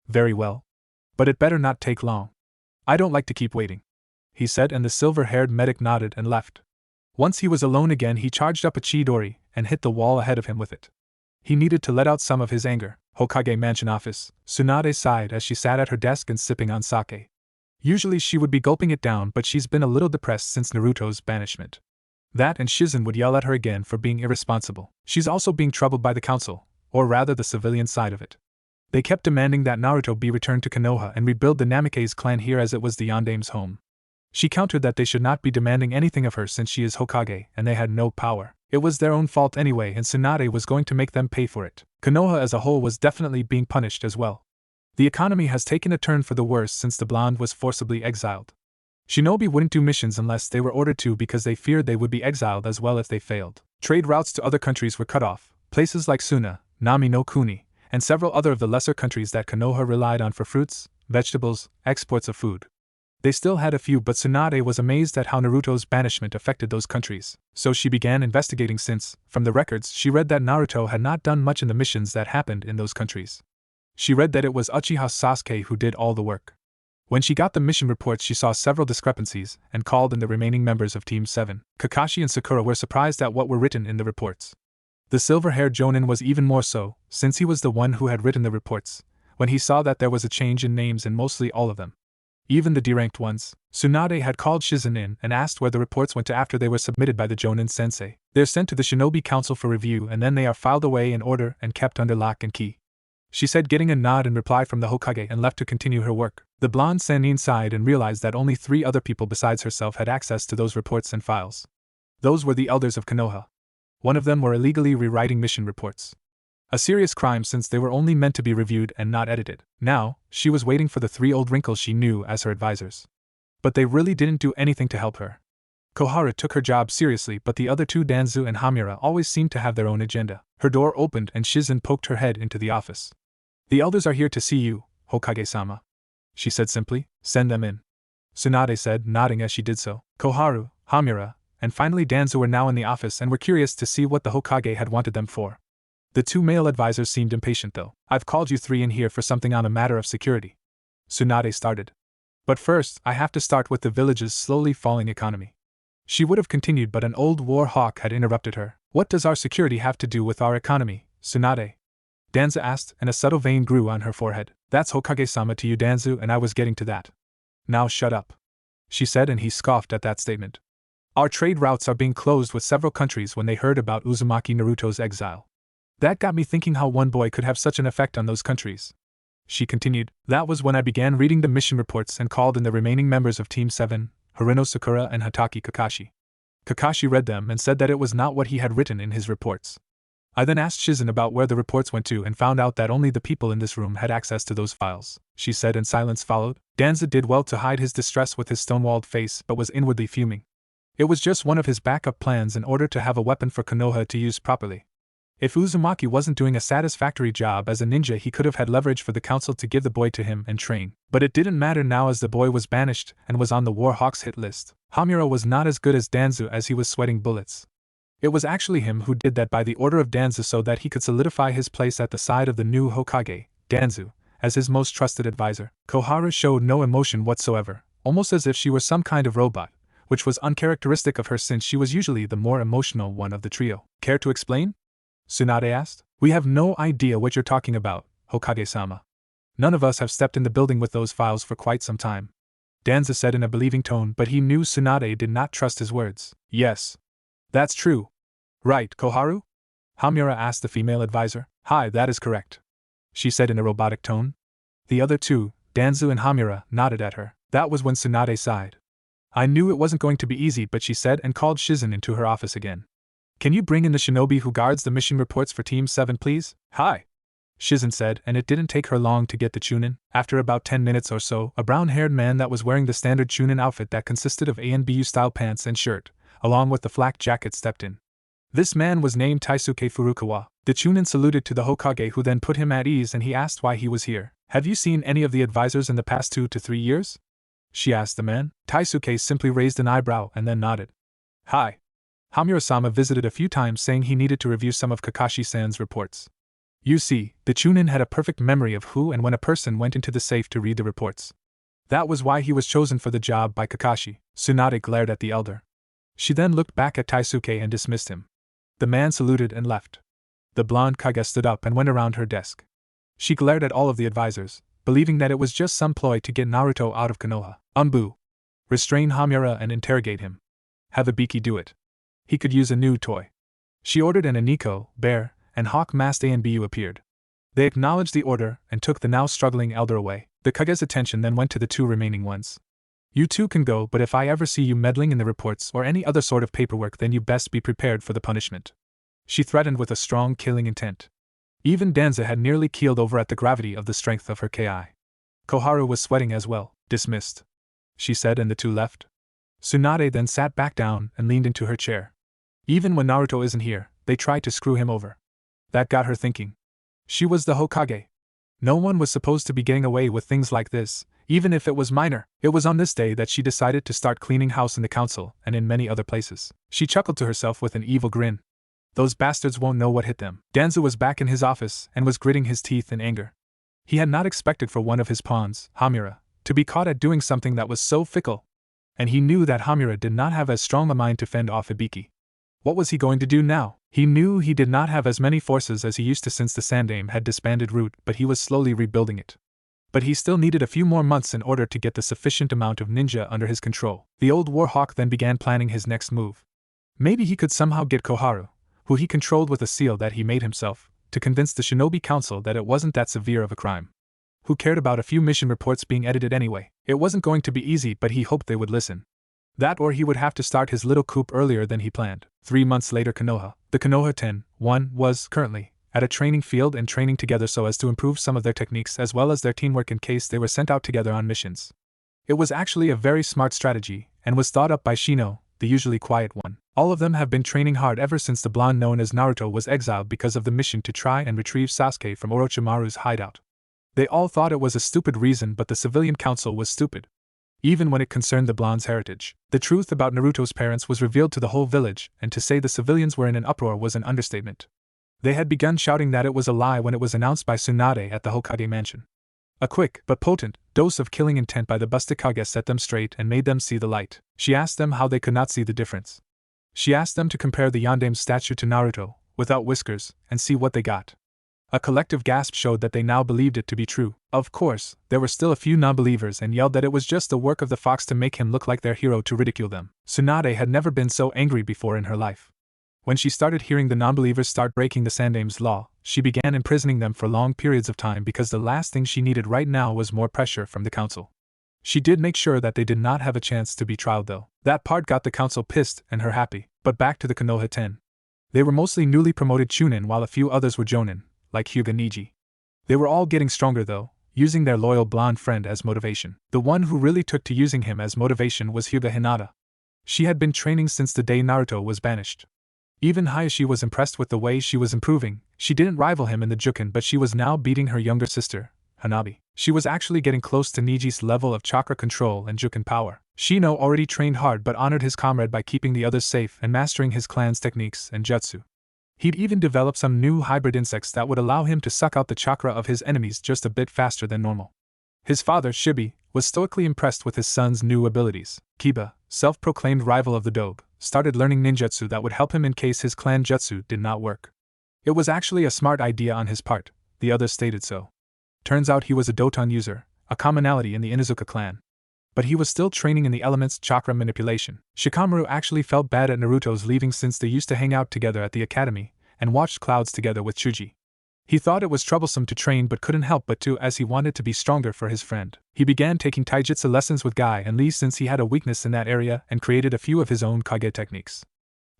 Very well. But it better not take long. I don't like to keep waiting, he said, and the silver-haired medic nodded and left. Once he was alone again, he charged up a Chidori and hit the wall ahead of him with it. He needed to let out some of his anger. Hokage Mansion office. Tsunade sighed as she sat at her desk and sipping on sake. Usually she would be gulping it down, but she's been a little depressed since Naruto's banishment. That and Shizen would yell at her again for being irresponsible. She's also being troubled by the council, or rather the civilian side of it. They kept demanding that Naruto be returned to Konoha and rebuild the Namikaze clan here as it was the Yandame's home. She countered that they should not be demanding anything of her since she is Hokage and they had no power. It was their own fault anyway, and Tsunade was going to make them pay for it. Konoha as a whole was definitely being punished as well. The economy has taken a turn for the worse since the blonde was forcibly exiled. Shinobi wouldn't do missions unless they were ordered to because they feared they would be exiled as well if they failed. Trade routes to other countries were cut off, places like Suna, Nami no Kuni, and several other of the lesser countries that Konoha relied on for fruits, vegetables, exports of food. They still had a few, but Tsunade was amazed at how Naruto's banishment affected those countries. So she began investigating since, from the records, she read that Naruto had not done much in the missions that happened in those countries. She read that it was Uchiha Sasuke who did all the work. When she got the mission reports, she saw several discrepancies and called in the remaining members of Team 7. Kakashi and Sakura were surprised at what were written in the reports. The silver-haired Jonin was even more so, since he was the one who had written the reports, when he saw that there was a change in names in mostly all of them. Even the deranked ones. Tsunade had called Shizen in and asked where the reports went to after they were submitted by the Jonin sensei. They're sent to the Shinobi Council for review and then they are filed away in order and kept under lock and key, she said, getting a nod in reply from the Hokage, and left to continue her work. The blonde Sannin sighed and realized that only 3 other people besides herself had access to those reports and files. Those were the elders of Konoha. One of them were illegally rewriting mission reports. A serious crime since they were only meant to be reviewed and not edited. Now, she was waiting for the 3 old wrinkles she knew as her advisors. But they really didn't do anything to help her. Koharu took her job seriously, but the other 2, Danzu and Hamura, always seemed to have their own agenda. Her door opened and Shizen poked her head into the office. The elders are here to see you, Hokage-sama, she said simply. Send them in, Tsunade said, nodding as she did so. Koharu, Hamura, and finally Danzu were now in the office and were curious to see what the Hokage had wanted them for. The 2 male advisors seemed impatient though. I've called you 3 in here for something on a matter of security, Tsunade started. But first, I have to start with the village's slowly falling economy. She would have continued, but an old war hawk had interrupted her. What does our security have to do with our economy, Tsunade? Danzu asked, and a subtle vein grew on her forehead. That's Hokage-sama to you, Danzu, and I was getting to that. Now shut up, she said, and he scoffed at that statement. Our trade routes are being closed with several countries when they heard about Uzumaki Naruto's exile. That got me thinking how one boy could have such an effect on those countries. She continued. That was when I began reading the mission reports and called in the remaining members of Team 7, Harino Sakura and Hatake Kakashi. Kakashi read them and said that it was not what he had written in his reports. I then asked Shizen about where the reports went to and found out that only the people in this room had access to those files, she said, and silence followed. Danzu did well to hide his distress with his stonewalled face but was inwardly fuming. It was just one of his backup plans in order to have a weapon for Konoha to use properly. If Uzumaki wasn't doing a satisfactory job as a ninja, he could have had leverage for the council to give the boy to him and train. But it didn't matter now as the boy was banished and was on the Warhawks hit list. Hamura was not as good as Danzu as he was sweating bullets. It was actually him who did that by the order of Danzu so that he could solidify his place at the side of the new Hokage, Danzu, as his most trusted advisor. Koharu showed no emotion whatsoever, almost as if she were some kind of robot, which was uncharacteristic of her since she was usually the more emotional one of the trio. Care to explain? Tsunade asked. We have no idea what you're talking about, Hokage-sama. None of us have stepped in the building with those files for quite some time, Danzu said in a believing tone, but he knew Tsunade did not trust his words. Yes. That's true. Right, Koharu? Hamura asked the female advisor. Hi, that is correct, she said in a robotic tone. The other 2, Danzu and Hamura, nodded at her. That was when Tsunade sighed. I knew it wasn't going to be easy, but she said, and called Shizen into her office again. Can you bring in the shinobi who guards the mission reports for Team 7, please? Hi, Shizen said, and it didn't take her long to get the Chunin. After about 10 minutes or so, a brown-haired man that was wearing the standard Chunin outfit that consisted of ANBU-style pants and shirt, along with the flak jacket, stepped in. This man was named Taisuke Furukawa. The Chunin saluted to the Hokage, who then put him at ease, and he asked why he was here. Have you seen any of the advisors in the past 2 to 3 years? She asked the man. Taisuke simply raised an eyebrow and then nodded. Hi. Hamura-sama visited a few times, saying he needed to review some of Kakashi-san's reports. You see, the Chunin had a perfect memory of who and when a person went into the safe to read the reports. That was why he was chosen for the job by Kakashi. Tsunade glared at the elder. She then looked back at Taisuke and dismissed him. The man saluted and left. The blonde Kage stood up and went around her desk. She glared at all of the advisors, believing that it was just some ploy to get Naruto out of Konoha. Umbu. Restrain Hamura and interrogate him. Have Ibiki do it. He could use a new toy. She ordered, and a Nico, Bear, and Hawk-masked ANBU appeared. They acknowledged the order and took the now struggling elder away. The Kage's attention then went to the 2 remaining ones. You 2 can go, but if I ever see you meddling in the reports or any other sort of paperwork, then you best be prepared for the punishment. She threatened with a strong killing intent. Even Danza had nearly keeled over at the gravity of the strength of her Ki. Koharu was sweating as well. Dismissed, she said, and the 2 left. Tsunade then sat back down and leaned into her chair. Even when Naruto isn't here, they try to screw him over. That got her thinking. She was the Hokage. No one was supposed to be getting away with things like this, even if it was minor. It was on this day that she decided to start cleaning house in the council and in many other places. She chuckled to herself with an evil grin. Those bastards won't know what hit them. Danza was back in his office and was gritting his teeth in anger. He had not expected for one of his pawns, Hamura, to be caught at doing something that was so fickle. And he knew that Hamura did not have as strong a mind to fend off Ibiki. What was he going to do now? He knew he did not have as many forces as he used to since the Sandaime had disbanded Root, but he was slowly rebuilding it. But he still needed a few more months in order to get the sufficient amount of ninja under his control. The old Warhawk then began planning his next move. Maybe he could somehow get Koharu, who he controlled with a seal that he made himself, to convince the Shinobi Council that it wasn't that severe of a crime. Who cared about a few mission reports being edited anyway? It wasn't going to be easy, but he hoped they would listen. That, or he would have to start his little coup earlier than he planned. 3 months later, Konoha. The Konoha 10-1 was, currently, at a training field and training together so as to improve some of their techniques as well as their teamwork in case they were sent out together on missions. It was actually a very smart strategy, and was thought up by Shino, the usually quiet one. All of them have been training hard ever since the blonde known as Naruto was exiled because of the mission to try and retrieve Sasuke from Orochimaru's hideout. They all thought it was a stupid reason, but the civilian council was stupid. Even when it concerned the blonde's heritage. The truth about Naruto's parents was revealed to the whole village, and to say the civilians were in an uproar was an understatement. They had begun shouting that it was a lie when it was announced by Tsunade at the Hokage mansion. A quick, but potent, dose of killing intent by the busted Kage set them straight and made them see the light. She asked them how they could not see the difference. She asked them to compare the Yandaime's statue to Naruto, without whiskers, and see what they got. A collective gasp showed that they now believed it to be true. Of course, there were still a few non-believers and yelled that it was just the work of the fox to make him look like their hero to ridicule them. Tsunade had never been so angry before in her life. When she started hearing the non-believers start breaking the Sandaime's law, she began imprisoning them for long periods of time because the last thing she needed right now was more pressure from the council. She did make sure that they did not have a chance to be trialed though. That part got the council pissed and her happy. But back to the Konoha 10. They were mostly newly promoted Chunin while a few others were Jonin, like Hyuga Niji. They were all getting stronger though, using their loyal blonde friend as motivation. The one who really took to using him as motivation was Hyuga Hinata. She had been training since the day Naruto was banished. Even Hayashi was impressed with the way she was improving. She didn't rival him in the Juken, but she was now beating her younger sister, Hanabi. She was actually getting close to Niji's level of chakra control and Juken power. Shino already trained hard but honored his comrade by keeping the others safe and mastering his clan's techniques and jutsu. He'd even developed some new hybrid insects that would allow him to suck out the chakra of his enemies just a bit faster than normal. His father, Shibi, was stoically impressed with his son's new abilities. Kiba, self-proclaimed rival of the Dobe, started learning ninjutsu that would help him in case his clan jutsu did not work. It was actually a smart idea on his part, the others stated so. Turns out he was a Doton user, a commonality in the Inuzuka clan. But he was still training in the elements chakra manipulation. Shikamaru actually felt bad at Naruto's leaving since they used to hang out together at the academy, and watched clouds together with Chuji. He thought it was troublesome to train but couldn't help but to as he wanted to be stronger for his friend. He began taking taijutsu lessons with Guy and Lee since he had a weakness in that area and created a few of his own kage techniques.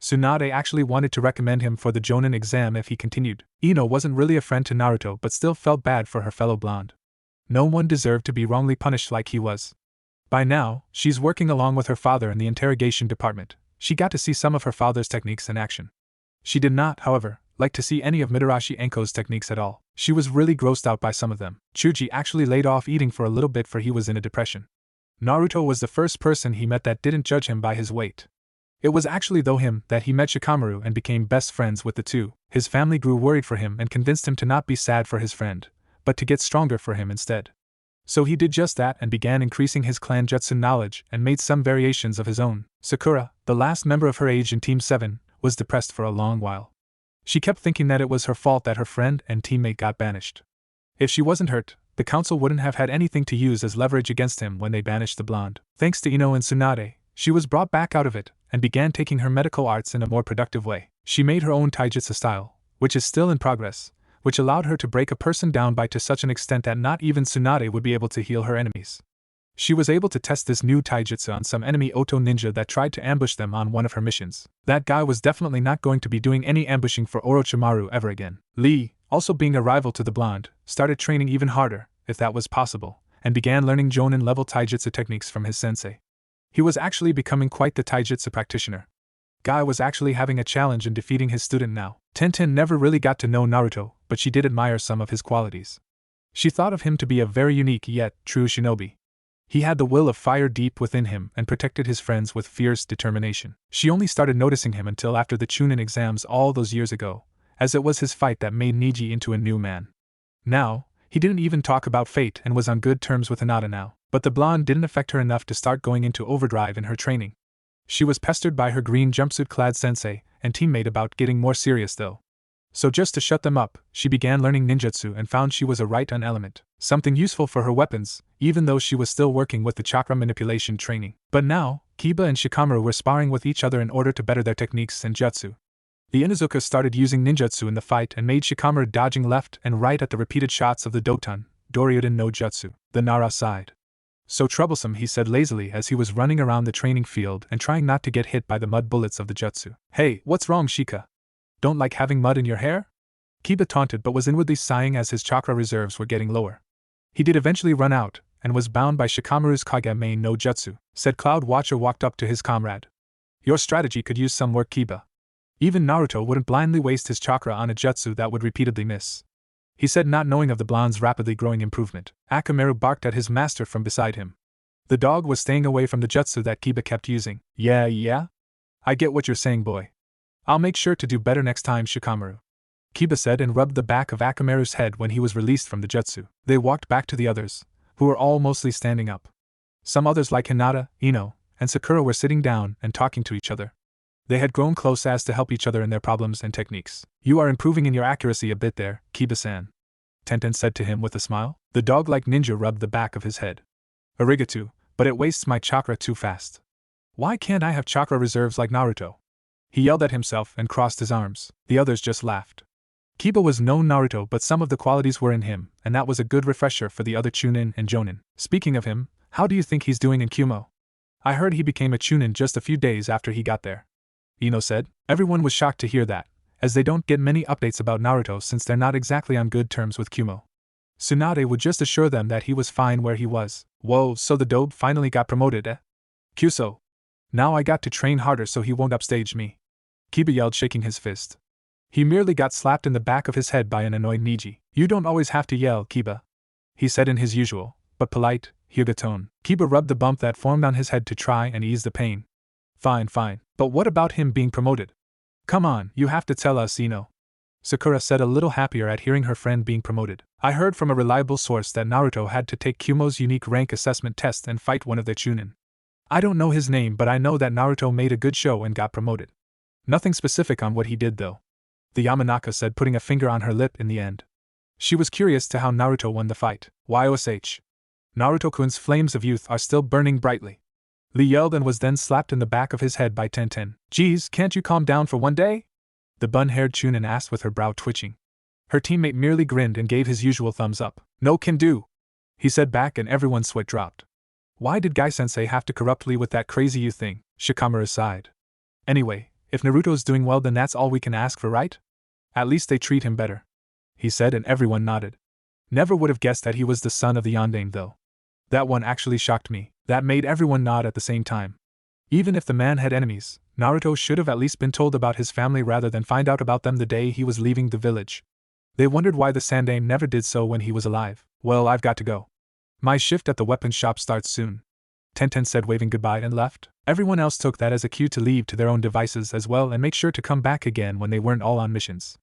Tsunade actually wanted to recommend him for the Jonin exam if he continued. Ino wasn't really a friend to Naruto but still felt bad for her fellow blonde. No one deserved to be wrongly punished like he was. By now, she's working along with her father in the interrogation department. She got to see some of her father's techniques in action. She did not, however, like to see any of Midarashi Enko's techniques at all. She was really grossed out by some of them. Chuji actually laid off eating for a little bit for he was in a depression. Naruto was the first person he met that didn't judge him by his weight. It was actually through him that he met Shikamaru and became best friends with the two. His family grew worried for him and convinced him to not be sad for his friend, but to get stronger for him instead. So he did just that and began increasing his clan jutsu knowledge and made some variations of his own. Sakura, the last member of her age in Team 7, was depressed for a long while. She kept thinking that it was her fault that her friend and teammate got banished. If she wasn't hurt, the council wouldn't have had anything to use as leverage against him when they banished the blonde. Thanks to Ino and Tsunade, she was brought back out of it and began taking her medical arts in a more productive way. She made her own taijutsu style, which is still in progress, which allowed her to break a person down by to such an extent that not even Tsunade would be able to heal her enemies. She was able to test this new taijutsu on some enemy Oto ninja that tried to ambush them on one of her missions. That guy was definitely not going to be doing any ambushing for Orochimaru ever again. Lee, also being a rival to the blonde, started training even harder, if that was possible, and began learning Jonin-level taijutsu techniques from his sensei. He was actually becoming quite the taijutsu practitioner. Guy was actually having a challenge in defeating his student now. Tenten never really got to know Naruto, but she did admire some of his qualities. She thought of him to be a very unique yet true shinobi. He had the will of fire deep within him and protected his friends with fierce determination. She only started noticing him until after the Chunin exams all those years ago, as it was his fight that made Niji into a new man. Now, he didn't even talk about fate and was on good terms with Hinata now, but the blonde didn't affect her enough to start going into overdrive in her training. She was pestered by her green jumpsuit-clad sensei and teammate about getting more serious though. So just to shut them up, she began learning ninjutsu and found she was a right-on element, something useful for her weapons, even though she was still working with the chakra manipulation training. But now, Kiba and Shikamaru were sparring with each other in order to better their techniques and jutsu. The Inuzuka started using ninjutsu in the fight and made Shikamaru dodging left and right at the repeated shots of the Doton, Doryuden no Jutsu, the Nara side. So troublesome, he said lazily as he was running around the training field and trying not to get hit by the mud bullets of the jutsu. Hey, what's wrong, Shika? Don't like having mud in your hair? Kiba taunted but was inwardly sighing as his chakra reserves were getting lower. He did eventually run out, and was bound by Shikamaru's Kagame no Jutsu, said Cloud Watcher walked up to his comrade. Your strategy could use some work, Kiba. Even Naruto wouldn't blindly waste his chakra on a jutsu that would repeatedly miss. He said, not knowing of the blonde's rapidly growing improvement. Akamaru barked at his master from beside him. The dog was staying away from the jutsu that Kiba kept using. Yeah? I get what you're saying, boy. I'll make sure to do better next time, Shikamaru. Kiba said and rubbed the back of Akamaru's head when he was released from the jutsu. They walked back to the others, who were all mostly standing up. Some others like Hinata, Ino, and Sakura were sitting down and talking to each other. They had grown close as to help each other in their problems and techniques. You are improving in your accuracy a bit there, Kiba-san, Tenten said to him with a smile. The dog-like ninja rubbed the back of his head. Arigato, but it wastes my chakra too fast. Why can't I have chakra reserves like Naruto? He yelled at himself and crossed his arms. The others just laughed. Kiba was no Naruto, but some of the qualities were in him, and that was a good refresher for the other Chunin and Jonin. Speaking of him, how do you think he's doing in Kumo? I heard he became a Chunin just a few days after he got there, Ino said. Everyone was shocked to hear that, as they don't get many updates about Naruto since they're not exactly on good terms with Kumo. Tsunade would just assure them that he was fine where he was. Whoa, so the dobe finally got promoted, eh? Kyuso. Now I got to train harder so he won't upstage me. Kiba yelled, shaking his fist. He merely got slapped in the back of his head by an annoyed Niji. You don't always have to yell, Kiba, he said in his usual, but polite, Hyuga tone. Kiba rubbed the bump that formed on his head to try and ease the pain. Fine, but what about him being promoted? Come on, you have to tell us, Ino. Sakura said a little happier at hearing her friend being promoted. I heard from a reliable source that Naruto had to take Kumo's unique rank assessment test and fight one of the Chunin. I don't know his name, but I know that Naruto made a good show and got promoted. Nothing specific on what he did though, the Yamanaka said, putting a finger on her lip in the end. She was curious to how Naruto won the fight. YOSH. Naruto-kun's flames of youth are still burning brightly. Lee yelled and was then slapped in the back of his head by Tenten. Geez, can't you calm down for one day? The bun-haired Chunin asked with her brow twitching. Her teammate merely grinned and gave his usual thumbs up. No can do, he said back, and everyone's sweat dropped. Why did Guy-sensei have to corrupt Lee with that crazy you thing? Shikamaru sighed. Anyway, If Naruto's doing well, then that's all we can ask for, right? At least they treat him better," he said, and everyone nodded. Never would have guessed that he was the son of the Yondaime, though. That one actually shocked me. That made everyone nod at the same time. Even if the man had enemies, Naruto should have at least been told about his family rather than find out about them the day he was leaving the village. They wondered why the Sandaime never did so when he was alive. "Well, I've got to go. My shift at the weapons shop starts soon," Tenten said, waving goodbye, and left. Everyone else took that as a cue to leave to their own devices as well and make sure to come back again when they weren't all on missions.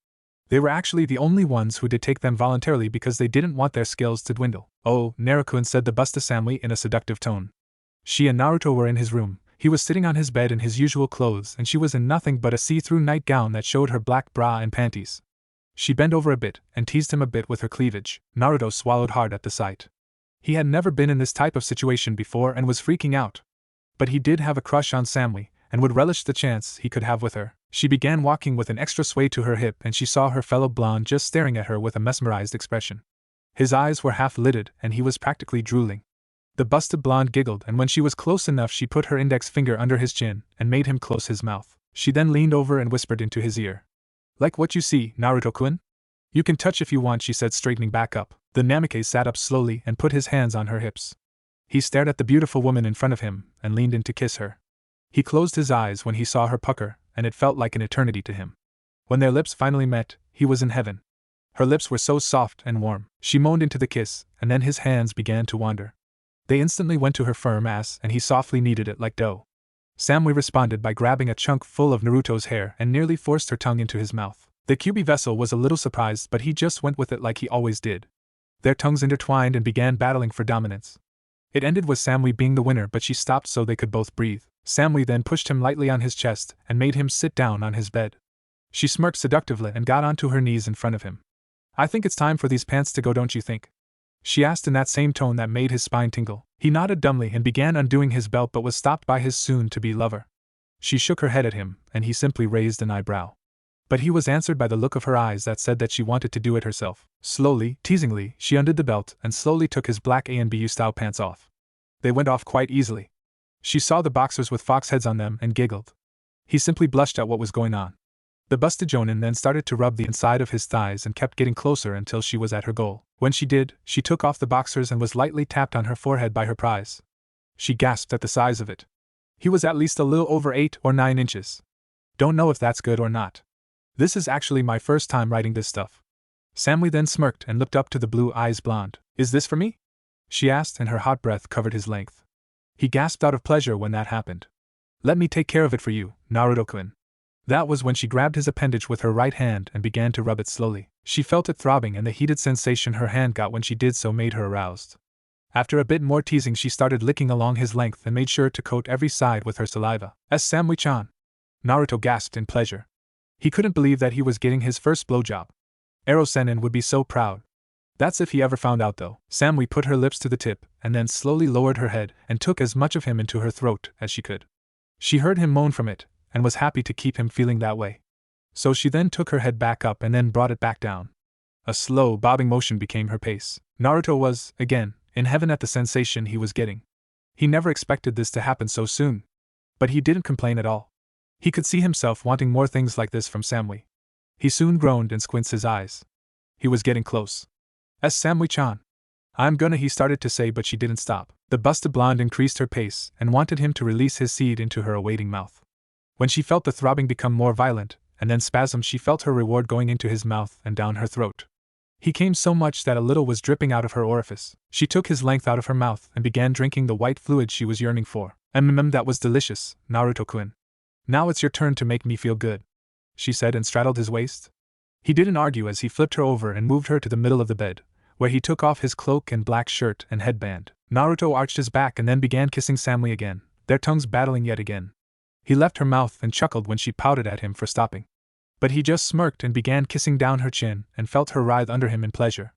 They were actually the only ones who did take them voluntarily because they didn't want their skills to dwindle. "Oh, Naruto," said the Busta Samui in a seductive tone. She and Naruto were in his room. He was sitting on his bed in his usual clothes and she was in nothing but a see-through nightgown that showed her black bra and panties. She bent over a bit and teased him a bit with her cleavage. Naruto swallowed hard at the sight. He had never been in this type of situation before and was freaking out. But he did have a crush on Samui, and would relish the chance he could have with her. She began walking with an extra sway to her hip and she saw her fellow blonde just staring at her with a mesmerized expression. His eyes were half-lidded and he was practically drooling. The busted blonde giggled, and when she was close enough she put her index finger under his chin and made him close his mouth. She then leaned over and whispered into his ear. "Like what you see, Naruto-kun? You can touch if you want," she said, straightening back up. The Namikaze sat up slowly and put his hands on her hips. He stared at the beautiful woman in front of him and leaned in to kiss her. He closed his eyes when he saw her pucker, and it felt like an eternity to him. When their lips finally met, he was in heaven. Her lips were so soft and warm. She moaned into the kiss, and then his hands began to wander. They instantly went to her firm ass and he softly kneaded it like dough. Samui responded by grabbing a chunk full of Naruto's hair and nearly forced her tongue into his mouth. The Kyuubi vessel was a little surprised, but he just went with it like he always did. Their tongues intertwined and began battling for dominance. It ended with Samui being the winner, but she stopped so they could both breathe. Samui then pushed him lightly on his chest and made him sit down on his bed. She smirked seductively and got onto her knees in front of him. "I think it's time for these pants to go, don't you think?" she asked in that same tone that made his spine tingle. He nodded dumbly and began undoing his belt, but was stopped by his soon-to-be lover. She shook her head at him, and he simply raised an eyebrow. But he was answered by the look of her eyes that said that she wanted to do it herself. Slowly, teasingly, she undid the belt and slowly took his black A&BU-style pants off. They went off quite easily. She saw the boxers with fox heads on them and giggled. He simply blushed at what was going on. The busted jonin then started to rub the inside of his thighs and kept getting closer until she was at her goal. When she did, she took off the boxers and was lightly tapped on her forehead by her prize. She gasped at the size of it. He was at least a little over 8 or 9 inches. "Don't know if that's good or not. This is actually my first time writing this stuff." Samui then smirked and looked up to the blue eyes blonde. "Is this for me?" she asked, and her hot breath covered his length. He gasped out of pleasure when that happened. "Let me take care of it for you, Naruto-kun." That was when she grabbed his appendage with her right hand and began to rub it slowly. She felt it throbbing, and the heated sensation her hand got when she did so made her aroused. After a bit more teasing, she started licking along his length and made sure to coat every side with her saliva. "Samui-chan." Naruto gasped in pleasure. He couldn't believe that he was getting his first blowjob. Ero-sennin would be so proud. That's if he ever found out, though. Samui put her lips to the tip and then slowly lowered her head and took as much of him into her throat as she could. She heard him moan from it and was happy to keep him feeling that way. So she then took her head back up and then brought it back down. A slow, bobbing motion became her pace. Naruto was, again, in heaven at the sensation he was getting. He never expected this to happen so soon. But he didn't complain at all. He could see himself wanting more things like this from Samui. He soon groaned and squinted his eyes. He was getting close. "Samui-chan. I'm gonna," he started to say, but she didn't stop. The busted blonde increased her pace and wanted him to release his seed into her awaiting mouth. When she felt the throbbing become more violent, and then spasms, she felt her reward going into his mouth and down her throat. He came so much that a little was dripping out of her orifice. She took his length out of her mouth and began drinking the white fluid she was yearning for. That was delicious, Naruto-kun. Now it's your turn to make me feel good," she said, and straddled his waist. He didn't argue as he flipped her over and moved her to the middle of the bed, where he took off his cloak and black shirt and headband. Naruto arched his back and then began kissing Samui again, their tongues battling yet again. He left her mouth and chuckled when she pouted at him for stopping. But he just smirked and began kissing down her chin and felt her writhe under him in pleasure.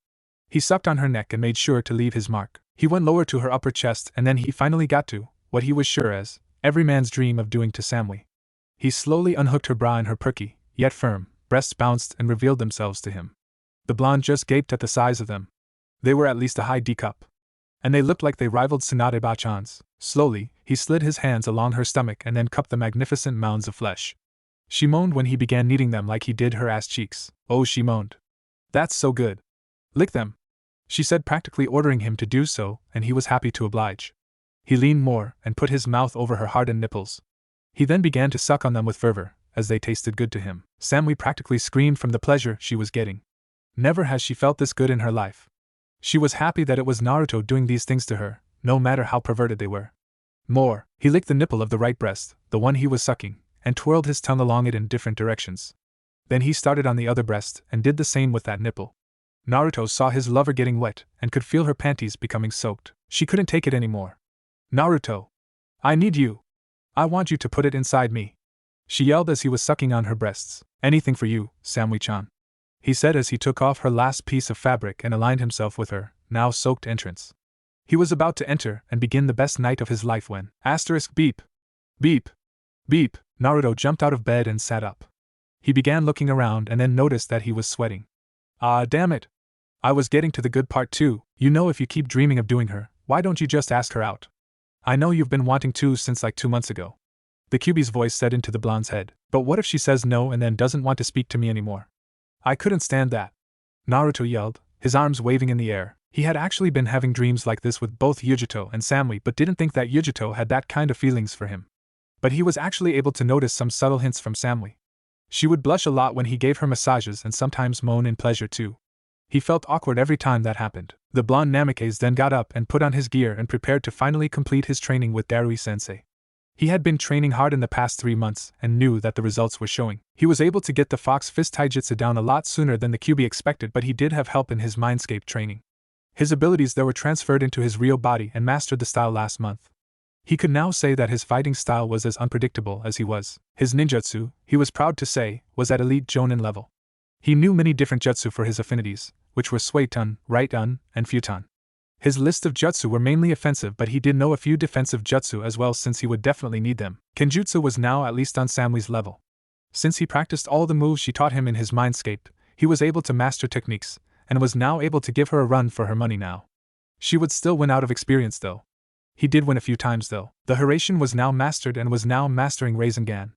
He sucked on her neck and made sure to leave his mark. He went lower to her upper chest, and then he finally got to what he was sure as every man's dream of doing to Samui. He slowly unhooked her bra, and her perky, yet firm, breasts bounced and revealed themselves to him. The blonde just gaped at the size of them. They were at least a high D cup. And they looked like they rivaled Tsunade-bachan's. Slowly, he slid his hands along her stomach and then cupped the magnificent mounds of flesh. She moaned when he began kneading them like he did her ass cheeks. Oh, she moaned. That's so good. Lick them, she said, practically ordering him to do so, and he was happy to oblige. He leaned more and put his mouth over her hardened nipples. He then began to suck on them with fervor, as they tasted good to him. Samui practically screamed from the pleasure she was getting. Never has she felt this good in her life. She was happy that it was Naruto doing these things to her, no matter how perverted they were. More, he licked the nipple of the right breast, the one he was sucking, and twirled his tongue along it in different directions. Then he started on the other breast and did the same with that nipple. Naruto saw his lover getting wet and could feel her panties becoming soaked. She couldn't take it anymore. Naruto! I need you! I want you to put it inside me! She yelled as he was sucking on her breasts. Anything for you, Samui-chan, he said as he took off her last piece of fabric and aligned himself with her, now soaked entrance. He was about to enter and begin the best night of his life when beep! Beep! Beep! Naruto jumped out of bed and sat up. He began looking around and then noticed that he was sweating. Ah, damn it! I was getting to the good part too. You know, if you keep dreaming of doing her, why don't you just ask her out? I know you've been wanting to since like 2 months ago. The Kyuubi's voice said into the blonde's head. But what if she says no and then doesn't want to speak to me anymore? I couldn't stand that. Naruto yelled, his arms waving in the air. He had actually been having dreams like this with both Yujito and Samui, but didn't think that Yujito had that kind of feelings for him. But he was actually able to notice some subtle hints from Samui. She would blush a lot when he gave her massages and sometimes moan in pleasure too. He felt awkward every time that happened. The blonde Namikaze then got up and put on his gear and prepared to finally complete his training with Darui-sensei. He had been training hard in the past 3 months and knew that the results were showing. He was able to get the Fox Fist Taijutsu down a lot sooner than the Kyuubi expected, but he did have help in his Mindscape training. His abilities there were transferred into his real body and mastered the style last month. He could now say that his fighting style was as unpredictable as he was. His ninjutsu, he was proud to say, was at elite Jonin level. He knew many different jutsu for his affinities, which were Suiton, Right-un, and Futon. His list of jutsu were mainly offensive, but he did know a few defensive jutsu as well since he would definitely need them. Kenjutsu was now at least on Samui's level. Since he practiced all the moves she taught him in his Mindscape, he was able to master techniques, and was now able to give her a run for her money now. She would still win out of experience though. He did win a few times though. The Hiraishin was now mastered and was now mastering Rasengan.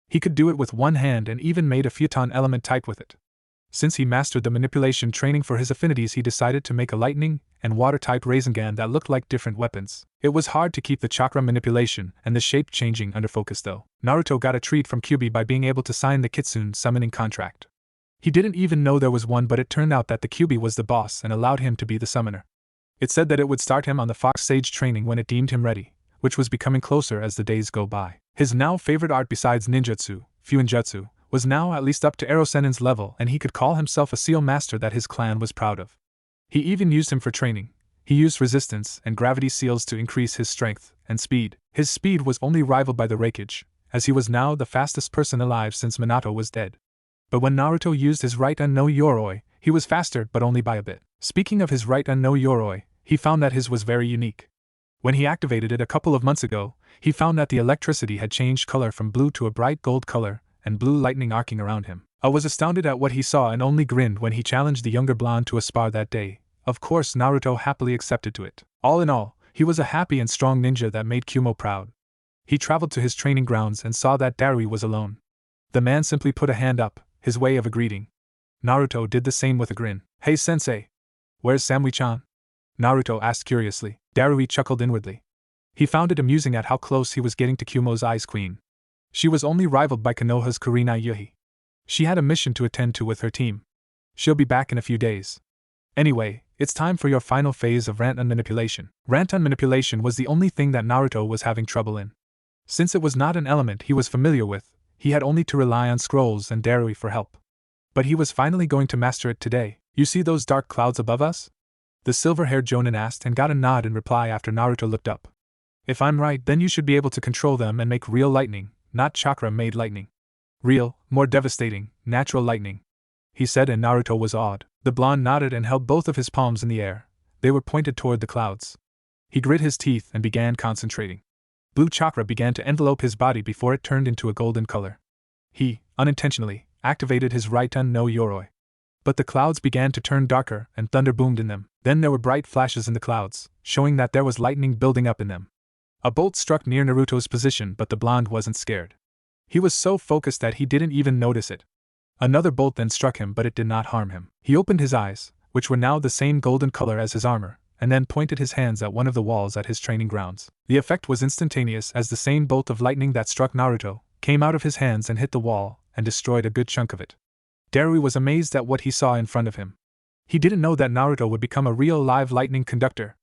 He could do it with one hand and even made a Futon element type with it. Since he mastered the manipulation training for his affinities, he decided to make a lightning and water-type Rasengan that looked like different weapons. It was hard to keep the chakra manipulation and the shape changing under focus though. Naruto got a treat from Kyuubi by being able to sign the Kitsune summoning contract. He didn't even know there was one, but it turned out that the Kyuubi was the boss and allowed him to be the summoner. It said that it would start him on the Fox Sage training when it deemed him ready, which was becoming closer as the days go by. His now favorite art besides ninjutsu, Fuinjutsu, was now at least up to Erosenin's level, and he could call himself a seal master that his clan was proud of. He even used him for training. He used resistance and gravity seals to increase his strength and speed. His speed was only rivaled by the Raikage, as he was now the fastest person alive since Minato was dead. But when Naruto used his Right-un no Yoroi, he was faster, but only by a bit. Speaking of his Right-un no Yoroi, he found that his was very unique. When he activated it a couple of months ago, he found that the electricity had changed color from blue to a bright gold color, and blue lightning arcing around him. I was astounded at what he saw and only grinned when he challenged the younger blonde to a spar that day. Of course, Naruto happily accepted to it. All in all, he was a happy and strong ninja that made Kumo proud. He traveled to his training grounds and saw that Darui was alone. The man simply put a hand up, his way of a greeting. Naruto did the same with a grin. Hey sensei! Where's Samui-chan? Naruto asked curiously. Darui chuckled inwardly. He found it amusing at how close he was getting to Kumo's Ice Queen. She was only rivaled by Konoha's Kurenai Yuhi. She had a mission to attend to with her team. She'll be back in a few days. Anyway, it's time for your final phase of Rant-un manipulation. Rant-un manipulation was the only thing that Naruto was having trouble in. Since it was not an element he was familiar with, he had only to rely on scrolls and Darui for help. But he was finally going to master it today. You see those dark clouds above us? The silver-haired Jonin asked and got a nod in reply after Naruto looked up. If I'm right, then you should be able to control them and make real lightning, not chakra-made lightning. Real, more devastating, natural lightning, he said, and Naruto was awed. The blonde nodded and held both of his palms in the air. They were pointed toward the clouds. He grit his teeth and began concentrating. Blue chakra began to envelope his body before it turned into a golden color. He, unintentionally, activated his Right-un no Yoroi. But the clouds began to turn darker and thunder boomed in them. Then there were bright flashes in the clouds, showing that there was lightning building up in them. A bolt struck near Naruto's position, but the blonde wasn't scared. He was so focused that he didn't even notice it. Another bolt then struck him, but it did not harm him. He opened his eyes, which were now the same golden color as his armor, and then pointed his hands at one of the walls at his training grounds. The effect was instantaneous, as the same bolt of lightning that struck Naruto came out of his hands and hit the wall, and destroyed a good chunk of it. Darui was amazed at what he saw in front of him. He didn't know that Naruto would become a real live lightning conductor.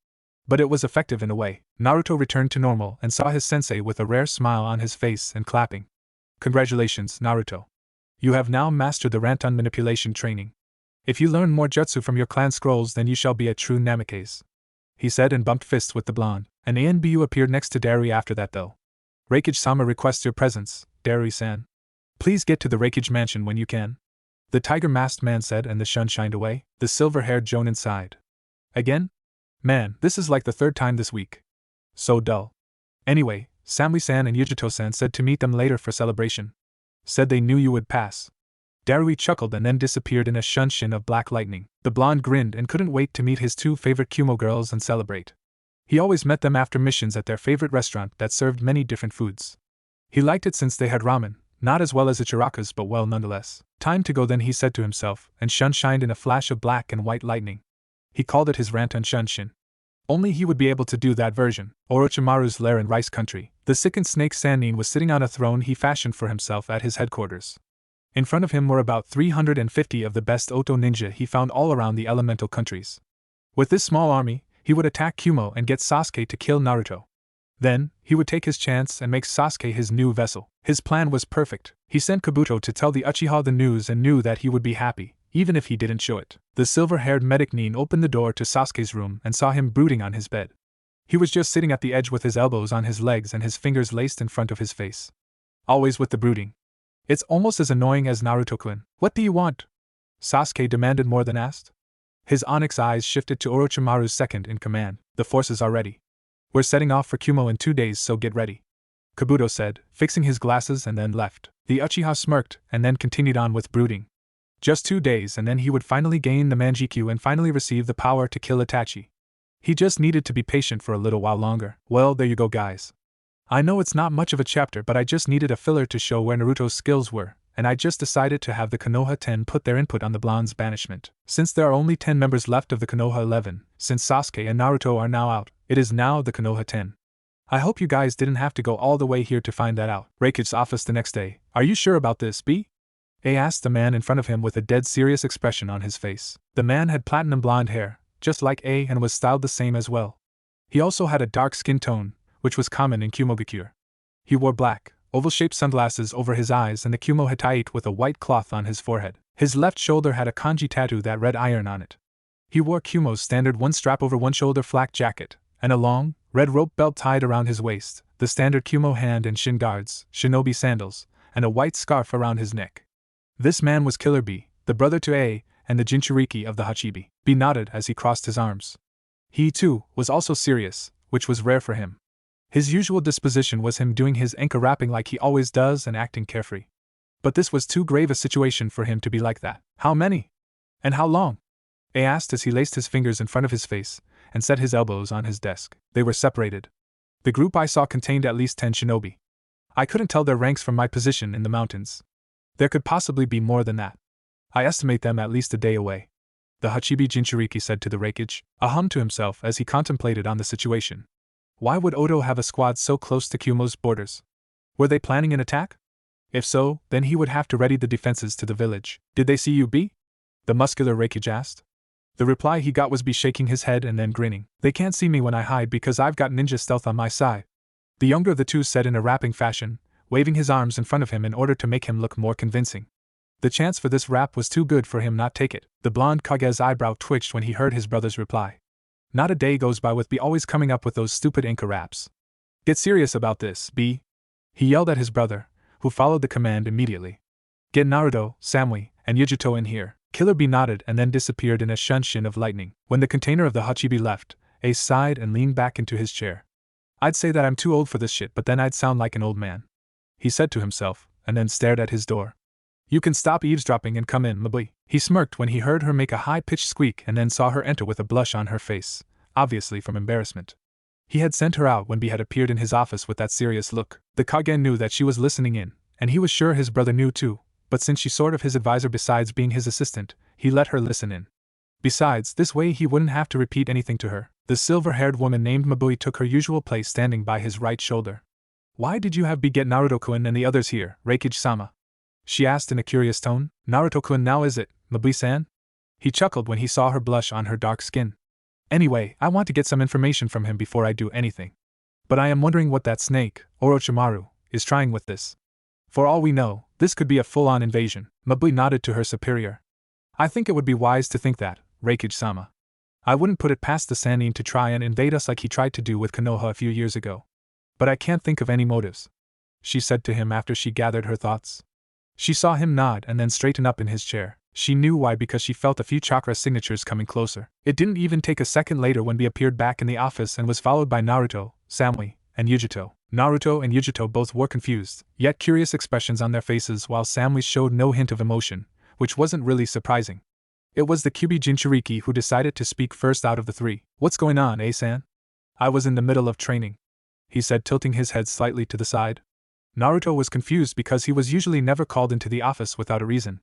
But it was effective in a way. Naruto returned to normal and saw his sensei with a rare smile on his face and clapping. Congratulations, Naruto. You have now mastered the Ranton manipulation training. If you learn more jutsu from your clan scrolls, then you shall be a true Namikaze, he said and bumped fists with the blonde. An Anbu appeared next to Darui after that though. Reikage-sama requests your presence, Darui-san. Please get to the Reikage mansion when you can, the tiger-masked man said, and the shun shined away. The silver-haired Jonin sighed. Again? Man, this is like the third time this week. So dull. Anyway, Samui-san and Yujito-san said to meet them later for celebration. Said they knew you would pass. Darui chuckled and then disappeared in a shunshin of black lightning. The blonde grinned and couldn't wait to meet his two favorite Kumo girls and celebrate. He always met them after missions at their favorite restaurant that served many different foods. He liked it since they had ramen, not as well as Ichiraku's but well nonetheless. Time to go then, he said to himself, and shun shined in a flash of black and white lightning. He called it his Ranton Shunshin. Only he would be able to do that version. Orochimaru's lair in Rice Country. The sickened snake Sannin was sitting on a throne he fashioned for himself at his headquarters. In front of him were about 350 of the best Oto ninja he found all around the elemental countries. With this small army, he would attack Kumo and get Sasuke to kill Naruto. Then, he would take his chance and make Sasuke his new vessel. His plan was perfect. He sent Kabuto to tell the Uchiha the news and knew that he would be happy, even if he didn't show it. The silver-haired medic Nin opened the door to Sasuke's room and saw him brooding on his bed. He was just sitting at the edge with his elbows on his legs and his fingers laced in front of his face. Always with the brooding. It's almost as annoying as Naruto-kun. What do you want? Sasuke demanded more than asked. His onyx eyes shifted to Orochimaru's second in command. The forces are ready. We're setting off for Kumo in 2 days, so get ready, Kabuto said, fixing his glasses, and then left. The Uchiha smirked and then continued on with brooding. Just 2 days and then he would finally gain the Manjikyu and finally receive the power to kill Itachi. He just needed to be patient for a little while longer. Well, there you go guys. I know it's not much of a chapter, but I just needed a filler to show where Naruto's skills were, and I just decided to have the Konoha 10 put their input on the blonde's banishment. Since there are only 10 members left of the Konoha 11, since Sasuke and Naruto are now out, it is now the Konoha 10. I hope you guys didn't have to go all the way here to find that out. Reikage's office the next day. Are you sure about this, B? A asked the man in front of him with a dead serious expression on his face. The man had platinum blonde hair, just like A, and was styled the same as well. He also had a dark skin tone, which was common in Kumogakure. He wore black, oval-shaped sunglasses over his eyes and the Kumo Hittite with a white cloth on his forehead. His left shoulder had a kanji tattoo that read iron on it. He wore Kumo's standard one-strap over one shoulder flak jacket, and a long, red rope belt tied around his waist, the standard Kumo hand and shin guards, shinobi sandals, and a white scarf around his neck. This man was Killer B, the brother to A, and the Jinchuriki of the Hachibi. B nodded as he crossed his arms. He, too, was also serious, which was rare for him. His usual disposition was him doing his enka rapping like he always does and acting carefree. But this was too grave a situation for him to be like that. How many? And how long? A asked as he laced his fingers in front of his face and set his elbows on his desk. They were separated. The group I saw contained at least 10 shinobi. I couldn't tell their ranks from my position in the mountains. There could possibly be more than that. I estimate them at least a day away, the Hachibi Jinchuriki said to the Reikage, a hum to himself as he contemplated on the situation. Why would Oto have a squad so close to Kumo's borders? Were they planning an attack? If so, then he would have to ready the defenses to the village. Did they see you, B? The muscular Reikage asked. The reply he got was B shaking his head and then grinning. They can't see me when I hide because I've got ninja stealth on my side, the younger of the two said in a rapping fashion, waving his arms in front of him in order to make him look more convincing. The chance for this rap was too good for him not take it. The blonde Kage's eyebrow twitched when he heard his brother's reply. Not a day goes by with B always coming up with those stupid enka raps. Get serious about this, B. He yelled at his brother, who followed the command immediately. Get Naruto, Samui, and Yujito in here. Killer B nodded and then disappeared in a shunshin of lightning. When the container of the Hachibi left, Ace sighed and leaned back into his chair. I'd say that I'm too old for this shit, but then I'd sound like an old man, he said to himself, and then stared at his door. You can stop eavesdropping and come in, Mabui. He smirked when he heard her make a high-pitched squeak and then saw her enter with a blush on her face, obviously from embarrassment. He had sent her out when B had appeared in his office with that serious look. The Kage knew that she was listening in, and he was sure his brother knew too, but since she's sort of his advisor besides being his assistant, he let her listen in. Besides, this way he wouldn't have to repeat anything to her. The silver-haired woman named Mabui took her usual place standing by his right shoulder. Why did you have me get Naruto-kun and the others here, Reikage-sama? She asked in a curious tone. Naruto-kun now is it, Mabui-san? He chuckled when he saw her blush on her dark skin. Anyway, I want to get some information from him before I do anything. But I am wondering what that snake, Orochimaru, is trying with this. For all we know, this could be a full-on invasion. Mabui nodded to her superior. I think it would be wise to think that, Reikage-sama. I wouldn't put it past the Sannin to try and invade us like he tried to do with Konoha a few years ago. But I can't think of any motives, she said to him after she gathered her thoughts. She saw him nod and then straighten up in his chair. She knew why, because she felt a few chakra signatures coming closer. It didn't even take a second later when B appeared back in the office and was followed by Naruto, Samui, and Yujito. Naruto and Yujito both wore confused, yet curious expressions on their faces, while Samui showed no hint of emotion, which wasn't really surprising. It was the Kyuubi Jinchuriki who decided to speak first out of the three. What's going on, San? I was in the middle of training, he said, tilting his head slightly to the side. Naruto was confused because he was usually never called into the office without a reason.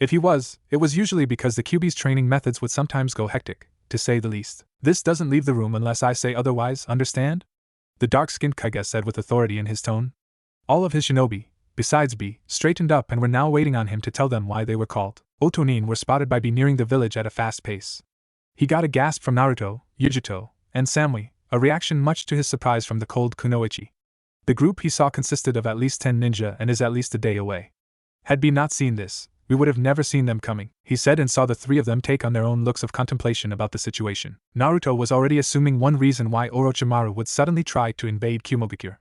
If he was, it was usually because the Kyuubi's training methods would sometimes go hectic, to say the least. This doesn't leave the room unless I say otherwise, understand? The dark-skinned Kage said with authority in his tone. All of his shinobi, besides B, straightened up and were now waiting on him to tell them why they were called. Otonin were spotted by B nearing the village at a fast pace. He got a gasp from Naruto, Yujito, and Samui, a reaction much to his surprise from the cold Kunoichi. The group he saw consisted of at least 10 ninja and is at least a day away. Had B not seen this, we would have never seen them coming, he said, and saw the three of them take on their own looks of contemplation about the situation. Naruto was already assuming one reason why Orochimaru would suddenly try to invade Kumogakure.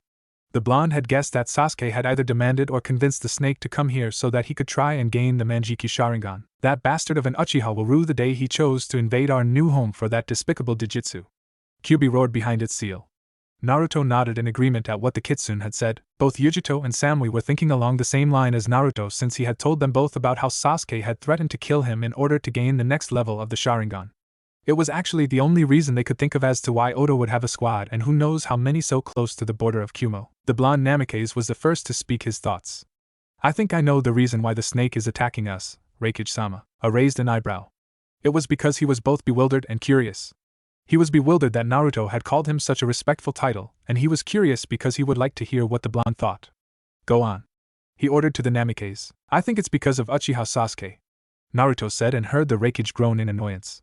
The blonde had guessed that Sasuke had either demanded or convinced the snake to come here so that he could try and gain the Manjiki Sharingan. That bastard of an Uchiha will rue the day he chose to invade our new home for that despicable Dijitsu. Kyuubi roared behind its seal. Naruto nodded in agreement at what the Kitsune had said. Both Yujito and Samui were thinking along the same line as Naruto, since he had told them both about how Sasuke had threatened to kill him in order to gain the next level of the Sharingan. It was actually the only reason they could think of as to why Oda would have a squad, and who knows how many so close to the border of Kumo. The blonde Namikaze was the first to speak his thoughts. I think I know the reason why the snake is attacking us, Reikage-sama. Raised an eyebrow. It was because he was both bewildered and curious. He was bewildered that Naruto had called him such a respectful title, and he was curious because he would like to hear what the blonde thought. Go on, he ordered to the Namikaze. I think it's because of Uchiha Sasuke, Naruto said, and heard the Reikage groan in annoyance.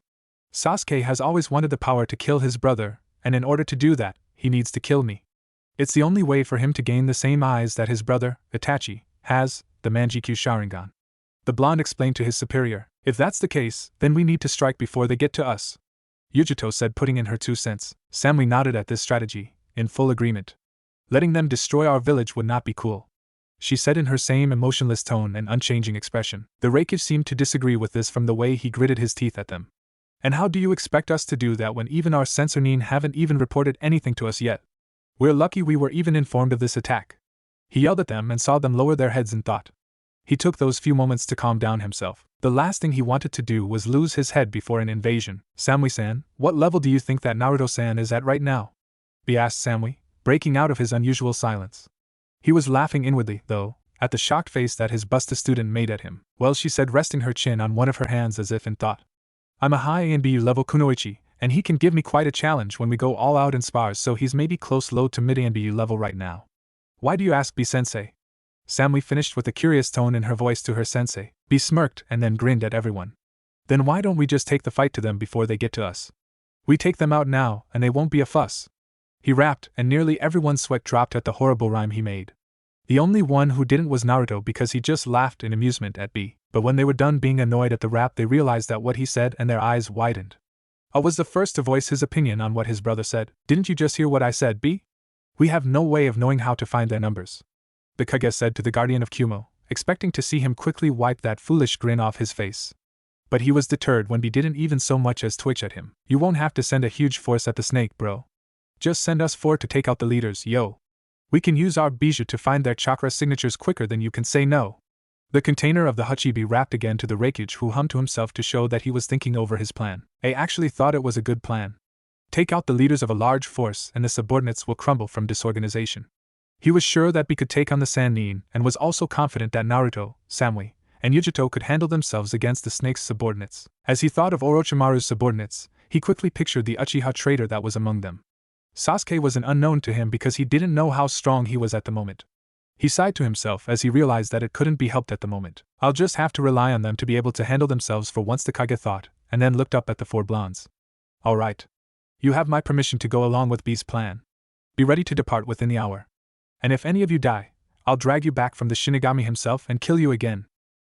Sasuke has always wanted the power to kill his brother, and in order to do that, he needs to kill me. It's the only way for him to gain the same eyes that his brother, Itachi, has, the Manjiki Sharingan. The blonde explained to his superior. If that's the case, then we need to strike before they get to us, Yujito said, putting in her 2 cents. Samui nodded at this strategy, in full agreement. Letting them destroy our village would not be cool, she said in her same emotionless tone and unchanging expression. The Reikage seemed to disagree with this from the way he gritted his teeth at them. And how do you expect us to do that when even our censornin haven't even reported anything to us yet? We're lucky we were even informed of this attack. He yelled at them and saw them lower their heads in thought. He took those few moments to calm down himself. The last thing he wanted to do was lose his head before an invasion. Samui-san, what level do you think that Naruto-san is at right now? B asked Samui, breaking out of his unusual silence. He was laughing inwardly, though, at the shocked face that his busta student made at him. Well, she said, resting her chin on one of her hands as if in thought. I'm a high ANBU level Kunoichi, and he can give me quite a challenge when we go all out in spars, so he's maybe close low to mid ANBU level right now. Why do you ask, B-sensei? Samui finished with a curious tone in her voice to her sensei. B smirked and then grinned at everyone. Then why don't we just take the fight to them before they get to us? We take them out now, and they won't be a fuss. He rapped, and nearly everyone's sweat dropped at the horrible rhyme he made. The only one who didn't was Naruto, because he just laughed in amusement at B. But when they were done being annoyed at the rap, they realized that what he said, and their eyes widened. A was the first to voice his opinion on what his brother said. Didn't you just hear what I said, B? We have no way of knowing how to find their numbers, the Kage said to the guardian of Kumo, expecting to see him quickly wipe that foolish grin off his face. But he was deterred when B didn't even so much as twitch at him. You won't have to send a huge force at the snake, bro. Just send us 4 to take out the leaders, yo. We can use our bijou to find their chakra signatures quicker than you can say no. The container of the Hachibi rapped again to the Reikage, who hummed to himself to show that he was thinking over his plan. I actually thought it was a good plan. Take out the leaders of a large force and the subordinates will crumble from disorganization. He was sure that B could take on the Sannin and was also confident that Naruto, Samui, and Yujito could handle themselves against the snake's subordinates. As he thought of Orochimaru's subordinates, he quickly pictured the Uchiha traitor that was among them. Sasuke was an unknown to him because he didn't know how strong he was at the moment. He sighed to himself as he realized that it couldn't be helped at the moment. I'll just have to rely on them to be able to handle themselves for once, the Kage thought, and then looked up at the four blondes. All right. You have my permission to go along with B's plan. Be ready to depart within the hour. And if any of you die, I'll drag you back from the Shinigami himself and kill you again.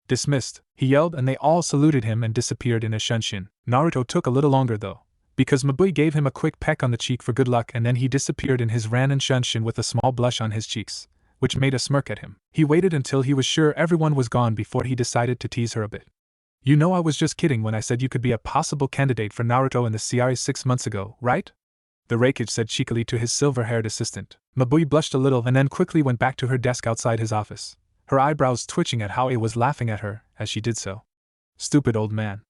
Dismissed, he yelled, and they all saluted him and disappeared in a shunshin. Naruto took a little longer though, because Mabui gave him a quick peck on the cheek for good luck, and then he disappeared in his Ranen shunshin with a small blush on his cheeks, which made a smirk at him. He waited until he was sure everyone was gone before he decided to tease her a bit. You know I was just kidding when I said you could be a possible candidate for Naruto in the series 6 months ago, right? The Raikage said cheekily to his silver-haired assistant. Mabui blushed a little and then quickly went back to her desk outside his office, her eyebrows twitching at how he was laughing at her as she did so. Stupid old man.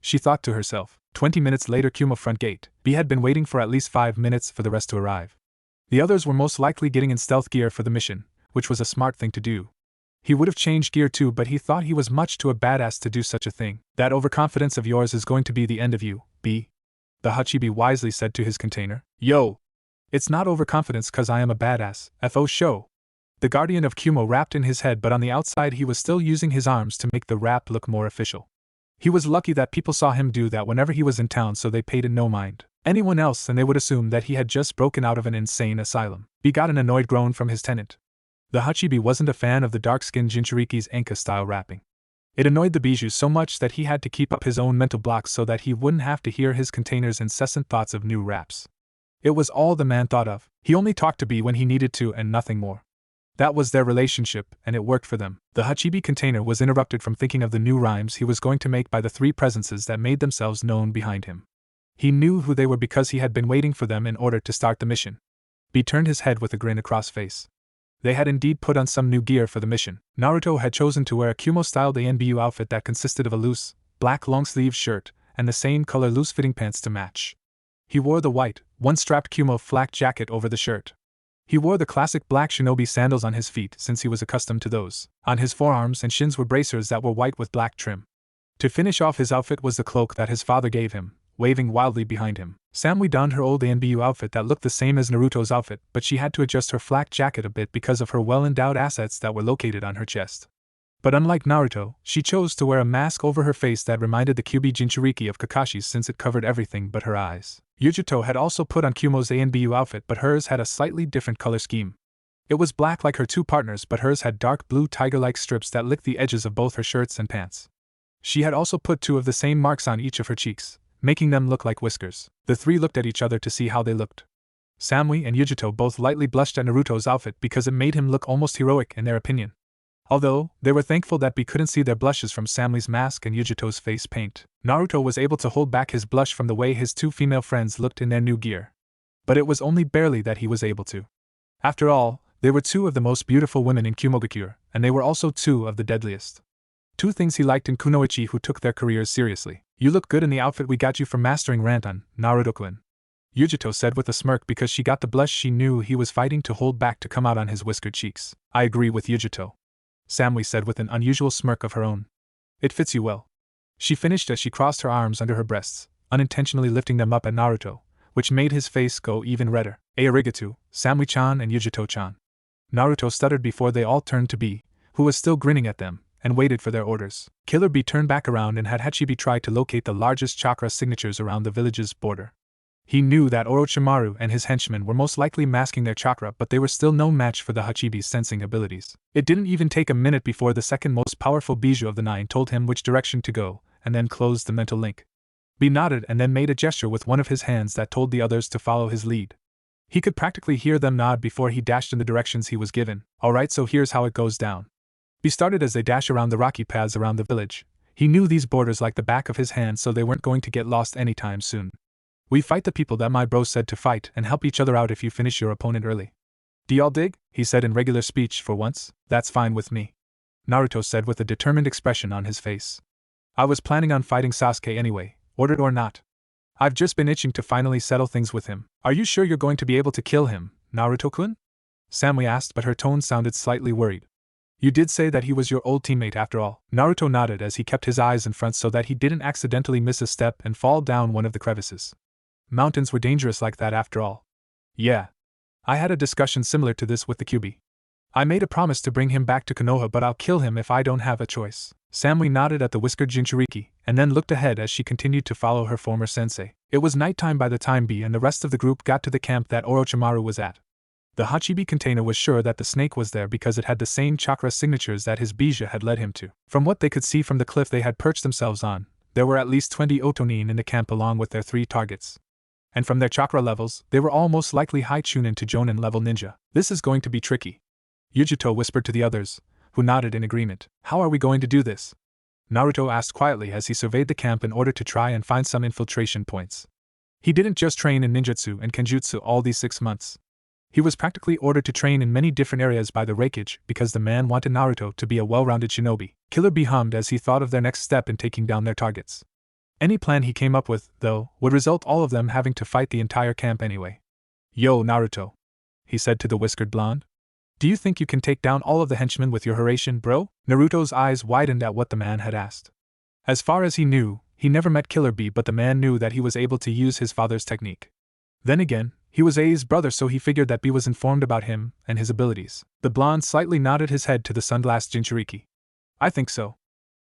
She thought to herself. 20 minutes later, Kumo front gate. B had been waiting for at least 5 minutes for the rest to arrive. The others were most likely getting in stealth gear for the mission, which was a smart thing to do. He would have changed gear too, but he thought he was much too a badass to do such a thing. That overconfidence of yours is going to be the end of you, B. The Hachibi wisely said to his container. Yo! It's not overconfidence cause I am a badass, FO show. The guardian of Kumo rapped in his head, but on the outside he was still using his arms to make the rap look more official. He was lucky that people saw him do that whenever he was in town, so they paid it no mind. Anyone else and they would assume that he had just broken out of an insane asylum. B got an annoyed groan from his tenant. The Hachibi wasn't a fan of the dark-skinned Jinchuriki's Enka-style rapping. It annoyed the Bijou so much that he had to keep up his own mental blocks so that he wouldn't have to hear his container's incessant thoughts of new raps. It was all the man thought of. He only talked to B when he needed to and nothing more. That was their relationship, and it worked for them. The Hachibi container was interrupted from thinking of the new rhymes he was going to make by the three presences that made themselves known behind him. He knew who they were because he had been waiting for them in order to start the mission. B turned his head with a grin across face. They had indeed put on some new gear for the mission. Naruto had chosen to wear a Kumo-styled ANBU outfit that consisted of a loose, black long-sleeved shirt and the same color loose-fitting pants to match. He wore the white, one-strapped Kumo flak jacket over the shirt. He wore the classic black shinobi sandals on his feet since he was accustomed to those. On his forearms and shins were bracers that were white with black trim. To finish off his outfit was the cloak that his father gave him, waving wildly behind him. Samui donned her old ANBU outfit that looked the same as Naruto's outfit, but she had to adjust her flak jacket a bit because of her well-endowed assets that were located on her chest. But unlike Naruto, she chose to wear a mask over her face that reminded the Kyuubi Jinchuriki of Kakashi's since it covered everything but her eyes. Yujito had also put on Kumo's ANBU outfit, but hers had a slightly different color scheme. It was black like her two partners, but hers had dark blue tiger-like strips that licked the edges of both her shirts and pants. She had also put 2 of the same marks on each of her cheeks, making them look like whiskers. The three looked at each other to see how they looked. Samui and Yujito both lightly blushed at Naruto's outfit because it made him look almost heroic in their opinion. Although, they were thankful that B couldn't see their blushes from Samui's mask and Yujito's face paint. Naruto was able to hold back his blush from the way his 2 female friends looked in their new gear. But it was only barely that he was able to. After all, they were 2 of the most beautiful women in Kumogakure, and they were also 2 of the deadliest. 2 things he liked in Kunoichi who took their careers seriously. You look good in the outfit we got you for mastering Rantan, Naruto-kun. Yujito said with a smirk because she got the blush she knew he was fighting to hold back to come out on his whiskered cheeks. I agree with Yujito, Samui said with an unusual smirk of her own. It fits you well. She finished as she crossed her arms under her breasts, unintentionally lifting them up at Naruto, which made his face go even redder. Arigato, Samui-chan and Yujito-chan. Naruto stuttered before they all turned to B, who was still grinning at them, and waited for their orders. Killer B turned back around and had Hachibi try to locate the largest chakra signatures around the village's border. He knew that Orochimaru and his henchmen were most likely masking their chakra, but they were still no match for the Hachibi's sensing abilities. It didn't even take a minute before the second most powerful Bijou of the 9 told him which direction to go, and then closed the mental link. B nodded and then made a gesture with one of his hands that told the others to follow his lead. He could practically hear them nod before he dashed in the directions he was given. Alright, so here's how it goes down. B started as they dashed around the rocky paths around the village. He knew these borders like the back of his hand, so they weren't going to get lost anytime soon. We fight the people that my bro said to fight and help each other out if you finish your opponent early. Do y'all dig? He said in regular speech for once. That's fine with me, Naruto said with a determined expression on his face. I was planning on fighting Sasuke anyway, ordered or not. I've just been itching to finally settle things with him. Are you sure you're going to be able to kill him, Naruto-kun? Samui asked, but her tone sounded slightly worried. You did say that he was your old teammate after all. Naruto nodded as he kept his eyes in front so that he didn't accidentally miss a step and fall down one of the crevices. Mountains were dangerous like that after all. Yeah. I had a discussion similar to this with the Kyuubi. I made a promise to bring him back to Konoha, but I'll kill him if I don't have a choice. Samui nodded at the whiskered Jinchuriki, and then looked ahead as she continued to follow her former sensei. It was nighttime by the time B and the rest of the group got to the camp that Orochimaru was at. The Hachibi container was sure that the snake was there because it had the same chakra signatures that his Bija had led him to. From what they could see from the cliff they had perched themselves on, there were at least 20 Otonin in the camp along with their 3 targets. And from their chakra levels, they were all most likely high Chunin to Jonin level ninja. This is going to be tricky. Yujito whispered to the others, who nodded in agreement. How are we going to do this? Naruto asked quietly as he surveyed the camp in order to try and find some infiltration points. He didn't just train in ninjutsu and kenjutsu all these 6 months. He was practically ordered to train in many different areas by the Raikage because the man wanted Naruto to be a well-rounded shinobi. Killer Bee hummed as he thought of their next step in taking down their targets. Any plan he came up with, though, would result all of them having to fight the entire camp anyway. Yo, Naruto, he said to the whiskered blonde. Do you think you can take down all of the henchmen with your Hiraishin, bro? Naruto's eyes widened at what the man had asked. As far as he knew, he never met Killer Bee, but the man knew that he was able to use his father's technique. Then again, he was A's brother, so he figured that Bee was informed about him and his abilities. The blonde slightly nodded his head to the sunglassed Jinchuriki. I think so.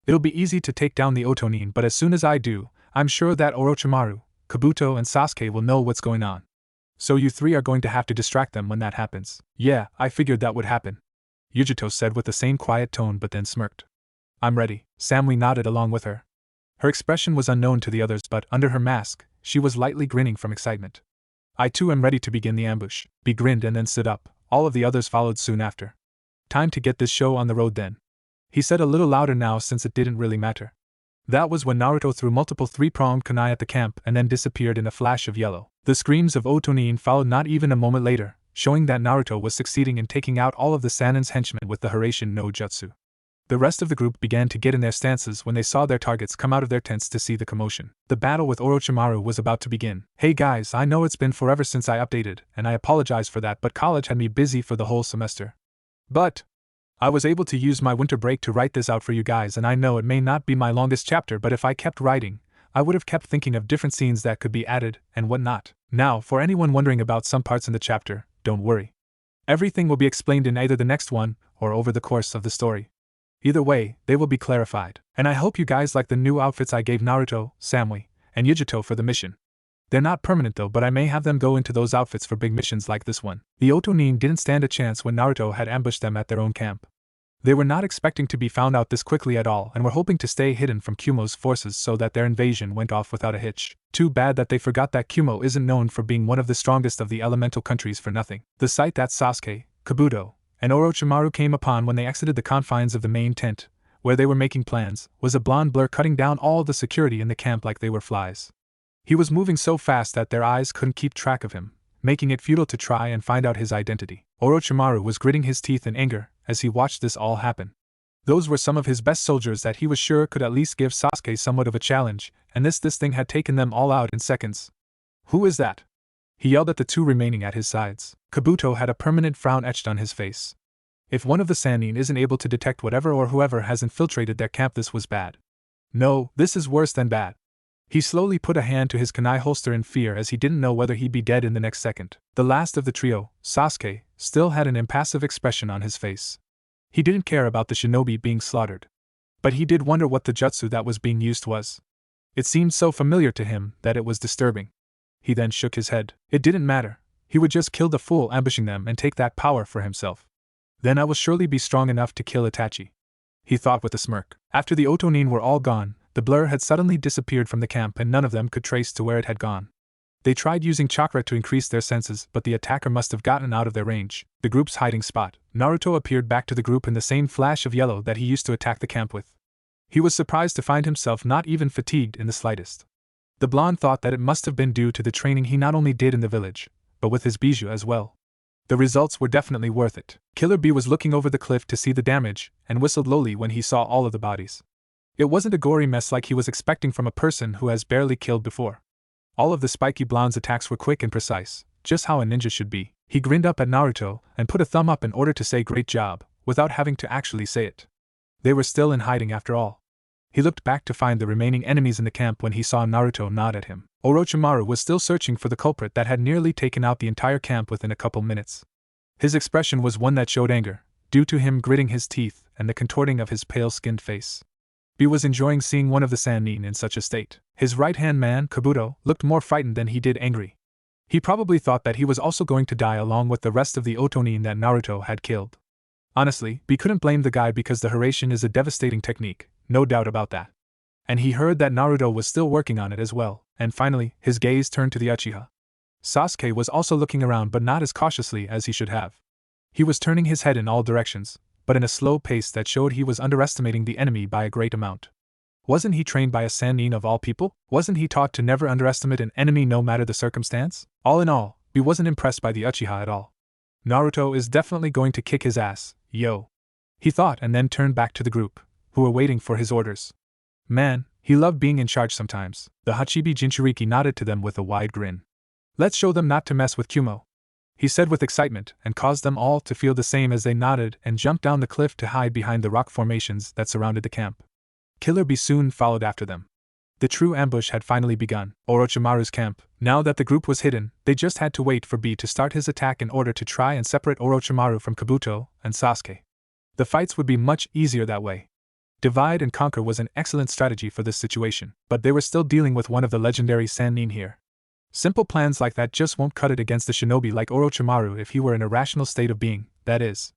It'll be easy to take down the Otonin, but as soon as I do, I'm sure that Orochimaru, Kabuto and Sasuke will know what's going on. So you 3 are going to have to distract them when that happens. Yeah, I figured that would happen, Yujito said with the same quiet tone but then smirked. I'm ready. Samui nodded along with her. Her expression was unknown to the others, but under her mask, she was lightly grinning from excitement. I too am ready to begin the ambush. Bee grinned and then stood up. All of the others followed soon after. Time to get this show on the road then, he said a little louder now since it didn't really matter. That was when Naruto threw multiple 3-pronged kunai at the camp and then disappeared in a flash of yellow. The screams of Otonin followed not even a moment later, showing that Naruto was succeeding in taking out all of the Sanin's henchmen with the Hiraishin no Jutsu. The rest of the group began to get in their stances when they saw their targets come out of their tents to see the commotion. The battle with Orochimaru was about to begin. Hey guys, I know it's been forever since I updated, and I apologize for that, but college had me busy for the whole semester. But I was able to use my winter break to write this out for you guys, and I know it may not be my longest chapter, but if I kept writing, I would have kept thinking of different scenes that could be added and whatnot. Now, for anyone wondering about some parts in the chapter, don't worry. Everything will be explained in either the next one or over the course of the story. Either way, they will be clarified. And I hope you guys like the new outfits I gave Naruto, Samui, and Yujito for the mission. They're not permanent though, but I may have them go into those outfits for big missions like this one. The Otonin didn't stand a chance when Naruto had ambushed them at their own camp. They were not expecting to be found out this quickly at all and were hoping to stay hidden from Kumo's forces so that their invasion went off without a hitch. Too bad that they forgot that Kumo isn't known for being one of the strongest of the elemental countries for nothing. The sight that Sasuke, Kabuto, and Orochimaru came upon when they exited the confines of the main tent, where they were making plans, was a blonde blur cutting down all the security in the camp like they were flies. He was moving so fast that their eyes couldn't keep track of him, making it futile to try and find out his identity. Orochimaru was gritting his teeth in anger as he watched this all happen. Those were some of his best soldiers that he was sure could at least give Sasuke somewhat of a challenge, and this thing had taken them all out in seconds. Who is that? He yelled at the 2 remaining at his sides. Kabuto had a permanent frown etched on his face. If one of the Sannin isn't able to detect whatever or whoever has infiltrated their camp, this was bad. No, this is worse than bad. He slowly put a hand to his kunai holster in fear as he didn't know whether he'd be dead in the next second. The last of the trio, Sasuke, still had an impassive expression on his face. He didn't care about the shinobi being slaughtered. But he did wonder what the jutsu that was being used was. It seemed so familiar to him that it was disturbing. He then shook his head. It didn't matter. He would just kill the fool ambushing them and take that power for himself. Then I will surely be strong enough to kill Itachi, he thought with a smirk. After the Otonin were all gone, the blur had suddenly disappeared from the camp and none of them could trace to where it had gone. They tried using chakra to increase their senses, but the attacker must have gotten out of their range. The group's hiding spot. Naruto appeared back to the group in the same flash of yellow that he used to attack the camp with. He was surprised to find himself not even fatigued in the slightest. The blonde thought that it must have been due to the training he not only did in the village, but with his bijou as well. The results were definitely worth it. Killer Bee was looking over the cliff to see the damage, and whistled lowly when he saw all of the bodies. It wasn't a gory mess like he was expecting from a person who has barely killed before. All of the spiky blonde's attacks were quick and precise, just how a ninja should be. He grinned up at Naruto and put a thumb up in order to say great job, without having to actually say it. They were still in hiding after all. He looked back to find the remaining enemies in the camp when he saw Naruto nod at him. Orochimaru was still searching for the culprit that had nearly taken out the entire camp within a couple minutes. His expression was one that showed anger, due to him gritting his teeth and the contorting of his pale-skinned face. B was enjoying seeing one of the Sannin in such a state. His right-hand man, Kabuto, looked more frightened than he did angry. He probably thought that he was also going to die along with the rest of the Otonin that Naruto had killed. Honestly, B couldn't blame the guy because the Hiraishin is a devastating technique, no doubt about that. And he heard that Naruto was still working on it as well, and finally, his gaze turned to the Uchiha. Sasuke was also looking around but not as cautiously as he should have. He was turning his head in all directions, but in a slow pace that showed he was underestimating the enemy by a great amount. Wasn't he trained by a Sannin of all people? Wasn't he taught to never underestimate an enemy no matter the circumstance? All in all, he wasn't impressed by the Uchiha at all. Naruto is definitely going to kick his ass, yo. He thought and then turned back to the group, who were waiting for his orders. Man, he loved being in charge sometimes. The Hachibi Jinchuriki nodded to them with a wide grin. Let's show them not to mess with Kumo, he said with excitement, and caused them all to feel the same as they nodded and jumped down the cliff to hide behind the rock formations that surrounded the camp. Killer Bee soon followed after them. The true ambush had finally begun. Orochimaru's camp. Now that the group was hidden, they just had to wait for B to start his attack in order to try and separate Orochimaru from Kabuto and Sasuke. The fights would be much easier that way. Divide and conquer was an excellent strategy for this situation, but they were still dealing with one of the legendary Sannin here. Simple plans like that just won't cut it against a shinobi like Orochimaru if he were in a rational state of being, that is.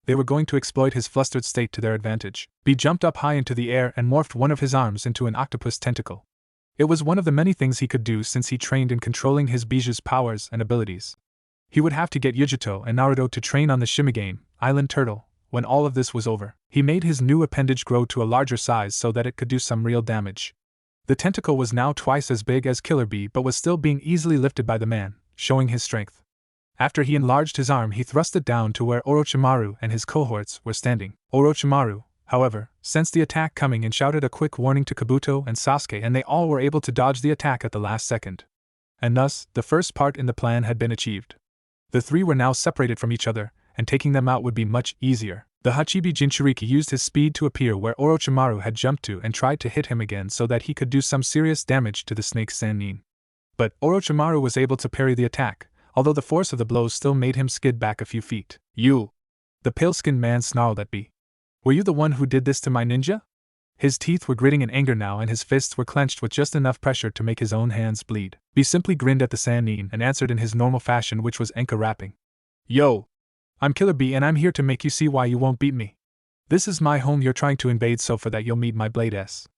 They were going to exploit his flustered state to their advantage. B jumped up high into the air and morphed one of his arms into an octopus tentacle. It was one of the many things he could do since he trained in controlling his Biju's powers and abilities. He would have to get Yujito and Naruto to train on the Shimigane, Island Turtle. When all of this was over, he made his new appendage grow to a larger size so that it could do some real damage. The tentacle was now twice as big as Killer Bee but was still being easily lifted by the man, showing his strength. After he enlarged his arm, he thrust it down to where Orochimaru and his cohorts were standing. Orochimaru, however, sensed the attack coming and shouted a quick warning to Kabuto and Sasuke, and they all were able to dodge the attack at the last second. And thus, the first part in the plan had been achieved. The three were now separated from each other, and taking them out would be much easier. The Hachibi Jinchuriki used his speed to appear where Orochimaru had jumped to and tried to hit him again so that he could do some serious damage to the snake Sannin. But Orochimaru was able to parry the attack, although the force of the blows still made him skid back a few feet. You! The pale-skinned man snarled at B. Were you the one who did this to my ninja? His teeth were gritting in anger now and his fists were clenched with just enough pressure to make his own hands bleed. B simply grinned at the Sannin and answered in his normal fashion, which was enka rapping. Yo! I'm Killer Bee and I'm here to make you see why you won't beat me. This is my home you're trying to invade so for that you'll meet my blade S.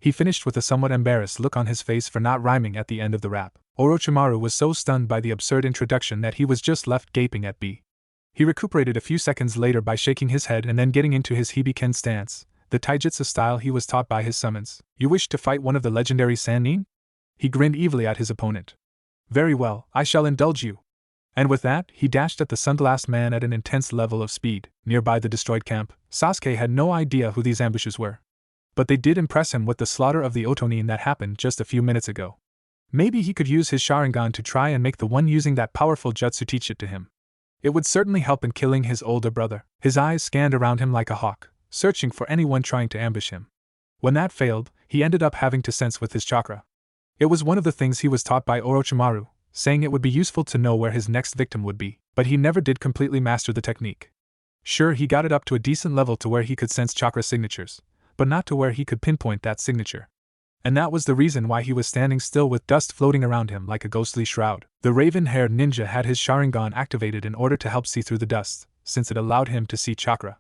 He finished with a somewhat embarrassed look on his face for not rhyming at the end of the rap. Orochimaru was so stunned by the absurd introduction that he was just left gaping at B. He recuperated a few seconds later by shaking his head and then getting into his Hibiken stance, the taijutsu style he was taught by his summons. You wish to fight one of the legendary Sannin? He grinned evilly at his opponent. Very well, I shall indulge you. And with that, he dashed at the sunglassed man at an intense level of speed. Nearby the destroyed camp, Sasuke had no idea who these ambushes were. But they did impress him with the slaughter of the Otonin that happened just a few minutes ago. Maybe he could use his Sharingan to try and make the one using that powerful jutsu teach it to him. It would certainly help in killing his older brother. His eyes scanned around him like a hawk, searching for anyone trying to ambush him. When that failed, he ended up having to sense with his chakra. It was one of the things he was taught by Orochimaru, saying it would be useful to know where his next victim would be, but he never did completely master the technique. Sure, he got it up to a decent level to where he could sense chakra signatures, but not to where he could pinpoint that signature. And that was the reason why he was standing still with dust floating around him like a ghostly shroud. The raven-haired ninja had his Sharingan activated in order to help see through the dust, since it allowed him to see chakra.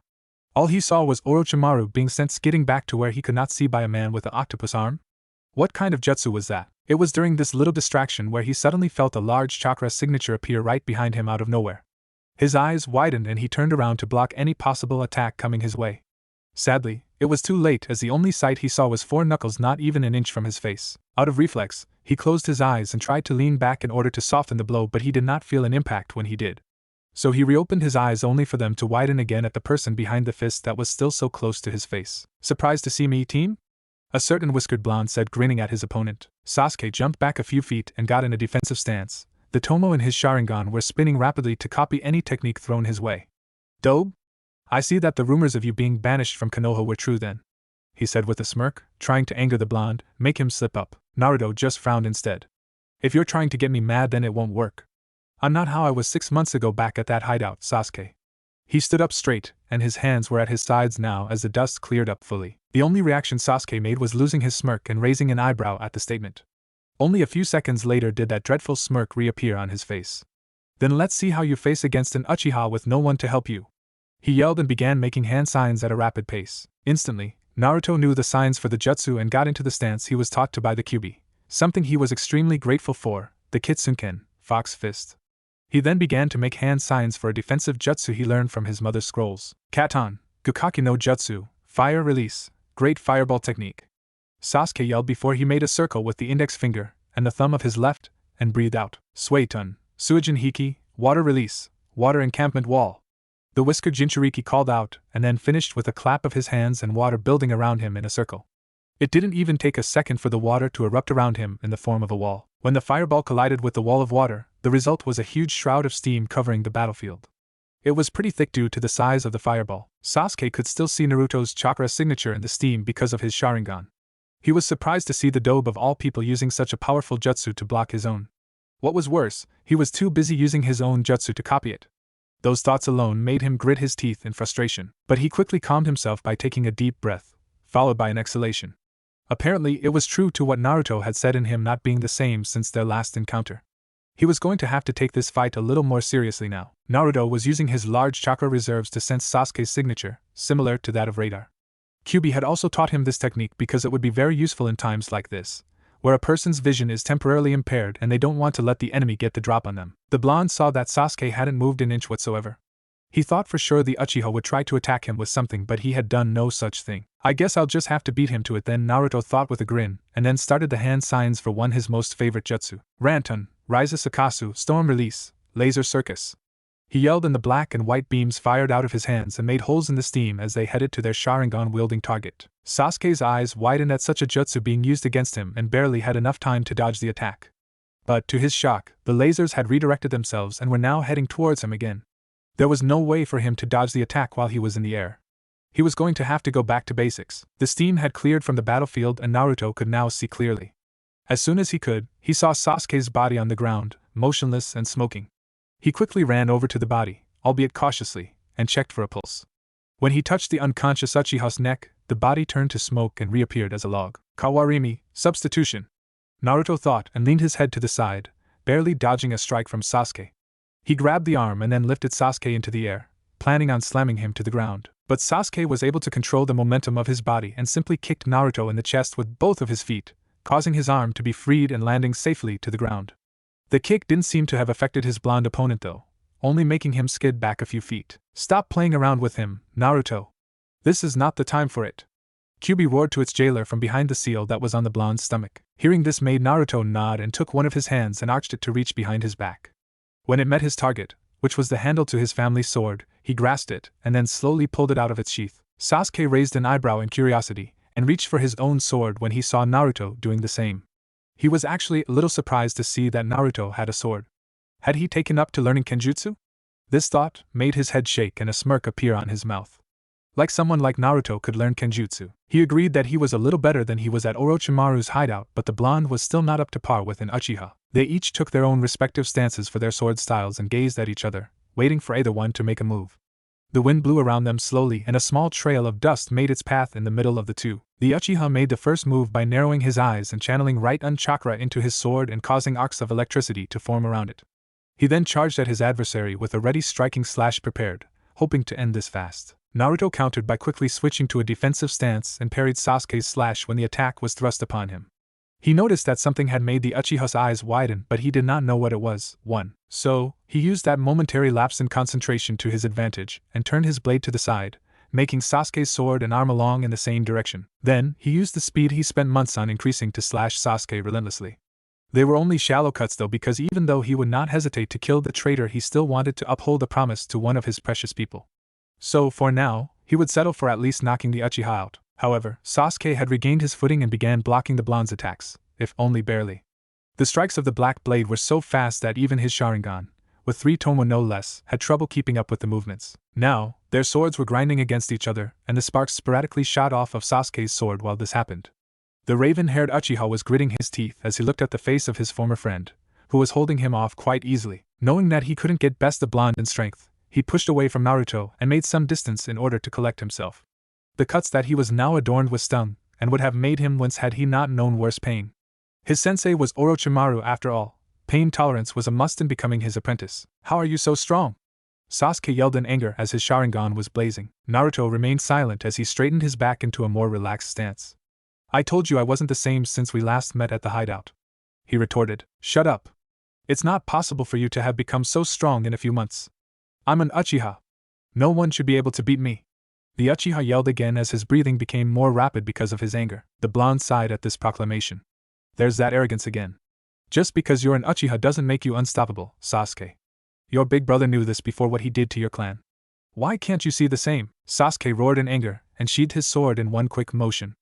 All he saw was Orochimaru being sent skidding back to where he could not see by a man with an octopus arm. What kind of jutsu was that? It was during this little distraction where he suddenly felt a large chakra signature appear right behind him out of nowhere. His eyes widened and he turned around to block any possible attack coming his way. Sadly, it was too late as the only sight he saw was four knuckles not even an inch from his face. Out of reflex, he closed his eyes and tried to lean back in order to soften the blow, but he did not feel an impact when he did. So he reopened his eyes only for them to widen again at the person behind the fist that was still so close to his face. Surprised to see me, team? A certain whiskered blonde said, grinning at his opponent. Sasuke jumped back a few feet and got in a defensive stance, The Tomo and his Sharingan were spinning rapidly to copy any technique thrown his way. "Dobe? I see that the rumors of you being banished from Konoha were true then," he said with a smirk, trying to anger the blonde, make him slip up. Naruto just frowned instead. "If you're trying to get me mad, then it won't work. I'm not how I was 6 months ago back at that hideout, Sasuke." He stood up straight, and his hands were at his sides now as the dust cleared up fully. The only reaction Sasuke made was losing his smirk and raising an eyebrow at the statement. Only a few seconds later did that dreadful smirk reappear on his face. "Then let's see how you face against an Uchiha with no one to help you," he yelled and began making hand signs at a rapid pace. Instantly, Naruto knew the signs for the jutsu and got into the stance he was taught to by the Kyuubi, something he was extremely grateful for, the Kitsunken, Fox Fist. He then began to make hand signs for a defensive jutsu he learned from his mother's scrolls. Katon, Gukaki no Jutsu, Fire Release, Great Fireball Technique. Sasuke yelled before he made a circle with the index finger and the thumb of his left, and breathed out. Suetun, Suijin Hiki, Water Release, Water Encampment Wall. The whiskered Jinchuriki called out, and then finished with a clap of his hands and water building around him in a circle. It didn't even take a second for the water to erupt around him in the form of a wall. When the fireball collided with the wall of water, the result was a huge shroud of steam covering the battlefield. It was pretty thick due to the size of the fireball. Sasuke could still see Naruto's chakra signature in the steam because of his Sharingan. He was surprised to see the Dobe of all people using such a powerful jutsu to block his own. What was worse, he was too busy using his own jutsu to copy it. Those thoughts alone made him grit his teeth in frustration, but he quickly calmed himself by taking a deep breath, followed by an exhalation. Apparently, it was true to what Naruto had said in him not being the same since their last encounter. He was going to have to take this fight a little more seriously now. Naruto was using his large chakra reserves to sense Sasuke's signature, similar to that of radar. Kyuubi had also taught him this technique because it would be very useful in times like this, where a person's vision is temporarily impaired and they don't want to let the enemy get the drop on them. The blonde saw that Sasuke hadn't moved an inch whatsoever. He thought for sure the Uchiha would try to attack him with something, but he had done no such thing. "I guess I'll just have to beat him to it then," Naruto thought with a grin, and then started the hand signs for one his most favorite jutsu. Rantun, Ryza Sakasu, Storm Release, Laser Circus. He yelled and the black and white beams fired out of his hands and made holes in the steam as they headed to their Sharingan-wielding target. Sasuke's eyes widened at such a jutsu being used against him and barely had enough time to dodge the attack. But to his shock, the lasers had redirected themselves and were now heading towards him again. There was no way for him to dodge the attack while he was in the air. He was going to have to go back to basics. The steam had cleared from the battlefield and Naruto could now see clearly. As soon as he could, he saw Sasuke's body on the ground, motionless and smoking. He quickly ran over to the body, albeit cautiously, and checked for a pulse. When he touched the unconscious Uchiha's neck, the body turned to smoke and reappeared as a log. Kawarimi, substitution, Naruto thought and leaned his head to the side, barely dodging a strike from Sasuke. He grabbed the arm and then lifted Sasuke into the air, planning on slamming him to the ground. But Sasuke was able to control the momentum of his body and simply kicked Naruto in the chest with both of his feet, causing his arm to be freed and landing safely to the ground. The kick didn't seem to have affected his blonde opponent though, only making him skid back a few feet. "Stop playing around with him, Naruto. This is not the time for it," Kyuubi roared to its jailer from behind the seal that was on the blonde's stomach. Hearing this made Naruto nod and took one of his hands and arched it to reach behind his back. When it met his target, which was the handle to his family's sword, he grasped it and then slowly pulled it out of its sheath. Sasuke raised an eyebrow in curiosity and reached for his own sword when he saw Naruto doing the same. He was actually a little surprised to see that Naruto had a sword. Had he taken up to learning kenjutsu? This thought made his head shake and a smirk appear on his mouth. Like someone like Naruto could learn kenjutsu. He agreed that he was a little better than he was at Orochimaru's hideout, but the blonde was still not up to par with an Uchiha. They each took their own respective stances for their sword styles and gazed at each other, waiting for either one to make a move. The wind blew around them slowly and a small trail of dust made its path in the middle of the two. The Uchiha made the first move by narrowing his eyes and channeling right-un chakra into his sword and causing arcs of electricity to form around it. He then charged at his adversary with a ready striking slash prepared, hoping to end this fast. Naruto countered by quickly switching to a defensive stance and parried Sasuke's slash when the attack was thrust upon him. He noticed that something had made the Uchiha's eyes widen, but he did not know what it was. So, he used that momentary lapse in concentration to his advantage and turned his blade to the side, making Sasuke's sword and arm along in the same direction. Then, he used the speed he spent months on increasing to slash Sasuke relentlessly. They were only shallow cuts though, because even though he would not hesitate to kill the traitor, he still wanted to uphold a promise to one of his precious people. So, for now, he would settle for at least knocking the Uchiha out. However, Sasuke had regained his footing and began blocking the blonde's attacks, if only barely. The strikes of the black blade were so fast that even his Sharingan, with 3 tomo no less, had trouble keeping up with the movements. Now, their swords were grinding against each other, and the sparks sporadically shot off of Sasuke's sword while this happened. The raven-haired Uchiha was gritting his teeth as he looked at the face of his former friend, who was holding him off quite easily. Knowing that he couldn't get best the blonde in strength, he pushed away from Naruto and made some distance in order to collect himself. The cuts that he was now adorned with stung, and would have made him wince had he not known worse pain. His sensei was Orochimaru after all. Pain tolerance was a must in becoming his apprentice. How are you so strong? Sasuke yelled in anger as his Sharingan was blazing. Naruto remained silent as he straightened his back into a more relaxed stance. I told you I wasn't the same since we last met at the hideout, he retorted. Shut up. It's not possible for you to have become so strong in a few months. I'm an Uchiha. No one should be able to beat me. The Uchiha yelled again as his breathing became more rapid because of his anger. The blonde sighed at this proclamation. There's that arrogance again. Just because you're an Uchiha doesn't make you unstoppable, Sasuke. Your big brother knew this before what he did to your clan. Why can't you see the same? Sasuke roared in anger and sheathed his sword in one quick motion.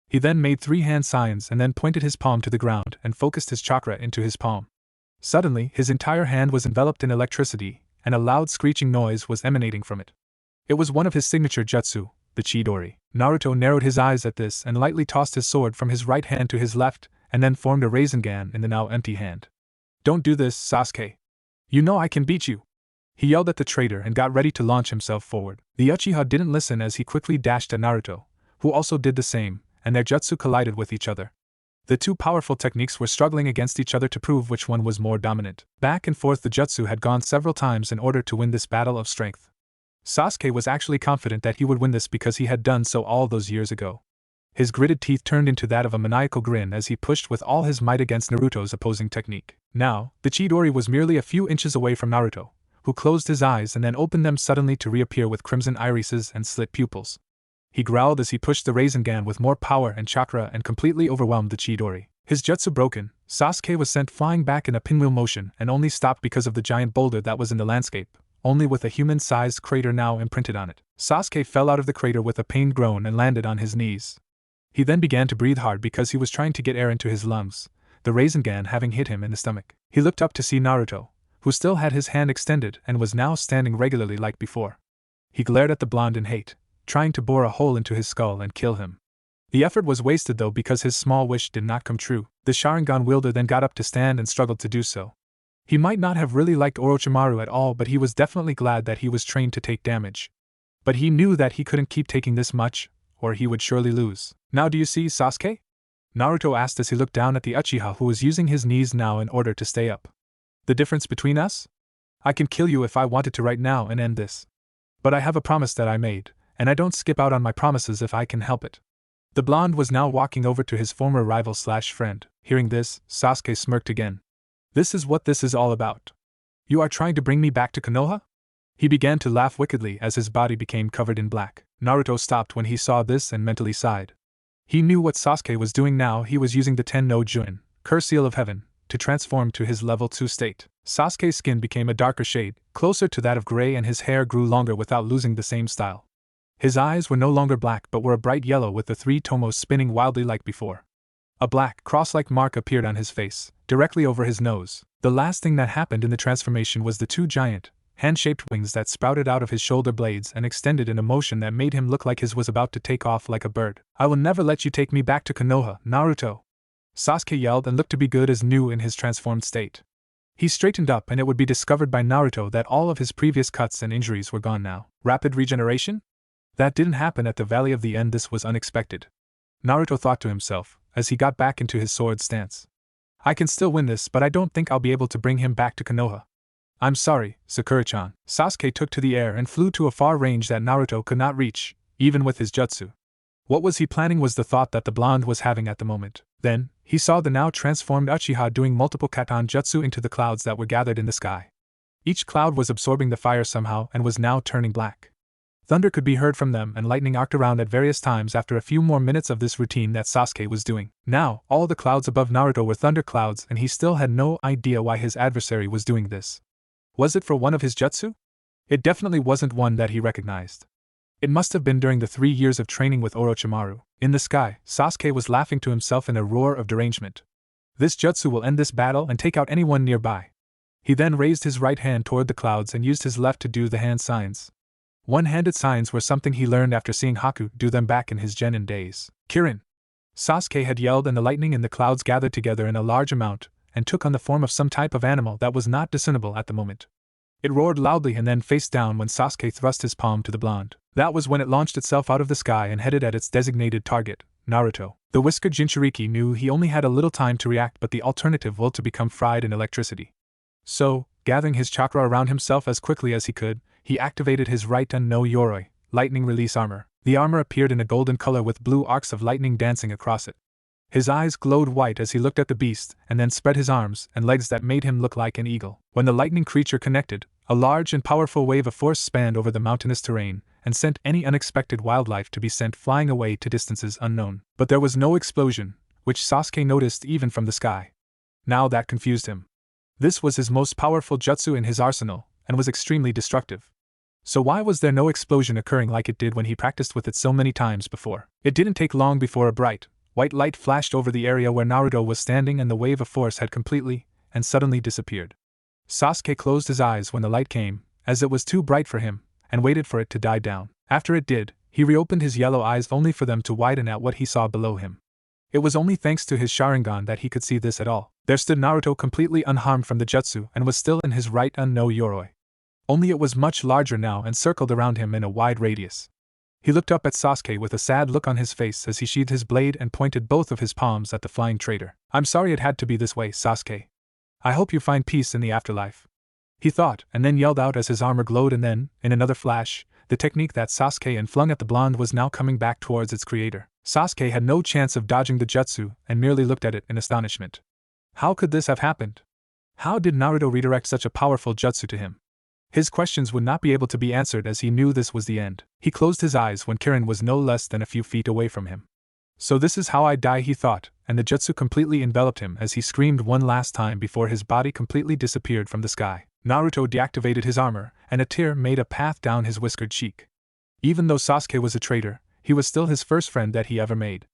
He then made 3 hand signs and then pointed his palm to the ground and focused his chakra into his palm. Suddenly, his entire hand was enveloped in electricity, and a loud screeching noise was emanating from it. It was one of his signature jutsu, the Chidori. Naruto narrowed his eyes at this and lightly tossed his sword from his right hand to his left, and then formed a Rasengan in the now empty hand. Don't do this, Sasuke. You know I can beat you. He yelled at the traitor and got ready to launch himself forward. The Uchiha didn't listen as he quickly dashed at Naruto, who also did the same, and their jutsu collided with each other. The 2 powerful techniques were struggling against each other to prove which one was more dominant. Back and forth the jutsu had gone several times in order to win this battle of strength. Sasuke was actually confident that he would win this because he had done so all those years ago. His gritted teeth turned into that of a maniacal grin as he pushed with all his might against Naruto's opposing technique. Now, the Chidori was merely a few inches away from Naruto, who closed his eyes and then opened them suddenly to reappear with crimson irises and slit pupils. He growled as he pushed the Rasengan with more power and chakra and completely overwhelmed the Chidori. His jutsu broken, Sasuke was sent flying back in a pinwheel motion and only stopped because of the giant boulder that was in the landscape, only with a human-sized crater now imprinted on it. Sasuke fell out of the crater with a pained groan and landed on his knees. He then began to breathe hard because he was trying to get air into his lungs, the Rasengan having hit him in the stomach. He looked up to see Naruto, who still had his hand extended and was now standing regularly like before. He glared at the blonde in hate, trying to bore a hole into his skull and kill him. The effort was wasted though because his small wish did not come true. The Sharingan wielder then got up to stand and struggled to do so. He might not have really liked Orochimaru at all, but he was definitely glad that he was trained to take damage. But he knew that he couldn't keep taking this much, or he would surely lose. Now do you see, Sasuke? Naruto asked as he looked down at the Uchiha who was using his knees now in order to stay up. The difference between us? I can kill you if I wanted to right now and end this. But I have a promise that I made, and I don't skip out on my promises if I can help it. The blonde was now walking over to his former rival/friend. Hearing this, Sasuke smirked again. This is what this is all about. You are trying to bring me back to Konoha? He began to laugh wickedly as his body became covered in black. Naruto stopped when he saw this and mentally sighed. He knew what Sasuke was doing now. He was using the Ten no Juin, Curse Seal of Heaven, to transform to his level 2 state. Sasuke's skin became a darker shade, closer to that of gray, and his hair grew longer without losing the same style. His eyes were no longer black but were a bright yellow with the 3 tomos spinning wildly like before. A black, cross-like mark appeared on his face, directly over his nose. The last thing that happened in the transformation was the 2 giant, hand-shaped wings that sprouted out of his shoulder blades and extended in a motion that made him look like his was about to take off like a bird. I will never let you take me back to Konoha, Naruto! Sasuke yelled and looked to be good as new in his transformed state. He straightened up and it would be discovered by Naruto that all of his previous cuts and injuries were gone now. Rapid regeneration? That didn't happen at the Valley of the End. This was unexpected. Naruto thought to himself, as he got back into his sword stance. I can still win this, but I don't think I'll be able to bring him back to Konoha. I'm sorry, Sakura-chan. Sasuke took to the air and flew to a far range that Naruto could not reach, even with his jutsu. What was he planning was the thought that the blonde was having at the moment. Then, he saw the now transformed Uchiha doing multiple katan jutsu into the clouds that were gathered in the sky. Each cloud was absorbing the fire somehow and was now turning black. Thunder could be heard from them and lightning arced around at various times after a few more minutes of this routine that Sasuke was doing. Now, all the clouds above Naruto were thunder clouds and he still had no idea why his adversary was doing this. Was it for one of his jutsu? It definitely wasn't one that he recognized. It must have been during the 3 years of training with Orochimaru. In the sky, Sasuke was laughing to himself in a roar of derangement. This jutsu will end this battle and take out anyone nearby. He then raised his right hand toward the clouds and used his left to do the hand signs. One-handed signs were something he learned after seeing Haku do them back in his genin days. Kirin! Sasuke had yelled, and the lightning in the clouds gathered together in a large amount and took on the form of some type of animal that was not discernible at the moment. It roared loudly and then faced down when Sasuke thrust his palm to the blonde. That was when it launched itself out of the sky and headed at its designated target, Naruto. The whiskered Jinchuriki knew he only had a little time to react, but the alternative was to become fried in electricity. So, gathering his chakra around himself as quickly as he could, he activated his right no Yoroi, lightning release armor. The armor appeared in a golden color with blue arcs of lightning dancing across it. His eyes glowed white as he looked at the beast and then spread his arms and legs that made him look like an eagle. When the lightning creature connected, a large and powerful wave of force spanned over the mountainous terrain and sent any unexpected wildlife to be sent flying away to distances unknown. But there was no explosion, which Sasuke noticed even from the sky. Now that confused him. This was his most powerful jutsu in his arsenal and was extremely destructive. So why was there no explosion occurring like it did when he practiced with it so many times before? It didn't take long before a bright, white light flashed over the area where Naruto was standing and the wave of force had completely and suddenly disappeared. Sasuke closed his eyes when the light came, as it was too bright for him, and waited for it to die down. After it did, he reopened his yellow eyes only for them to widen at what he saw below him. It was only thanks to his Sharingan that he could see this at all. There stood Naruto completely unharmed from the jutsu and was still in his right no Yoroi. Only it was much larger now and circled around him in a wide radius. He looked up at Sasuke with a sad look on his face as he sheathed his blade and pointed both of his palms at the flying traitor. "I'm sorry it had to be this way, Sasuke. I hope you find peace in the afterlife," he thought, and then yelled out as his armor glowed, and then, in another flash, the technique that Sasuke and flung at the blonde was now coming back towards its creator. Sasuke had no chance of dodging the jutsu and merely looked at it in astonishment. How could this have happened? How did Naruto redirect such a powerful jutsu to him? His questions would not be able to be answered as he knew this was the end. He closed his eyes when Kirin was no less than a few feet away from him. So this is how I die, he thought, and the jutsu completely enveloped him as he screamed one last time before his body completely disappeared from the sky. Naruto deactivated his armor, and a tear made a path down his whiskered cheek. Even though Sasuke was a traitor, he was still his first friend that he ever made.